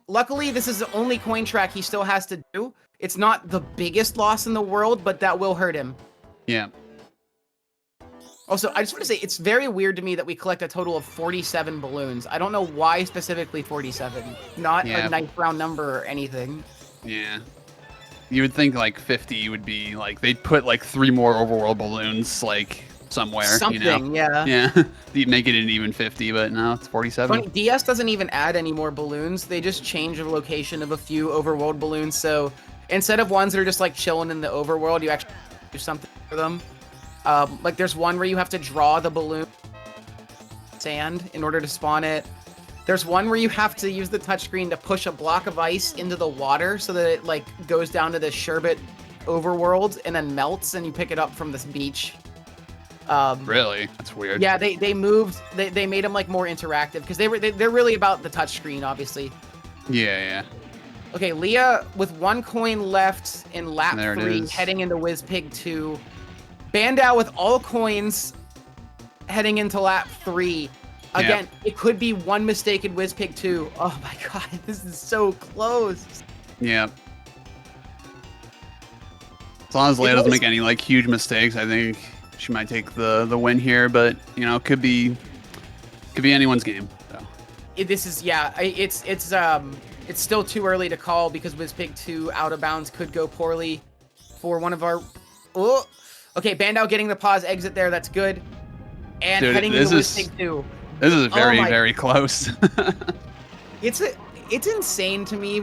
luckily this is the only coin track he still has to do. It's not the biggest loss in the world, but that will hurt him. Yeah. Also, I just want to say, it's very weird to me that we collect a total of 47 balloons. I don't know why specifically 47. Not a nice round number or anything. Yeah. You would think like 50 would be like, they'd put like 3 more overworld balloons like somewhere. Something, you know? yeah. Yeah. You'd make it an even 50, but no, it's 47. Funny, DS doesn't even add any more balloons. They just change the location of a few overworld balloons. So instead of ones that are just like chilling in the overworld, you actually do something for them. Like there's one where you have to draw the balloon sand in order to spawn it. There's one where you have to use the touchscreen to push a block of ice into the water so that it like goes down to the sherbet overworld and then melts and you pick it up from this beach. Really? That's weird. Yeah, they made them like more interactive because they're really about the touchscreen, obviously. Yeah. Okay, Leah with 1 coin left in lap There it 3, is. heading into WizPig 2. Bandow with all coins heading into lap 3. Again, it could be one mistake in WizPig 2. Oh my God, this is so close. Yeah. As long as Leia doesn't make any like huge mistakes, I think she might take the win here. But you know, could be anyone's game. So. It's still too early to call because WizPig 2 out of bounds could go poorly for one of our. Oh, okay, Bandow getting the pause exit there. That's good. And Dude, heading into WizPig 2. This is very close. It's insane to me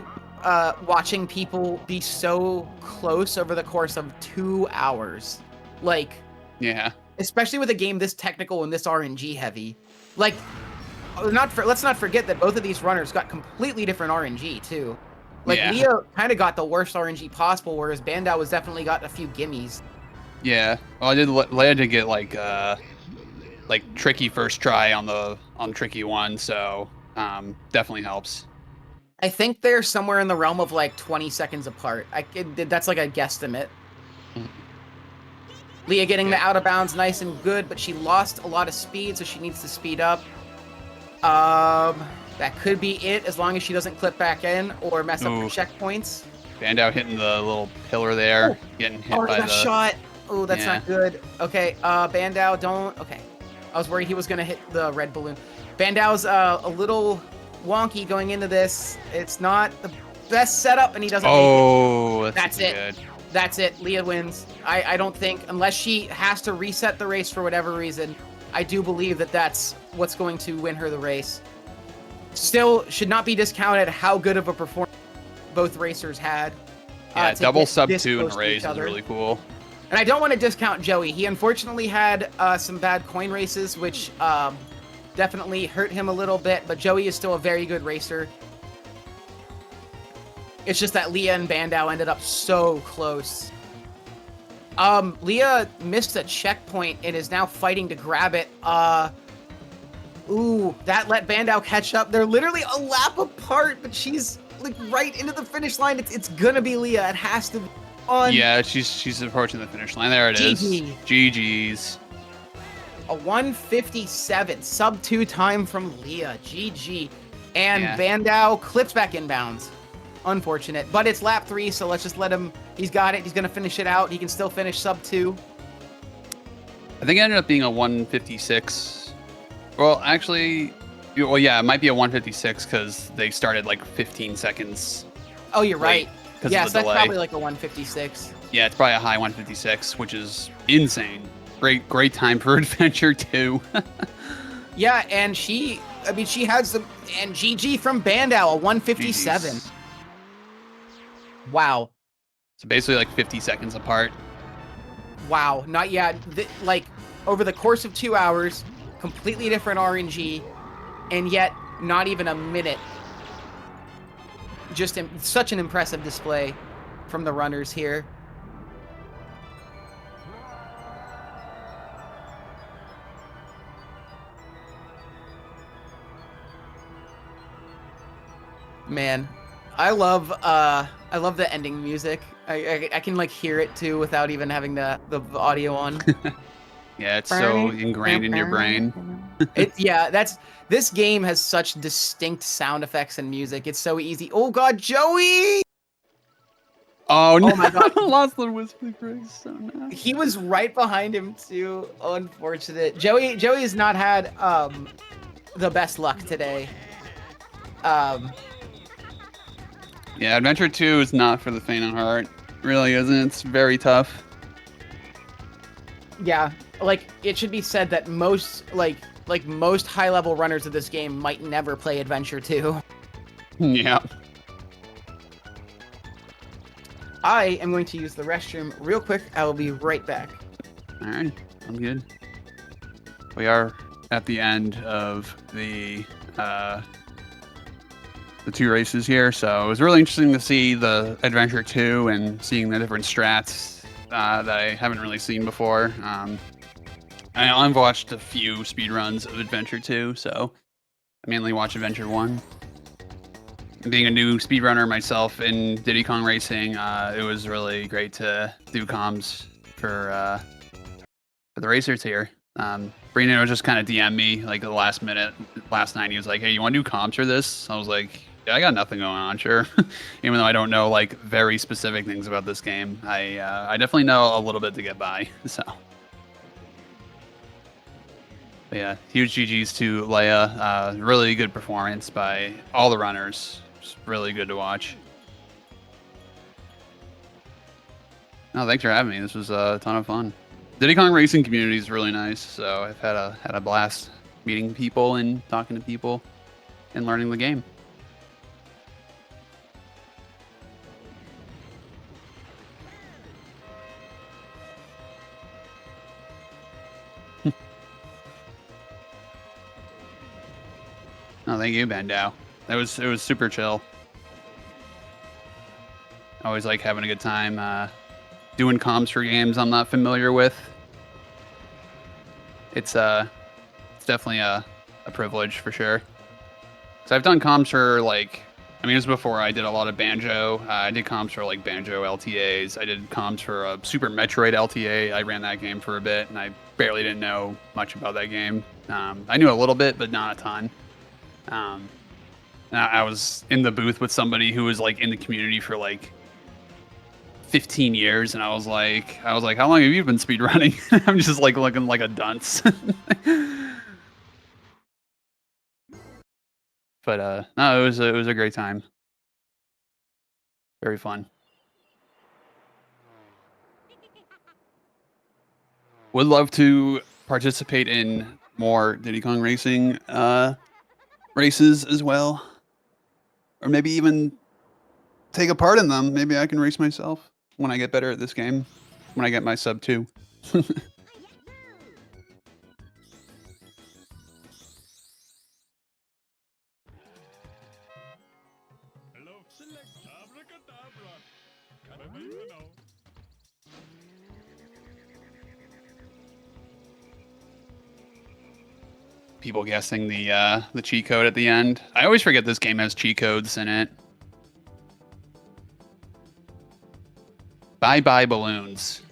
watching people be so close over the course of 2 hours. Like, yeah. Especially with a game this technical and this RNG heavy. Like, let's not forget that both of these runners got completely different RNG too. Like Leah kind of got the worst RNG possible, whereas Bandow was definitely got a few gimmies. Yeah. Well, Leia did get like tricky first try on tricky one, so definitely helps. I think they're somewhere in the realm of like 20 seconds apart. That's like a guesstimate. Leah getting the out of bounds nice and good, but she lost a lot of speed, so she needs to speed up. That could be it as long as she doesn't clip back in or mess up her checkpoints. Bandow hitting the little pillar there, getting hit by the shot. Oh, that's not good. Okay, Bandow, don't. Okay, I was worried he was gonna hit the red balloon. Bandow's a little wonky going into this. It's not the best setup, and he doesn't make it. That's it. good. That's it. Leah wins. I don't think, unless she has to reset the race for whatever reason, I do believe that that's what's going to win her the race. Still, should not be discounted how good of a performance both racers had. Yeah, double sub 2 in a race is really cool. And I don't want to discount Joey. He unfortunately had some bad coin races, which definitely hurt him a little bit, but Joey is still a very good racer. It's just that Leah and Bandow ended up so close. Leah missed a checkpoint and is now fighting to grab it. Ooh, that let Bandow catch up. They're literally a lap apart, but she's like right into the finish line. It's gonna be Leah. It has to be on. Yeah, she's approaching the finish line. There it is. GG's. A 157 sub 2 time from Leah. GG. And Yeah. Bandow clips back inbounds. Unfortunate, but it's lap 3, so let's just let him. He's got it. He's gonna finish it out. He can still finish sub 2. I think it ended up being a 156. Well, actually, well, yeah, it might be a 156 because they started like 15 seconds. Oh, you're right. Because Yeah, of so the that's delay. probably like a 156. Yeah, it's probably a high 156, which is insane. Great time for Adventure 2. Yeah, and she has the, and GG from Bandow, a 157. GG's. Wow. So basically like 50 seconds apart. Wow. Not yet. Like, over the course of 2 hours, completely different RNG, and yet not even a minute. Just such an impressive display from the runners here. Man, I love the ending music. I can like hear it too without even having the audio on. Yeah, it's so ingrained in your brain. This game has such distinct sound effects and music. It's so easy. Oh God, Joey! Oh no! Oh my God. Lost the whisper phrase. So nice. He was right behind him too. Unfortunate. Joey has not had the best luck today. Yeah, Adventure 2 is not for the faint of heart. It really isn't. It's very tough. Yeah, like it should be said that most most high-level runners of this game might never play Adventure 2. Yeah. I am going to use the restroom real quick. I will be right back. All right, I'm good. We are at the end of the 2 races here, so it was really interesting to see the Adventure 2 and seeing the different strats that I haven't really seen before. I've watched a few speedruns of Adventure 2, so I mainly watch Adventure 1. Being a new speedrunner myself in Diddy Kong Racing, it was really great to do comms for the racers here. Brandon was just kind of DM me like the last minute, last night. He was like, "Hey, you want to do comms for this?" I was like, "Yeah, I got nothing going on, sure." Even though I don't know like very specific things about this game, I definitely know a little bit to get by. So, but yeah, huge GGs to Leah. Really good performance by all the runners. It's really good to watch. No, thanks for having me. This was a ton of fun. Diddy Kong Racing community is really nice, so I've had a blast meeting people and talking to people and learning the game. Oh, thank you, Bandow. It was super chill. I always like having a good time doing comms for games I'm not familiar with. It's definitely a privilege for sure. So I've done comms for like, I mean, it was before I did a lot of Banjo. I did comms for like Banjo LTAs. I did comms for a Super Metroid LTA. I ran that game for a bit, and I barely didn't know much about that game. I knew a little bit, but not a ton. And I was in the booth with somebody who was like in the community for like 15 years, and I was like, how long have you been speedrunning? I'm just like looking like a dunce. But no, it was a great time. Very fun. Would love to participate in more Diddy Kong Racing races as well, or maybe even take a part in them. Maybe I can race myself when I get better at this game. when I get my sub 2. People guessing the cheat code at the end. I always forget this game has cheat codes in it. Bye bye balloons.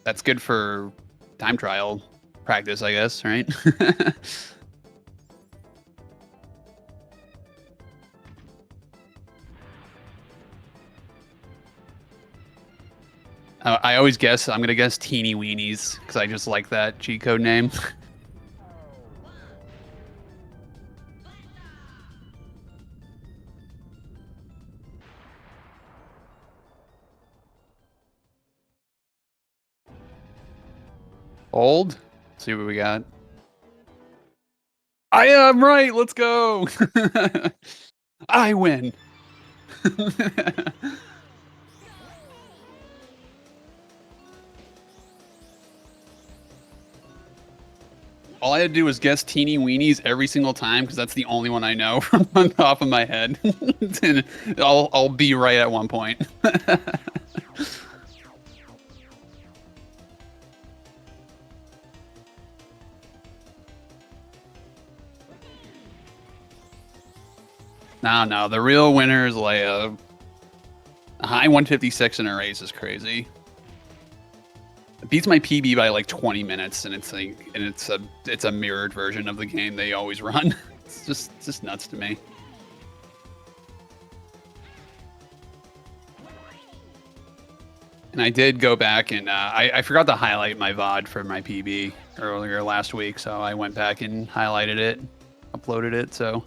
That's good for time trial practice, I guess, right? I always guess, I'm going to guess Teeny Weenies because I just like that cheat code name. Old? Let's see what we got. I am right. Let's go. I win. All I had to do was guess Teeny Weenies every single time because that's the only one I know from on top of my head. And I'll be right at one point. No, the real winner is Leah. A high 156 in a race is crazy. It beats my PB by like 20 minutes, and it's a mirrored version of the game they always run. It's just nuts to me. And I did go back and I forgot to highlight my VOD for my PB earlier last week, so I went back and highlighted it, uploaded it. So.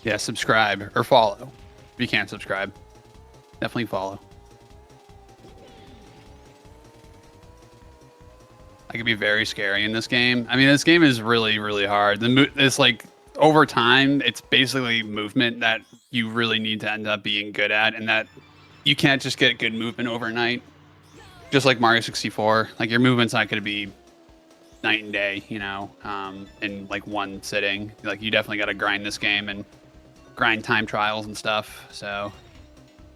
Yeah, subscribe or follow. If you can't subscribe, definitely follow. I can be very scary in this game. I mean, this game is really, really hard. It's like over time, it's basically movement that you really need to end up being good at, and that you can't just get good movement overnight. Just like Mario 64, like your movement's not going to be night and day, you know, in like one sitting. Like you definitely got to grind this game and grind time trials and stuff. So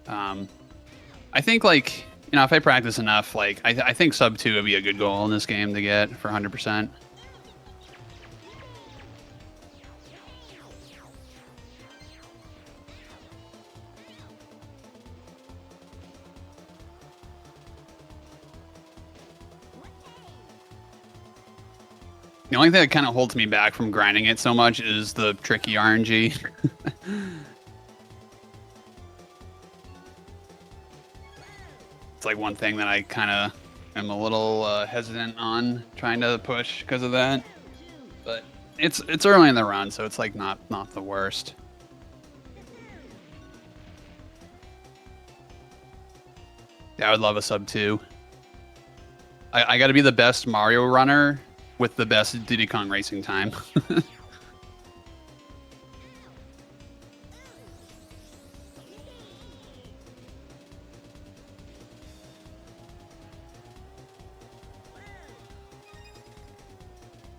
I think like, you know, if I practice enough, like I think sub 2 would be a good goal in this game to get for 100%. The only thing that kind of holds me back from grinding it so much is the tricky RNG. It's like one thing that I kind of am a little hesitant on trying to push because of that. But it's early in the run, so it's like not the worst. Yeah, I would love a sub 2. I got to be the best Mario runner with the best Diddy Kong racing time.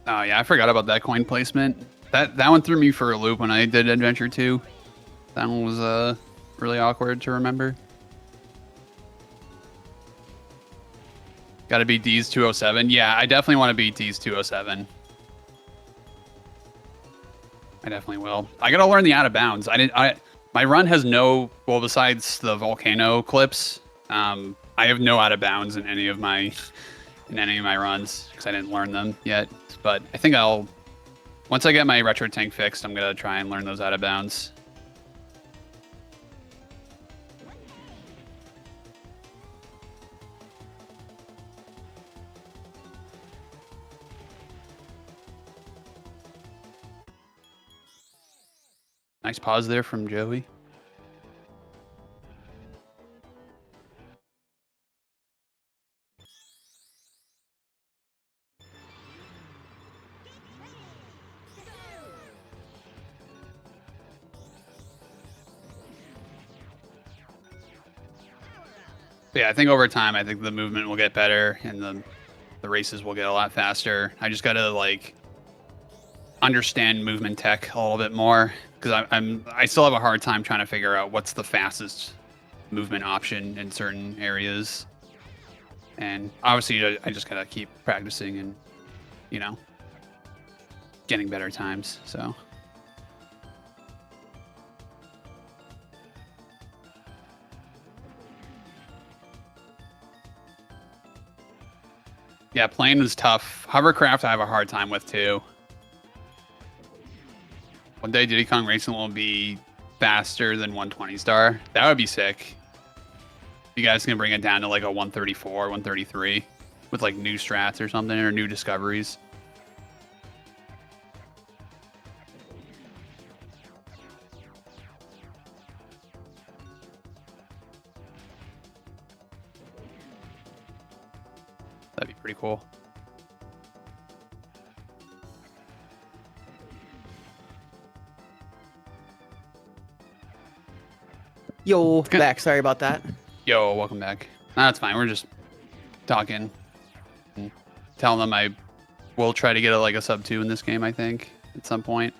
Oh yeah, I forgot about that coin placement. That one threw me for a loop when I did Adventure 2. That one was really awkward to remember. Got to beat D's 207. Yeah, I definitely want to beat D's 207. I definitely will. I gotta learn the out of bounds. My run has no, well, besides the volcano clips, I have no out of bounds in any of my runs because I didn't learn them yet. But I think once I get my retro tank fixed, I'm gonna try and learn those out of bounds. Nice pause there from Joey. But yeah, I think over time, I think the movement will get better and the races will get a lot faster. I just gotta like understand movement tech a little bit more because I still have a hard time trying to figure out what's the fastest movement option in certain areas. And obviously, I just gotta keep practicing and, you know, getting better times. So. Yeah, plane is tough. Hovercraft, I have a hard time with too. One day, Diddy Kong Racing will be faster than 120 star. That would be sick. You guys can bring it down to like a 134, 133 with like new strats or something or new discoveries. That'd be pretty cool. Yo, back. Sorry about that. Yo, welcome back. No, that's fine. We're just talking and telling them I will try to get like a sub 2 in this game, I think, at some point.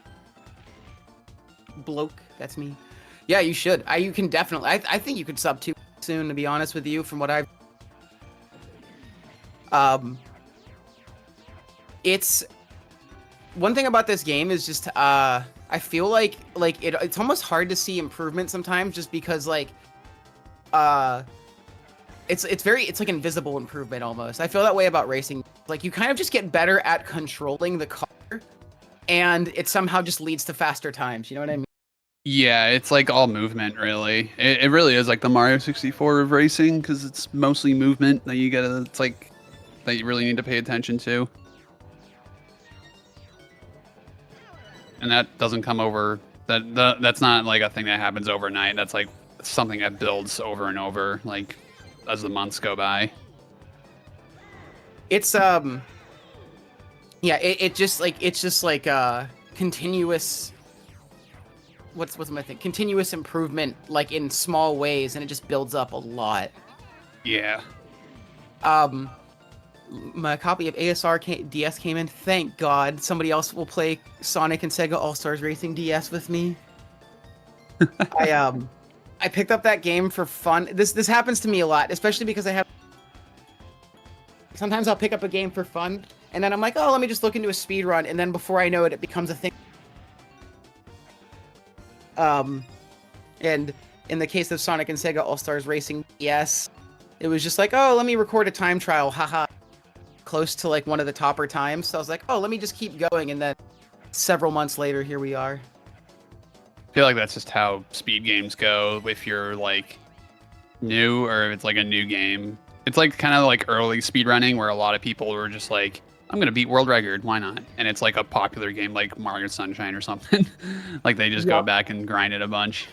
Bloke, that's me. Yeah, you should. You can definitely. I think you could sub 2 soon, to be honest with you, from what I've. It's one thing about this game is just I feel like it's almost hard to see improvement sometimes just because like it's like invisible improvement almost. I feel that way about racing. Like you kind of just get better at controlling the car and it somehow just leads to faster times, you know what I mean? Yeah, it's like all movement, really. It really is like the Mario 64 of racing because it's mostly movement that you gotta. It's like that you really need to pay attention to, and that doesn't come over. That's not like a thing that happens overnight. That's like something that builds over and over, like as the months go by. It's yeah, it's just like continuous. What's my thing? Continuous improvement, like in small ways, and it just builds up a lot. Yeah. My copy of ASR DS came in. Thank God. Somebody else will play Sonic and Sega All-Stars Racing DS with me. I picked up that game for fun. This happens to me a lot, especially because I have. Sometimes I'll pick up a game for fun, and then I'm like, oh, let me just look into a speed run, and then before I know it, it becomes a thing. And in the case of Sonic and Sega All-Stars Racing DS, it was just like, oh, let me record a time trial, haha, close to like one of the topper times. So I was like, oh, let me just keep going, and then several months later, here we are. I feel like that's just how speed games go. If you're like new or if it's like a new game, it's like kind of like early speedrunning where a lot of people were just like, I'm gonna beat world record, why not? And it's like a popular game like Mario Sunshine or something. Like they just go back and grind it a bunch.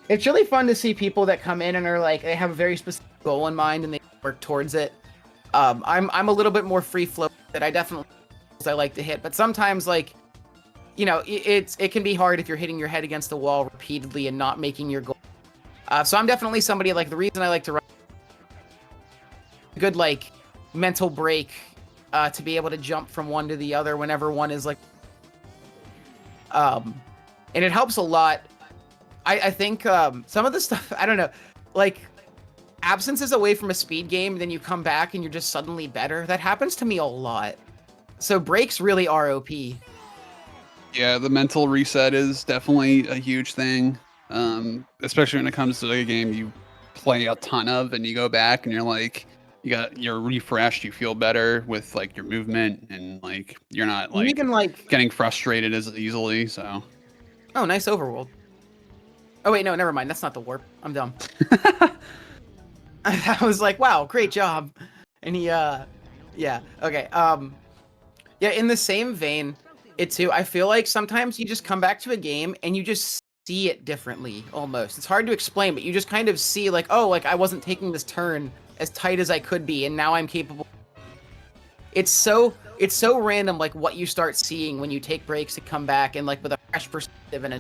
It's really fun to see people that come in and are like, they have a very specific goal in mind and they work towards it. I'm a little bit more free flow that I definitely like to hit, but sometimes like, you know, it can be hard if you're hitting your head against the wall repeatedly and not making your goal. So I'm definitely somebody like the reason I like to run a good like mental break to be able to jump from one to the other whenever one is like, and it helps a lot. I think some of the stuff, I don't know, like absences away from a speed game, then you come back and you're just suddenly better. That happens to me a lot. So breaks really are OP. Yeah, the mental reset is definitely a huge thing, especially when it comes to a game you play a ton of and you go back and you're like, you're refreshed, you feel better with like your movement and like you're not like even like getting frustrated as easily. So, oh, nice overworld. Oh wait, no, never mind. That's not the warp. I'm dumb. I was like, wow, great job. And he, yeah, okay. Yeah, in the same vein, It too. I feel like sometimes you just come back to a game and you just see it differently almost. It's hard to explain, but you just kind of see like, oh, like I wasn't taking this turn as tight as I could be, and now I'm capable. It's so random, like what you start seeing when you take breaks and come back and like with a fresh perspective and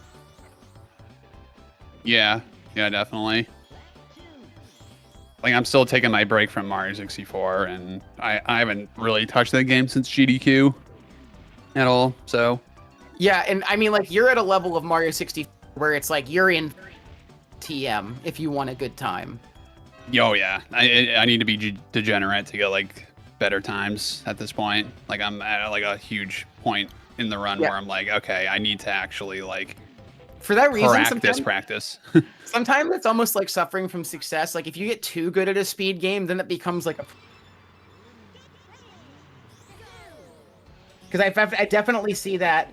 Yeah, definitely. Like I'm still taking my break from Mario 64, and I haven't really touched that game since GDQ at all. So yeah, and I mean like you're at a level of Mario 64 where it's like you're in TM if you want a good time. oh yeah, I need to be degenerate to get like better times at this point. Like I'm at like a huge point in the run where I'm like, okay, I need to actually like for that reason practice. Sometimes it's almost like suffering from success. Like if you get too good at a speed game, then it becomes like a because I definitely see that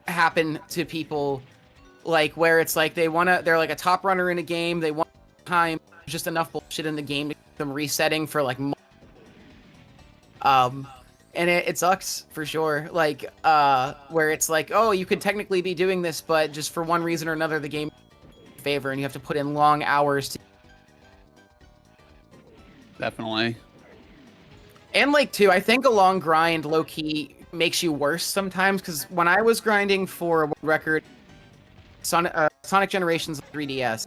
happen to people, like where it's like they're like a top runner in a game, they want time, just enough bullshit in the game to keep them resetting for like and it sucks for sure, like where it's like, oh, you could technically be doing this, but just for one reason or another the game favor and you have to put in long hours to Definitely. And like too, I think a long grind low-key makes you worse sometimes, because when I was grinding for a world record Sonic Generations 3DS,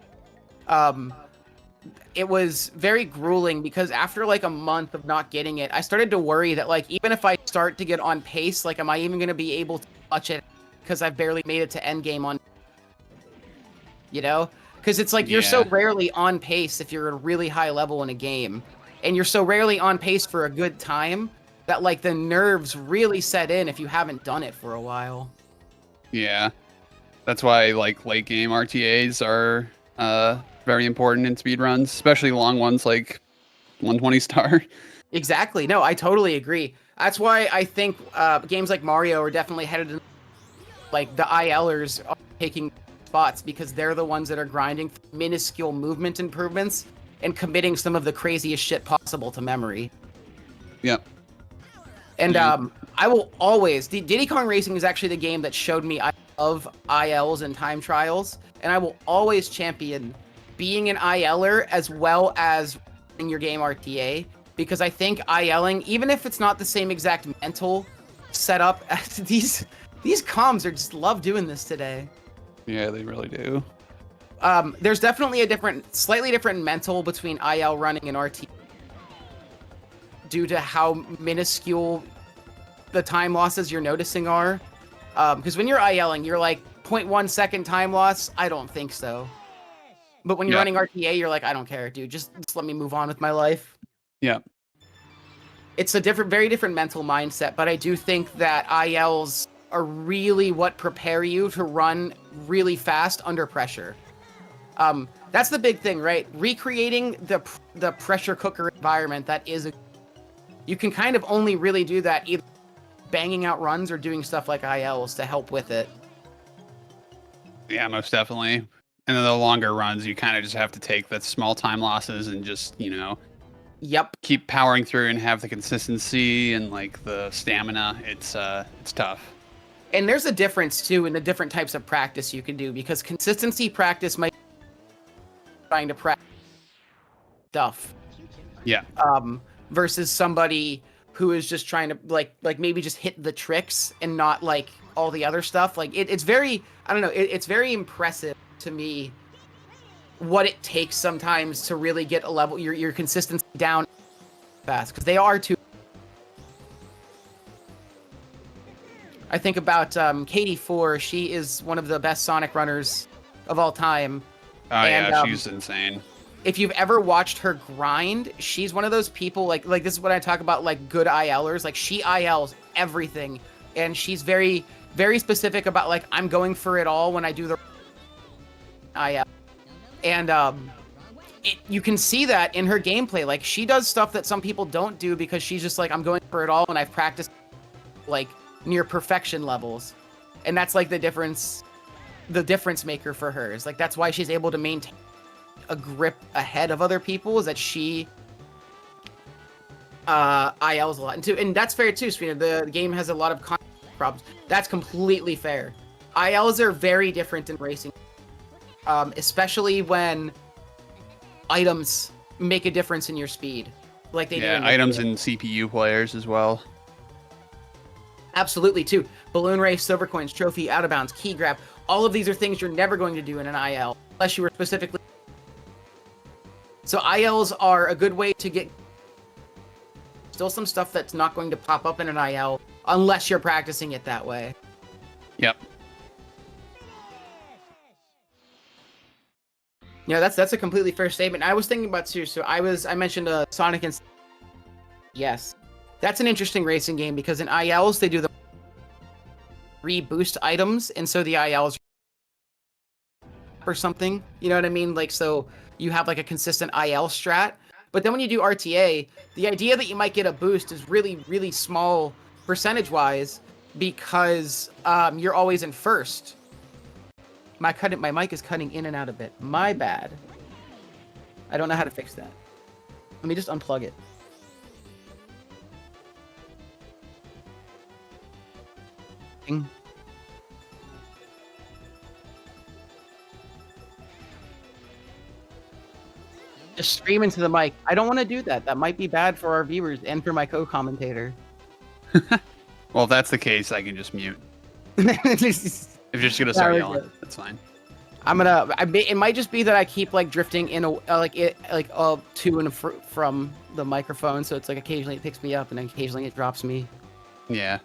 it was very grueling because after like a month of not getting it, I started to worry that like even if I start to get on pace, like am I even going to be able to touch it because I've barely made it to endgame on, you know? Because it's like you're so rarely on pace if you're at a really high level in a game. And you're so rarely on pace for a good time that like the nerves really set in if you haven't done it for a while. Yeah. That's why like late game RTAs are very important in speedruns, especially long ones like 120 star. Exactly. No, I totally agree. That's why I think games like Mario are definitely headed in, like the ILers are taking spots because they're the ones that are grinding for minuscule movement improvements and committing some of the craziest shit possible to memory. Yep. And I will always... Diddy Kong Racing is actually the game that showed me I love ILs and time trials, and I will always champion being an ILer as well as in your game RTA, because I think ILing, even if it's not the same exact mental setup, these comms are just love doing this today. Yeah, they really do. There's definitely a slightly different mental between IL running and RT due to how minuscule the time losses you're noticing are. Because when you're ILing, you're like 0.1 second time loss. I don't think so. But when you're running RTA, you're like, I don't care, dude. Just let me move on with my life. Yeah. It's a very different mental mindset, but I do think that ILs are really what prepare you to run really fast under pressure. That's the big thing, right? Recreating the pressure cooker environment that is you can kind of only really do that either banging out runs or doing stuff like ILs to help with it. Yeah, most definitely. And then the longer runs, you kind of just have to take the small time losses and just, keep powering through and have the consistency and like the stamina. It's tough. And there's a difference too in the different types of practice you can do, because consistency practice might be trying to practice stuff. Yeah. Versus somebody who is just trying to like maybe just hit the tricks and not like all the other stuff. Like it's very, I don't know, it's very impressive to me what it takes sometimes to really get a level your consistency down fast, because they are too. I think about Katie 4. She is one of the best Sonic runners of all time. Oh, and, yeah, she's insane. If you've ever watched her grind, she's one of those people, like this is what I talk about, like good ILers. Like she ILs everything, and she's very, very specific about like, I'm going for it all when I do the IL. And you can see that in her gameplay. Like she does stuff that some people don't do because she's just like, I'm going for it all, and I've practiced like near perfection levels. And that's like the difference maker for her. Is like that's why she's able to maintain a grip ahead of other people, is that she ILs a lot, and that's fair too, Sweeney. The game has a lot of problems. That's completely fair. ILs are very different in racing, especially when items make a difference in your speed, like they do. Yeah, items and CPU players as well. Absolutely, too. Balloon race, silver coins, trophy, out of bounds, key grab. All of these are things you're never going to do in an IL, unless you were specifically. So ILs are a good way to get still some stuff that's not going to pop up in an IL unless you're practicing it that way. Yep. Yeah, that's a completely fair statement. I was thinking about too. So I mentioned Sonic and yes, that's an interesting racing game because in ILs they do the reboost items, and so the ILs or something. You know what I mean? Like so you have like a consistent IL strat. But then when you do RTA, the idea that you might get a boost is really, really small percentage-wise because you're always in first. My mic is cutting in and out a bit. My bad. I don't know how to fix that. Let me just unplug it. Just scream into the mic. I don't want to do that. That might be bad for our viewers and for my co-commentator. Well, if that's the case, I can just mute. If you're just gonna start yelling, that's fine. It might just be that I keep like drifting in to and from the microphone, so it's like occasionally it picks me up and then occasionally it drops me. Yeah.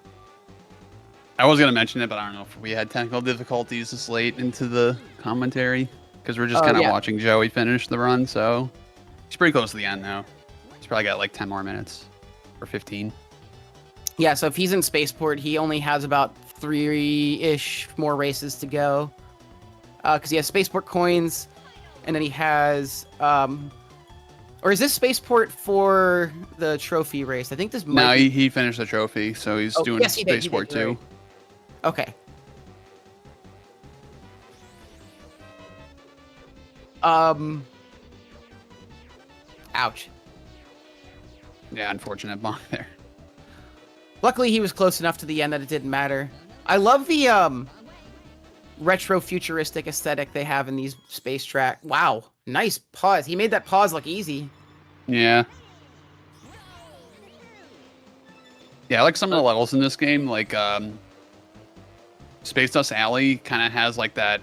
I was gonna mention it, but I don't know if we had technical difficulties this late into the commentary because we're just kind of watching Joey finish the run. So he's pretty close to the end now. He's probably got like 10 more minutes or 15. Yeah. So if he's in Spaceport, he only has about 3-ish more races to go. Because he has Spaceport coins, and then he has, or is this Spaceport for the trophy race? I think this might. No, he finished the trophy, so he's doing Spaceport too. Right. Okay. Ouch. Yeah, unfortunate bonk there. Luckily, he was close enough to the end that it didn't matter. I love the retro futuristic aesthetic they have in these space track. Wow, nice pause. He made that pause look easy. Yeah. Yeah, I like some of the levels in this game. Like Space Dust Alley kind of has like that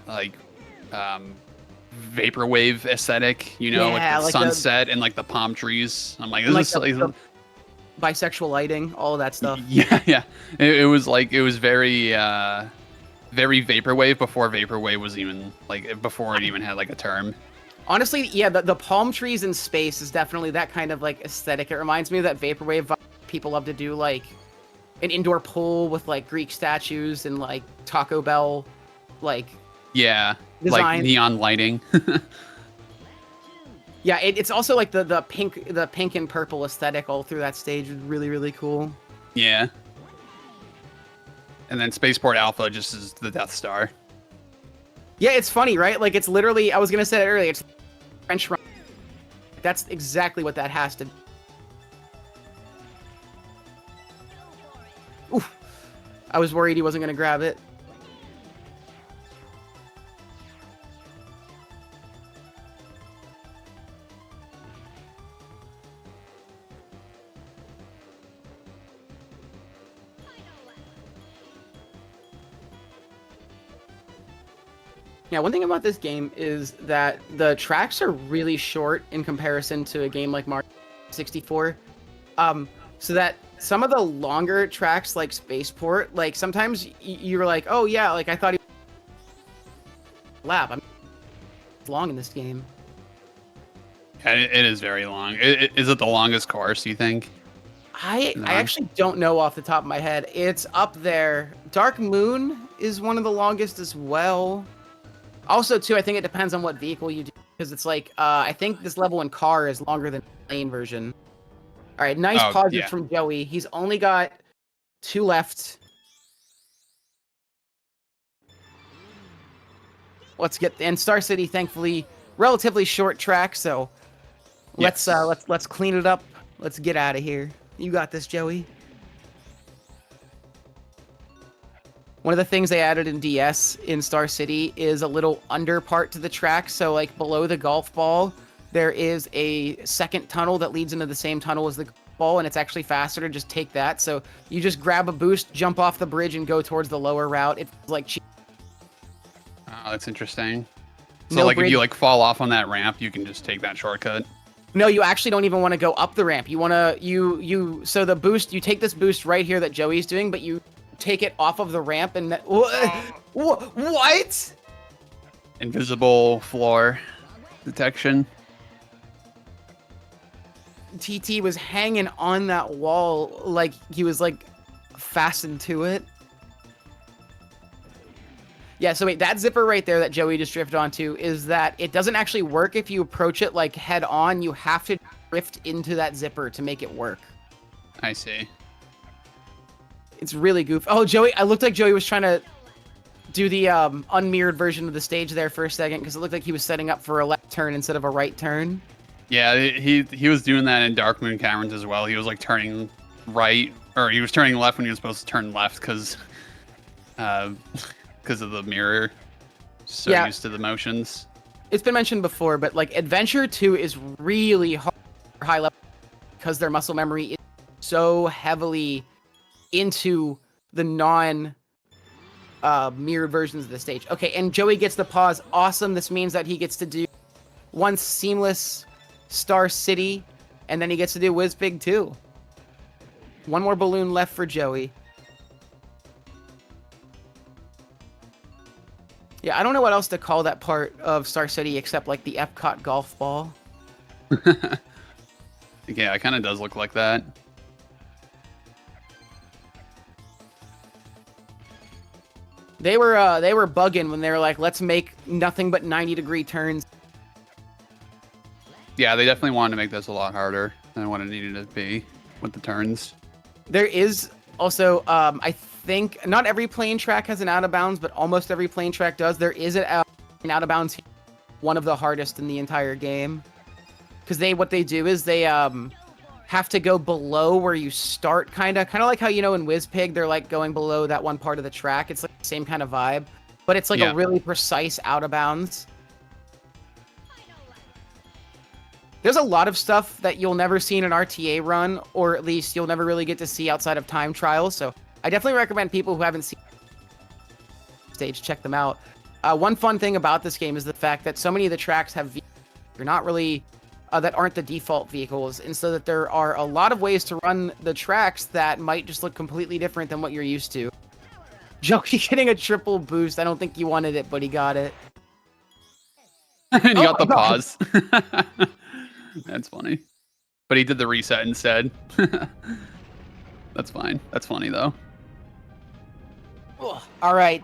vaporwave aesthetic, you know, like the sunset and like the palm trees. I'm like, this is the bisexual lighting, all of that stuff. Yeah. It was very very vaporwave before vaporwave was even before it even had like a term. Honestly, yeah, the palm trees in space is definitely that kind of like aesthetic. It reminds me of that vaporwave vibe. People love to do like an indoor pool with like Greek statues and like Taco Bell design. Like neon lighting. Yeah, it's also like the pink and purple aesthetic all through that stage is really, really cool. Yeah. And then Spaceport Alpha just is the Death Star. Yeah, it's funny, right? Like it's literally, I was gonna say it earlier, it's French run. That's exactly what that has to be. Oof. I was worried he wasn't gonna grab it. Yeah, one thing about this game is that the tracks are really short in comparison to a game like Mario 64. So that some of the longer tracks like Spaceport, like sometimes you're like, oh yeah, like I thought he lap. It's long in this game. Yeah, it is very long. Is it the longest course, you think? I actually don't know off the top of my head. It's up there. Dark Moon is one of the longest as well. Also, too, I think it depends on what vehicle you do, because it's like, I think this level in car is longer than the lane version. All right, nice pauses from Joey. He's only got 2 left. Let's get, and Star City, thankfully, relatively short track, so let's clean it up. Let's get out of here. You got this, Joey. One of the things they added in DS in Star City is a little under part to the track. So like below the golf ball, there is a second tunnel that leads into the same tunnel as the golf ball, and it's actually faster to just take that. So you just grab a boost, jump off the bridge, and go towards the lower route. It's like cheap. Oh, that's interesting. So No like bridge. if you like fall off on that ramp, you can just take that shortcut. No, you actually don't even want to go up the ramp. You want to so the boost, you take this boost right here that Joey's doing, but you take it off of the ramp and what? Invisible floor detection. TT was hanging on that wall like he was like fastened to it. Yeah, so wait, that zipper right there that Joey just drifted onto is that it doesn't actually work if you approach it like head on. You have to drift into that zipper to make it work. I see. It's really goofy. Oh, Joey, I looked like Joey was trying to do the unmirrored version of the stage there for a second because it looked like he was setting up for a left turn instead of a right turn. Yeah, he was doing that in Dark Moon Caverns as well. He was like turning right, or he was turning left when he was supposed to turn left because of the mirror. So Yeah. used to the motions. It's been mentioned before, but like Adventure 2 is really high level because their muscle memory is so heavily into the non mirrored versions of the stage. Okay, and Joey gets the pause. Awesome. This means that he gets to do one seamless Star City, and then he gets to do Whizpig too. One more balloon left for Joey. Yeah, I don't know what else to call that part of Star City except like the Epcot golf ball. Yeah, it kind of does look like that. They were bugging when they were like, let's make nothing but 90-degree turns. Yeah, they definitely wanted to make this a lot harder than what it needed to be with the turns. There is also, I think, not every plane track has an out of bounds, but almost every plane track does. There is an out of bounds, one of the hardest in the entire game. Because what they do is they have to go below where you start, kind of like how, you know, in Whizpig, they're like going below that one part of the track. It's like the same kind of vibe, but it's like a really precise out of bounds. There's a lot of stuff that you'll never see in an RTA run, or at least you'll never really get to see outside of time trials. So I definitely recommend people who haven't seen stage check them out. One fun thing about this game is the fact that so many of the tracks have vehicles you're not really that aren't the default vehicles, and so that there are a lot of ways to run the tracks that might just look completely different than what you're used to. Joey getting a triple boost. I don't think you wanted it, but he got it. And he got the God. pause. That's funny. But he did the reset instead. That's fine. That's funny, though. Ugh. All right.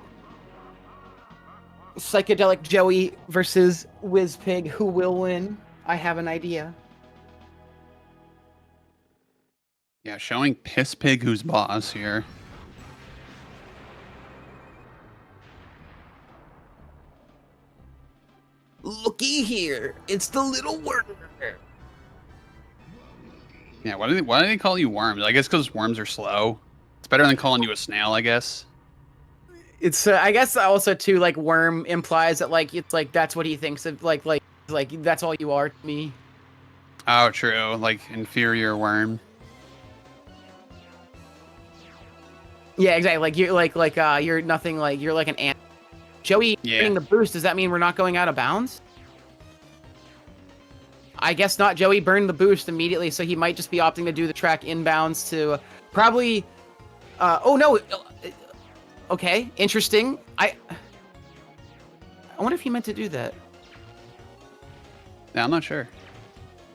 Psychedelic Joey versus Whizpig. Who will win? I have an idea. Yeah, showing Piss Pig who's boss here. Looky here. It's the little worm. Yeah, why do they call you worms? I guess because worms are slow. It's better than calling you a snail, I guess. It's I guess also too, like, worm implies that like it's like that's what he thinks of, like that's all you are to me. Oh, true. Like inferior worm. Yeah, exactly. Like you're nothing. Like you're like an ant. Joey getting the boost. Does that mean we're not going out of bounds? I guess not. Joey burned the boost immediately, so he might just be opting to do the track inbounds to probably. Oh no. Okay, interesting. I wonder if he meant to do that. Yeah, I'm not sure.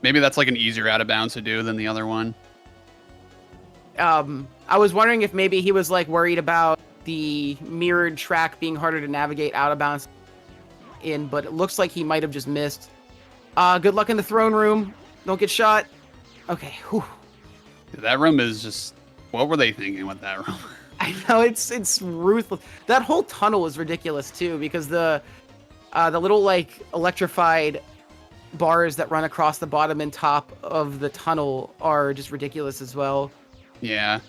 Maybe that's like an easier out of bounds to do than the other one. I was wondering if maybe he was like worried about the mirrored track being harder to navigate out of bounds in, but it looks like he might have just missed. Good luck in the throne room. Don't get shot. Okay. Whew. That room is just... What were they thinking with that room? I know, it's ruthless. That whole tunnel is ridiculous too, because the little like electrified bars that run across the bottom and top of the tunnel are just ridiculous as well. Yeah.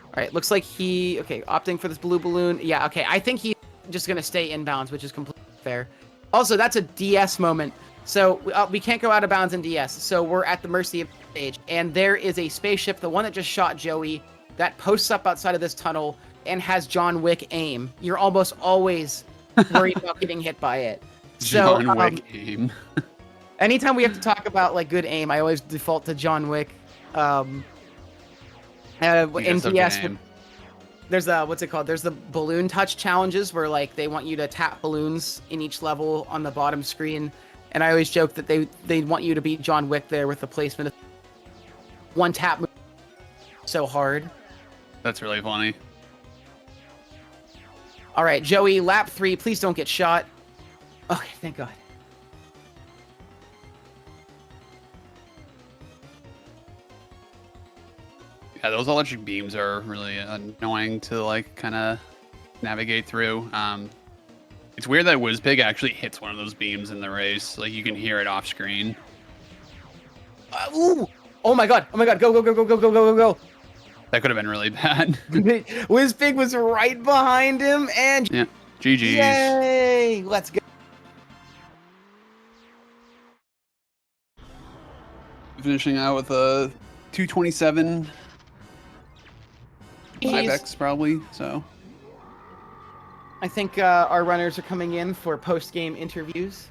All right, looks like okay, opting for this blue balloon. Yeah, okay, I think he's just going to stay inbounds, which is completely fair. Also, that's a DS moment. So we can't go out of bounds in DS, so we're at the mercy of the stage. And there is a spaceship, the one that just shot Joey, that posts up outside of this tunnel and has John Wick aim. You're almost always worried about getting hit by it. So, John Wick aim. anytime we have to talk about like good aim, I always default to John Wick. In DS, there's what's it called? There's the balloon touch challenges where like they want you to tap balloons in each level on the bottom screen, and I always joke that they want you to beat John Wick there with the placement of one tap move so hard. That's really funny. All right, Joey, lap 3. Please don't get shot. Okay, thank God. Yeah, those electric beams are really annoying to like kind of navigate through. It's weird that Wizpig actually hits one of those beams in the race. Like you can hear it off screen. Ooh! Oh my God! Oh my God! Go! Go! Go! Go! Go! Go! Go! Go! That could have been really bad. Wizpig was right behind him, and Yeah, GG's. Yay! Let's go. Finishing out with a 227. 5x probably, so. I think our runners are coming in for post-game interviews.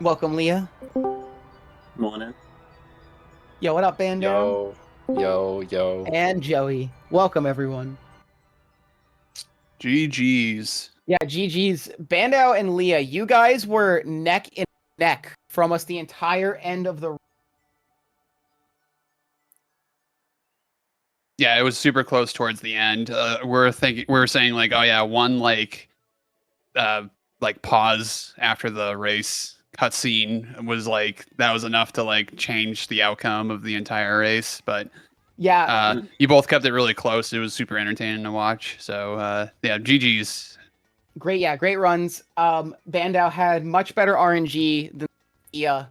Welcome, Leah. Morning. Yo, what up, Bandow? Yo. And Joey. Welcome, everyone. GG's. Yeah, GG's. Bandow and Leah, you guys were neck and neck for almost the entire end of the. Yeah, it was super close towards the end. We're saying like, oh yeah, one like pause after the race cutscene was like that was enough to like change the outcome of the entire race. But Yeah. You both kept it really close. It was super entertaining to watch. So yeah, GG's. Great runs. Bandow had much better RNG than Leah.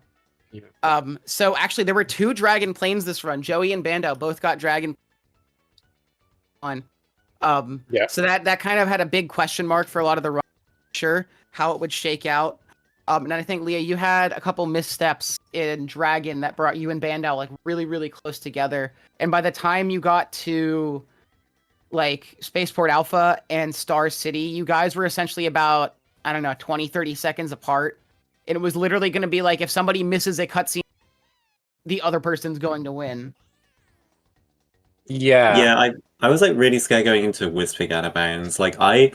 So actually there were 2 dragon planes this run. Joey and Bandow both got dragon on. Yeah. So that kind of had a big question mark for a lot of the runs. Sure how it would shake out. And I think Leah, you had a couple missteps in Dragon that brought you and Bandow like really, really close together. And by the time you got to like Spaceport Alpha and Star City, you guys were essentially about, I don't know, 20, 30 seconds apart. And it was literally going to be like if somebody misses a cutscene, the other person's going to win. Yeah, I was like really scared going into Wizpig out of bounds. Like I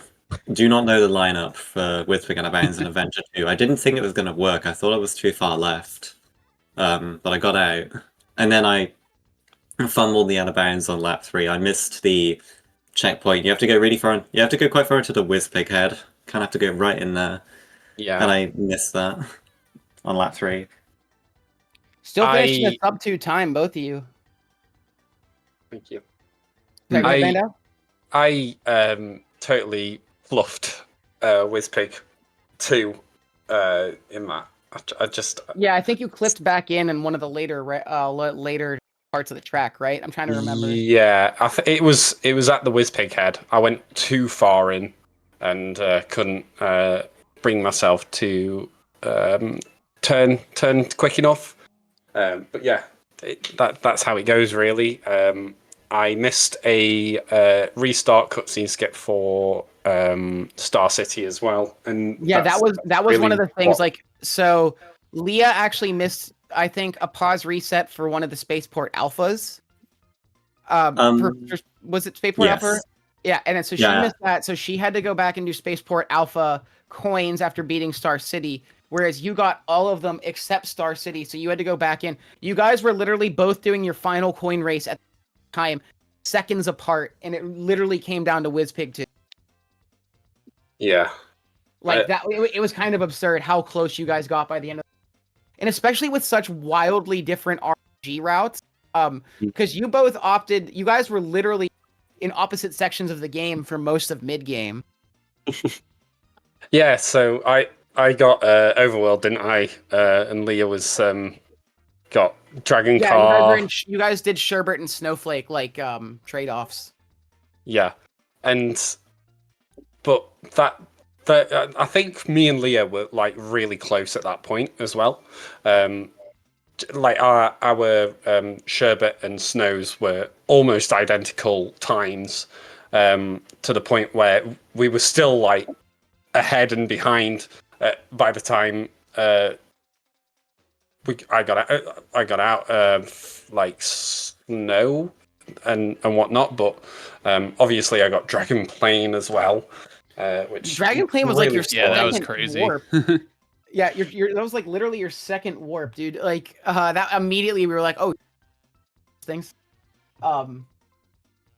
do not know the lineup for Wizpig out of bounds in Adventure 2. I didn't think it was going to work. I thought it was too far left. But I got out. And then I fumbled the out of bounds on lap 3. I missed the checkpoint. You have to go really far. You have to go quite far into the Wizpig head. Kind of have to go right in there. Yeah. And I missed that on lap 3. Still finishing a sub 2 time, both of you. Thank you. I Totally fluffed Wizpig 2 in that. I just Yeah, I think you clipped back in one of the later later parts of the track, right? I'm trying to remember. Yeah, it was at the Wizpig head. I went too far in and couldn't bring myself to turn quick enough. But yeah, that's how it goes, really. I missed a restart cutscene skip for Star City as well, and yeah, that was really one of the things. Like, so Leah actually missed, I think, a pause reset for one of the Spaceport Alphas. Was it Spaceport yes. Alpha? Yeah, and then so she missed that, so she had to go back and do Spaceport Alpha coins after beating Star City. Whereas you got all of them except Star City, so you had to go back in. You guys were literally both doing your final coin race at time, seconds apart, and it literally came down to Wizpig 2. Yeah, like that. It was kind of absurd how close you guys got by the end of, and especially with such wildly different RNG routes. Because you both opted. You guys were literally in opposite sections of the game for most of mid game. Yeah, so I got Overworld, didn't I? And Leah was got Dragon Yeah, Car. you guys did Sherbert and Snowflake like trade-offs. Yeah, but that I think me and Leah were like really close at that point as well. Like our Sherbet and Snows were almost identical times, to the point where we were still like ahead and behind by the time I got out like Snow and whatnot, but obviously I got Dragon Plane as well, which Dragon Plane was like your that was second crazy. warp. Yeah, that was like literally your second warp, dude. Like that immediately we were like, oh, things.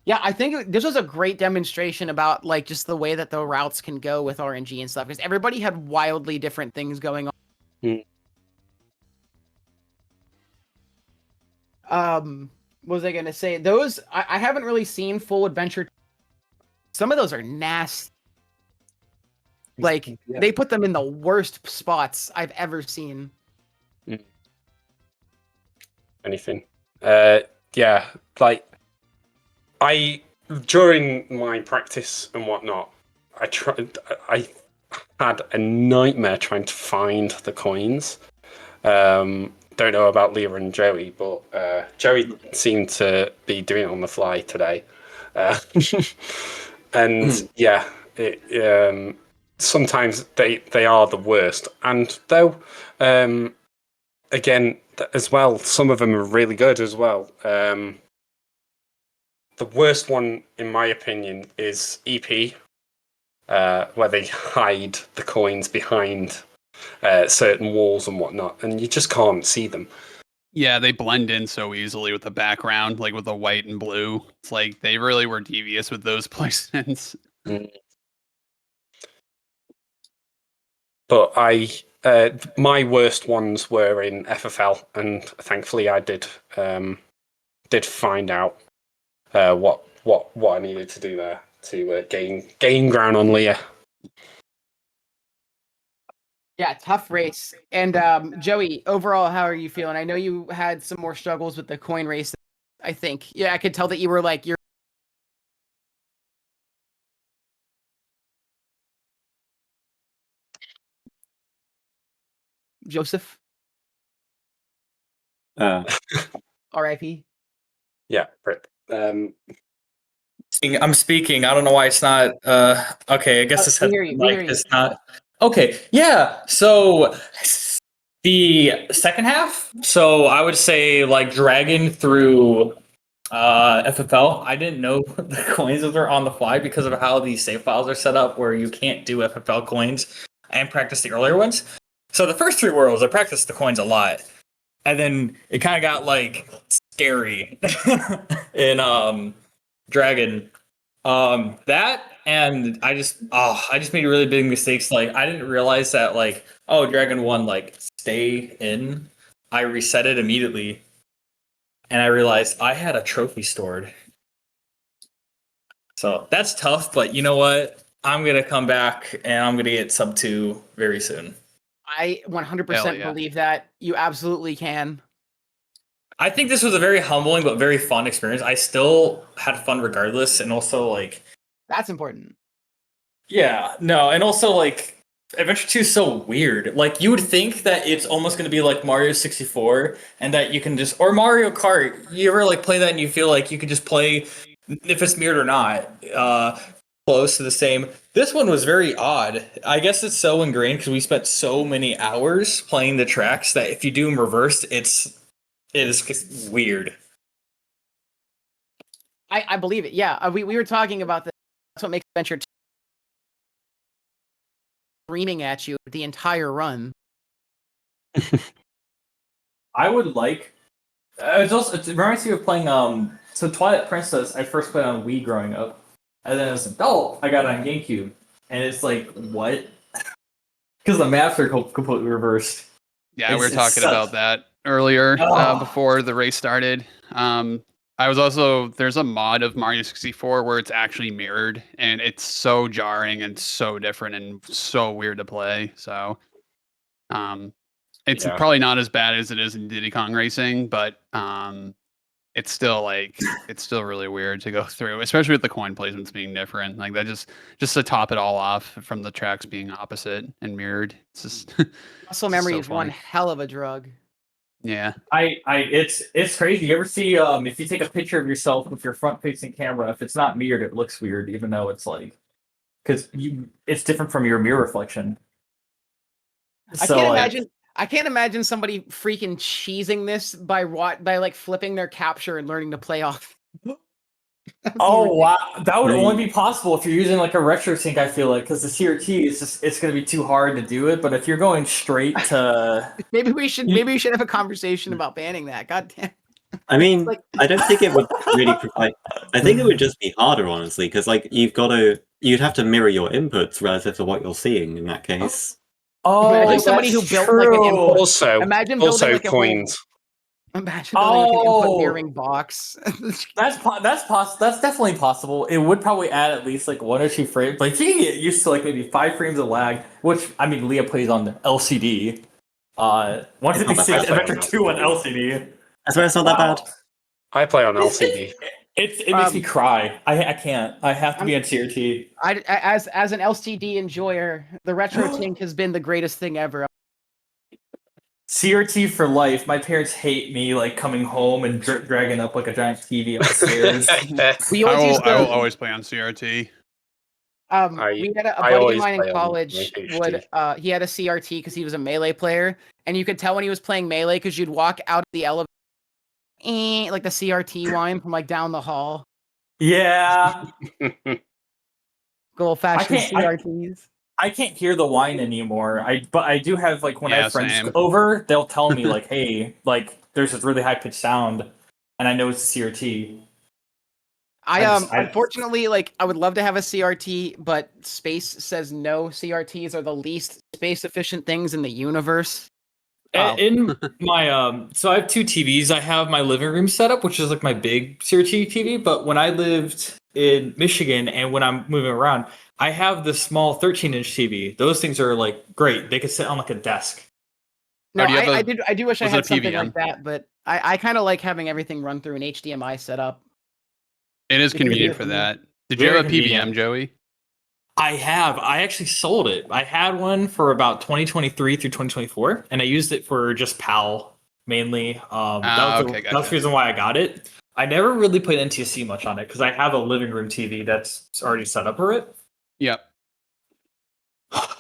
Yeah, I think this was a great demonstration about like just the way that the routes can go with RNG and stuff, because everybody had wildly different things going on. What was I gonna say? Those I haven't really seen full adventure. Some of those are nasty. Like they put them in the worst spots I've ever seen. Anything. Yeah, like during my practice and whatnot, I had a nightmare trying to find the coins. Don't know about Leah and Joey, but Joey seemed to be doing it on the fly today. And yeah, sometimes they are the worst. And though, again, as well, some of them are really good as well. The worst one, in my opinion, is EP, where they hide the coins behind certain walls and whatnot, and you just can't see them. Yeah, they blend in so easily with the background, like with the white and blue. It's like they really were devious with those placements. But my worst ones were in FFL, and thankfully I did find out what I needed to do there to gain ground on Leah. Yeah, tough race. And Joey, overall, how are you feeling? I know you had some more struggles with the coin race, I think. Yeah, I could tell that you were like, you're Joseph, R.I.P. Yeah, rip. I'm speaking. I don't know why it's not. Okay, I guess this we has hear you. like it's not. Okay, yeah. So the second half. So I would say like Dragon through FFL. I didn't know the coins were on the fly because of how these save files are set up, where you can't do FFL coins and practice the earlier ones. So the first three worlds, I practiced the coins a lot, and then it kind of got like scary in Dragon. That and I just made really big mistakes. Like I didn't realize that like, oh, Dragon 1 like stay in. I reset it immediately and I realized I had a trophy stored. So that's tough, but you know what? I'm gonna come back and I'm gonna get sub 2 very soon. I 100% believe that. You absolutely can. I think this was a very humbling but very fun experience. I still had fun regardless, and also like that's important. Yeah, no, and also like Adventure 2 is so weird. Like you would think that it's almost going to be like Mario 64 and that you can just or Mario Kart. You ever like play that and you feel like you could just play if it's mirrored or not, close to the same. This one was very odd. I guess it's so ingrained because we spent so many hours playing the tracks that if you do them reversed, it is weird. I believe it. Yeah, we were talking about this. That's what makes Adventure 2 screaming at you the entire run. I would like. It reminds me of playing So Twilight Princess. I first played on Wii growing up, and then as an adult, I got it on GameCube, and it's like what? Because the maps are completely there's a mod of Mario 64 where it's actually mirrored, and it's so jarring and so different and so weird to play. So, it's Yeah. probably not as bad as it is in Diddy Kong Racing, but it's still really weird to go through, especially with the coin placements being different. Like that just to top it all off from the tracks being opposite and mirrored. It's just Muscle it's memory so is one funny. hell of a drug. Yeah. It's crazy. You ever see if you take a picture of yourself with your front facing camera, if it's not mirrored, it looks weird, even though it's like because it's different from your mirror reflection. I can't imagine somebody freaking cheesing this by like flipping their capture and learning to play off. Oh wow, that would only be possible if you're using like a retro sync. I feel like because the CRT it's going to be too hard to do it. But if you're going straight to maybe we should have a conversation about banning that. God damn. I mean, Like- I don't think it would really provide. I think it would just be harder, honestly, because like you'd have to mirror your inputs relative to what you're seeing in that case. Imagine somebody who built like an input. Also, Imagine building like a whole- coins. Imagine building like an input mirroring box. That's definitely possible. It would probably add at least like 1 or 2 frames. Like you can get used to like maybe 5 frames of lag, which I mean Leah plays on the LCD. 156 Adventure 2 on LCD. I swear it's not that bad. I play on LCD. It makes me cry. I can't. I have to be on CRT. As an LCD enjoyer, the retro sync has been the greatest thing ever. CRT for life. My parents hate me like coming home and dragging up like a giant TV upstairs. We always used I will to. always play on CRT. We had a I buddy of always mine in play on college he had a CRT because he was a Melee player, and you could tell when he was playing Melee because you'd walk out of the elevator, like the CRT whine from like down the hall. Yeah. Good old fashioned CRTs. I can't hear the whine anymore. But I do have like when I have friends same. over, they'll tell me like, "Hey, like there's this really high pitched sound," and I know it's a CRT. Unfortunately, like I would love to have a CRT, but space says no. CRTs are the least space efficient things in the universe. In my so I have 2 TVs. I have my living room setup, which is like my big CRT TV. But when I lived in Michigan and when I'm moving around, I have the small 13-inch TV. Those things are like great. They could sit on like a desk. No, I do wish I had something like that, but I kind of like having everything run through an HDMI setup. It is convenient for that. Did you have a PVM, Joey? I have. I actually sold it. I had one for about 2023 through 2024, and I used it for just PAL mainly. That was the reason why I got it. I never really played NTSC much on it because I have a living room TV that's already set up for it. Yep.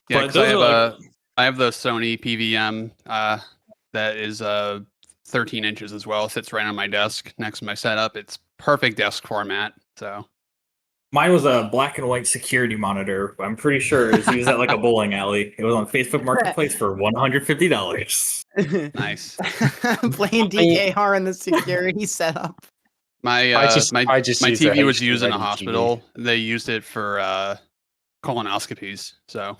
Yeah, because I have the Sony PVM that is 13 inches as well. It sits right on my desk next to my setup. It's perfect desk format. So mine was a black and white security monitor. I'm pretty sure it was used at like a bowling alley. It was on Facebook Marketplace for $150. Nice. Playing DKR in the security setup. My TV was used in a hospital. TV. They used it for colonoscopies. So.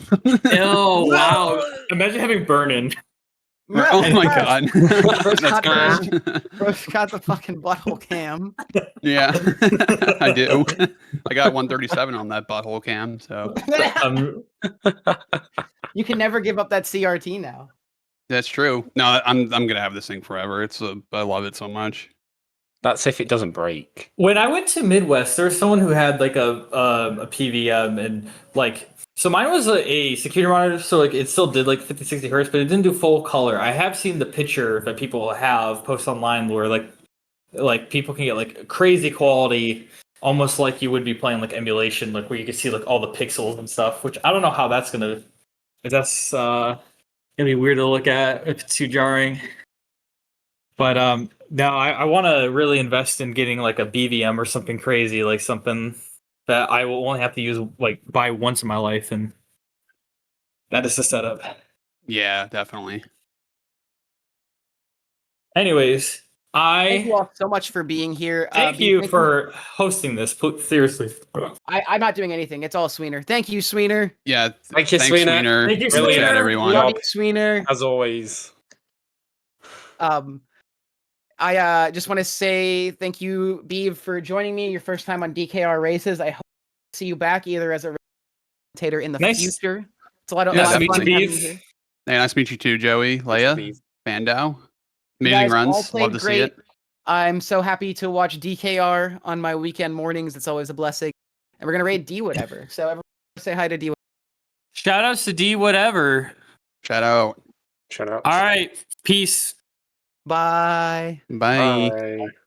Oh wow! Imagine having burn-in. Oh my god. That's gross. Bro's got the fucking butthole cam. Yeah, I do. I got 137 on that butthole cam. So you can never give up that CRT now. that's true. No, I'm gonna have this thing forever. I love it so much. That's if it doesn't break. When I went to Midwest, there was someone who had like a PVM and like. So mine was a security monitor, so like it still did like 50, 60 hertz, but it didn't do full color. I have seen the picture that people have posted online where like people can get like crazy quality, almost like you would be playing like emulation, like where you can see like all the pixels and stuff. Which I don't know how that's gonna. If that's gonna be weird to look at if it's too jarring. But now I want to really invest in getting like a BVM or something crazy, like something that I will only have to use like buy once in my life, and that is the setup. Yeah, definitely. Anyways, thank you all so much for being here. Thank you for hosting this. Seriously, I'm not doing anything. It's all Sweener. Thank you, Sweener. Yeah, thanks, Sweener. Thank you, Really Sweener. everyone. Love you, Sweener. As always. I just want to say thank you, Beav, for joining me your first time on DKR Races. I hope to see you back either as a commentator in the Nice. future. It's a lot of, Yeah, a lot of Nice to fun meet you, having you Beef. here. Hey, nice to meet you too, Joey, Leah, Bandow. You Amazing guys all runs. played Love to see great. it. I'm so happy to watch DKR on my weekend mornings. It's always a blessing. And we're gonna raid D whatever. So everyone say hi to D. Shout outs to D whatever. Shout out. Shut up. All right. Peace. Bye. Bye. Bye.